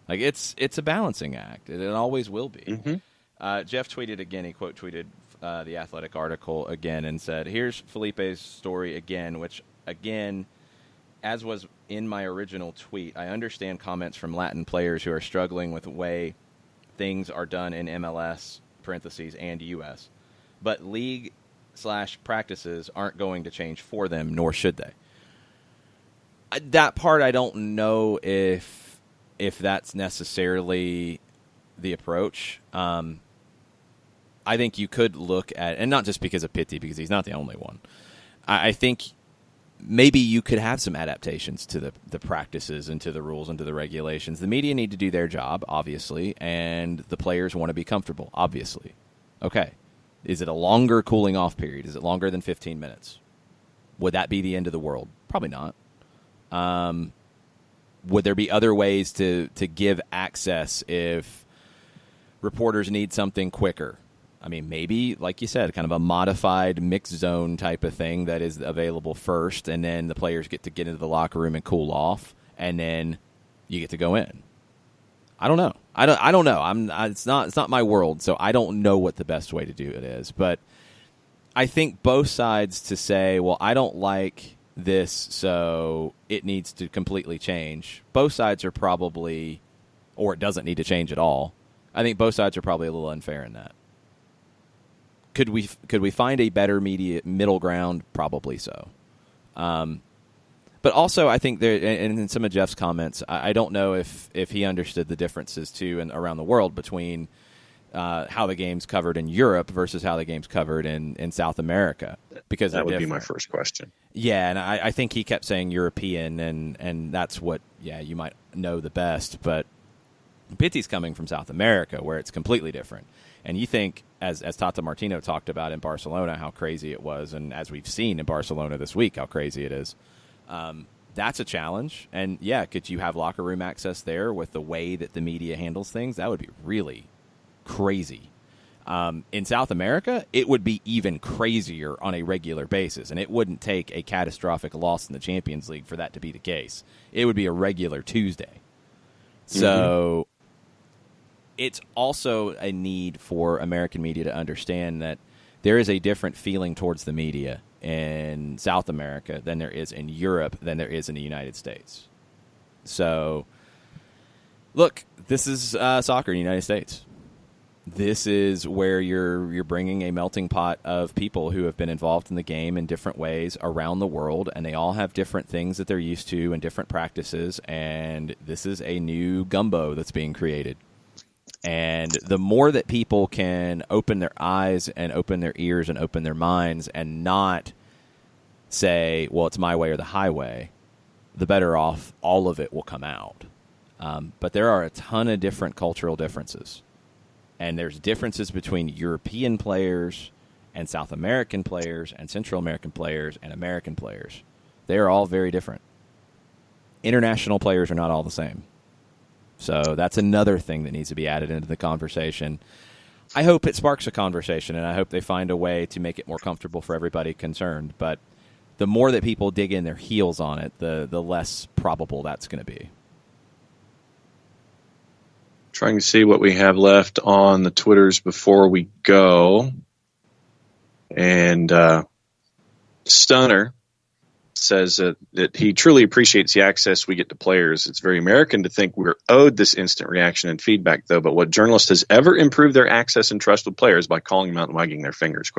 it's a balancing act. It always will be. Mm-hmm. Jeff tweeted again. He quote tweeted the Athletic article again and said, "Here's Felipe's story again," which, again, as was in my original tweet, I understand comments from Latin players who are struggling with the way things are done in MLS, parentheses, and U.S., but league/practices aren't going to change for them, nor should they. That part, I don't know if that's necessarily the approach. I think you could look at, and not just because of Pitti, because he's not the only one. I think maybe you could have some adaptations to the practices and to the rules and to the regulations. The media need to do their job, obviously, and the players want to be comfortable, obviously. Okay. Is it a longer cooling off period? Is it longer than 15 minutes? Would that be the end of the world? Probably not. Would there be other ways to give access if reporters need something quicker? I mean, maybe, like you said, kind of a modified mixed zone type of thing that is available first, and then the players get to get into the locker room and cool off, and then you get to go in. I don't know. I don't know. It's not my world, so I don't know what the best way to do it is. But I think both sides to say, well, I don't like this, so it needs to completely change. Both sides are probably, or it doesn't need to change at all. I think both sides are probably a little unfair in that. Could we find a better middle ground? Probably so. But also, I think there, and in some of Jeff's comments, I don't know if he understood the differences too and around the world between how the game's covered in Europe versus how the game's covered in South America. Because that would be my first question. Yeah, and I think he kept saying European, and that's what you might know the best. But Pitti's coming from South America, where it's completely different. And you think, as Tata Martino talked about in Barcelona, how crazy it was, and as we've seen in Barcelona this week, how crazy it is. That's a challenge. And, could you have locker room access there with the way that the media handles things? That would be really crazy. In South America, it would be even crazier on a regular basis, and it wouldn't take a catastrophic loss in the Champions League for that to be the case. It would be a regular Tuesday. So it's also a need for American media to understand that there is a different feeling towards the media in South America than there is in Europe than there is in the United States. So, look, this is soccer in the United States. This is where you're bringing a melting pot of people who have been involved in the game in different ways around the world, and they all have different things that they're used to and different practices, and this is a new gumbo that's being created. And the more that people can open their eyes and open their ears and open their minds and not say, well, it's my way or the highway, the better off all of it will come out. But there are a ton of different cultural differences. And there's differences between European players and South American players and Central American players and American players. They are all very different. International players are not all the same. So that's another thing that needs to be added into the conversation. I hope it sparks a conversation, and I hope they find a way to make it more comfortable for everybody concerned. But the more that people dig in their heels on it, the less probable that's going to be. Trying to see what we have left on the Twitters before we go. And Stunner says that he truly appreciates the access we get to players. It's very American to think we're owed this instant reaction and feedback, though. But what journalist has ever improved their access and trust with players by calling them out and wagging their fingers? ?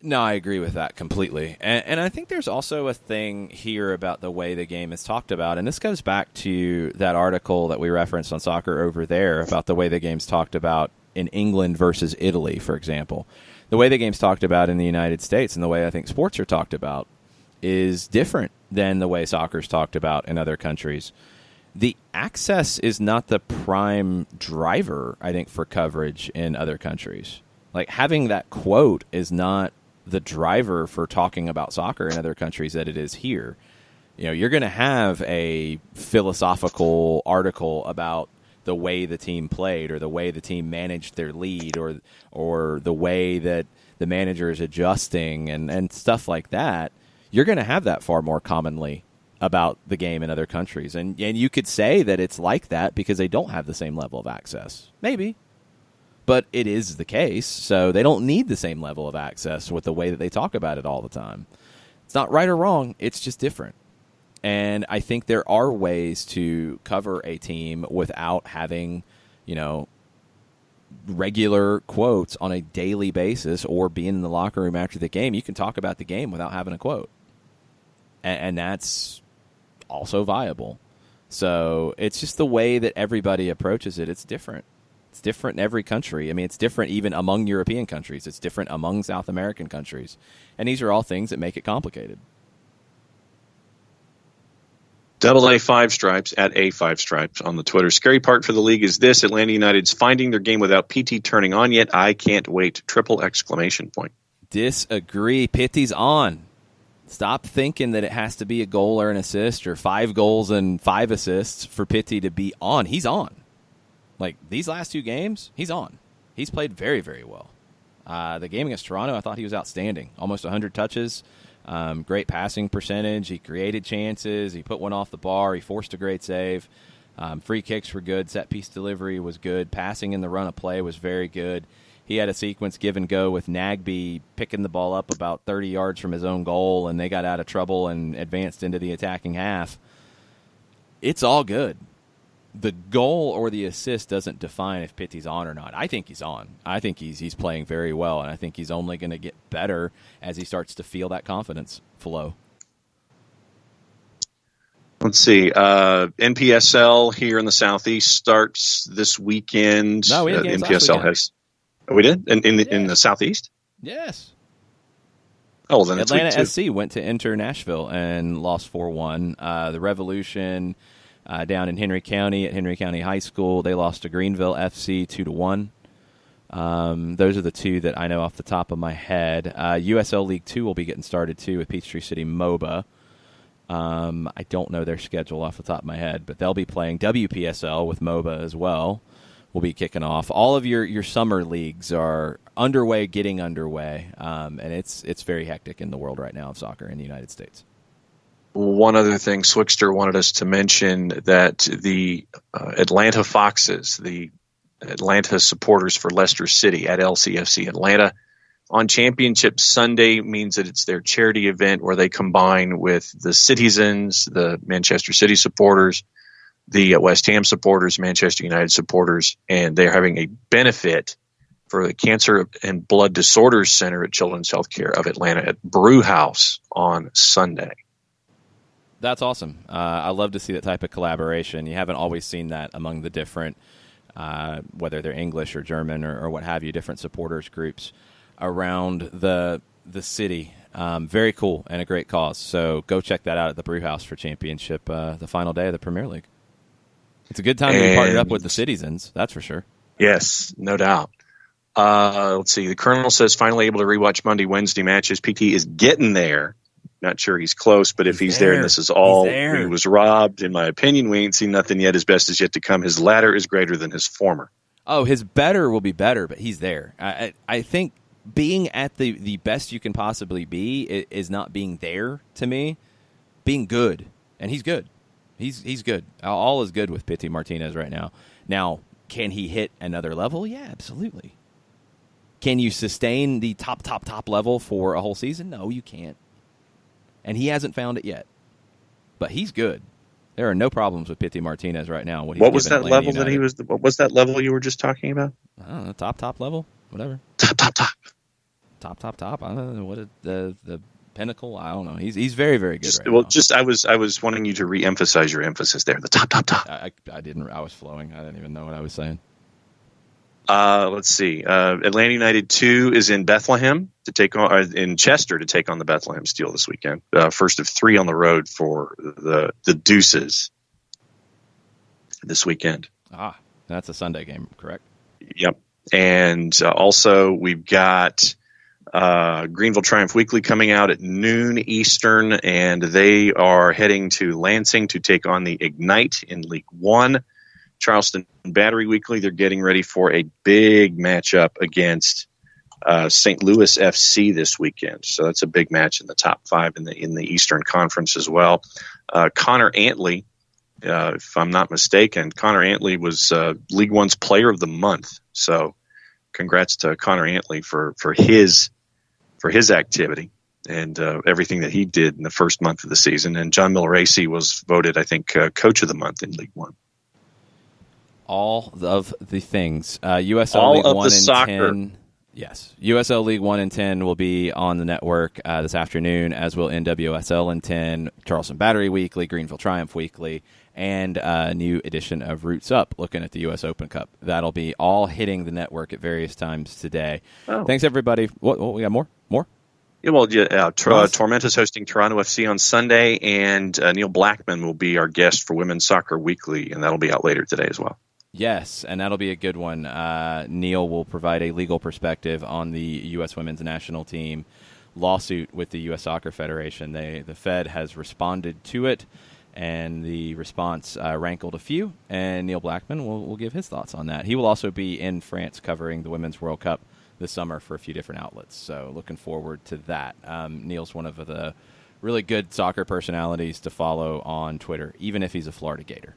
No, I agree with that completely. And I think there's also a thing here about the way the game is talked about. And this goes back to that article that we referenced on Soccer Over There about the way the game's talked about in England versus Italy, for example. The way the game's talked about in the United States and the way I think sports are talked about is different than the way soccer's talked about in other countries. The access is not the prime driver, I think, for coverage in other countries. Like, having that quote is not the driver for talking about soccer in other countries that it is here. You know, you're going to have a philosophical article about the way the team played or the way the team managed their lead or the way that the manager is adjusting and stuff like that. You're going to have that far more commonly about the game in other countries. And you could say that it's like that because they don't have the same level of access. Maybe. But it is the case, so they don't need the same level of access with the way that they talk about it all the time. It's not right or wrong. It's just different. And I think there are ways to cover a team without having, regular quotes on a daily basis or being in the locker room after the game. You can talk about the game without having a quote. And that's also viable. So it's just the way that everybody approaches it. It's different. It's different in every country. I mean, it's different even among European countries. It's different among South American countries. And these are all things that make it complicated. AA 5 Stripes at A5 Stripes on the Twitter. Scary part for the league is this: Atlanta United's finding their game without PT turning on yet. I can't wait. ! Disagree. Pitty's on. Stop thinking that it has to be a goal or an assist or 5 goals and 5 assists for Pitty to be on. He's on. Like, these last 2 games, he's on. He's played very, very well. The game against Toronto, I thought he was outstanding. Almost 100 touches. Great passing percentage. He created chances. He put one off the bar. He forced a great save. Free kicks were good. Set-piece delivery was good. Passing in the run of play was very good. He had a sequence give and go with Nagbe picking the ball up about 30 yards from his own goal, and they got out of trouble and advanced into the attacking half. It's all good. The goal or the assist doesn't define if Pitty's on or not. I think he's on. I think he's playing very well, and I think he's only going to get better as he starts to feel that confidence flow. Let's see. NPSL here in the Southeast starts this weekend. No, we had games last NPSL weekend. has. Oh, we did? In the Southeast? Yes. Oh, well, then it's Atlanta week 2. SC went to Inter Nashville and lost 4-1. The Revolution down in Henry County at Henry County High School, they lost to Greenville FC 2-1. Those are the 2 that I know off the top of my head. USL League 2 will be getting started, too, with Peachtree City MOBA. I don't know their schedule off the top of my head, but they'll be playing. WPSL with MOBA as well will be kicking off. All of your summer leagues are underway, getting underway, and it's very hectic in the world right now of soccer in the United States. One other thing, Swickster wanted us to mention that the Atlanta Foxes, the Atlanta supporters for Leicester City at LCFC Atlanta, on Championship Sunday means that it's their charity event where they combine with the Citizens, the Manchester City supporters, the West Ham supporters, Manchester United supporters, and they're having a benefit for the Cancer and Blood Disorders Center at Children's Healthcare of Atlanta at Brew House on Sunday. That's awesome. I love to see that type of collaboration. You haven't always seen that among the different, whether they're English or German or what have you, different supporters groups around the city. Very cool and a great cause. So go check that out at the Brew House for Championship, the final day of the Premier League. It's a good time to be partnered up with the Citizens, that's for sure. Yes, no doubt. Let's see. The Colonel says finally able to rewatch Monday, Wednesday matches. PT is getting there. Not sure he's close, but if he's there and this is all he was robbed, in my opinion, we ain't seen nothing yet. His best is yet to come. His latter is greater than his former. Oh, his better will be better, but he's there. I think being at the best you can possibly be is not being there to me. Being good, and he's good. He's good. All is good with Pity Martinez right now. Now, can he hit another level? Yeah, absolutely. Can you sustain the top level for a whole season? No, you can't. And he hasn't found it yet. but he's good. There are no problems with Pity Martinez right now. What was that level that he was? What was that level you were just talking about? I don't know, top level, whatever. Top. I don't know what the pinnacle. I don't know. He's very, very good. I was wanting you to re-emphasize your emphasis there. The top. I didn't. I was flowing. I didn't even know what I was saying. Let's see. Atlanta United 2 is in Bethlehem to take on in Chester to take on the Bethlehem Steel this weekend. First of 3 on the road for the Deuces this weekend. That's a Sunday game, correct? Yep. And also we've got Greenville Triumph Weekly coming out at noon Eastern, and they are heading to Lansing to take on the Ignite in League One. Charleston Battery Weekly, they're getting ready for a big matchup against St. Louis FC this weekend. So that's a big match in the top 5 in the Eastern Conference as well. Connor Antley, if I'm not mistaken, Connor Antley was League One's Player of the Month. So congrats to Connor Antley for his activity and everything that he did in the first month of the season. And John Milleracey was voted, I think, Coach of the Month in League One. All of the things. USL League 1 and soccer. 10. Yes. USL League 1 and 10 will be on the network this afternoon, as will NWSL and 10, Charleston Battery Weekly, Greenville Triumph Weekly, and a new edition of Roots Up, looking at the U.S. Open Cup. That'll be all hitting the network at various times today. Oh. Thanks, everybody. What we got more? Yeah, well, Tormenta's hosting Toronto FC on Sunday, and Neil Blackman will be our guest for Women's Soccer Weekly, and that'll be out later today as well. Yes, and that'll be a good one. Neil will provide a legal perspective on the U.S. Women's National Team lawsuit with the U.S. Soccer Federation. The Fed has responded to it, and the response rankled a few, and Neil Blackman will give his thoughts on that. He will also be in France covering the Women's World Cup this summer for a few different outlets, so looking forward to that. Neil's one of the really good soccer personalities to follow on Twitter, even if he's a Florida Gator.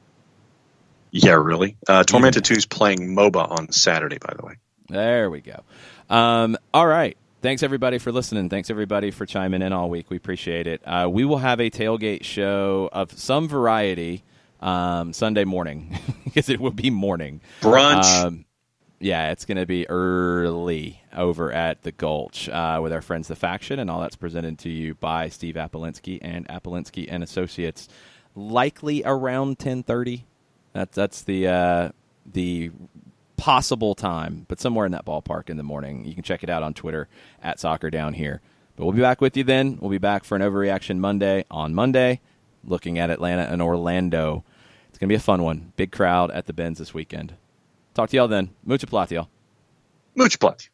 Yeah, really. Tormenta 2 is playing MOBA on Saturday, by the way. There we go. All right. Thanks, everybody, for listening. Thanks, everybody, for chiming in all week. We appreciate it. We will have a tailgate show of some variety Sunday morning, because it will be morning. Brunch. Yeah, it's going to be early over at the Gulch with our friends, The Faction, and all that's presented to you by Steve Apolinsky and Apolinsky and Associates, likely around 10:30. That's the possible time, but somewhere in that ballpark in the morning. You can check it out on Twitter at Soccer Down Here. But we'll be back with you then. We'll be back for an Overreaction Monday on Monday, looking at Atlanta and Orlando. It's going to be a fun one. Big crowd at the Benz this weekend. Talk to y'all then. Mucha plata, y'all. Mucha plata.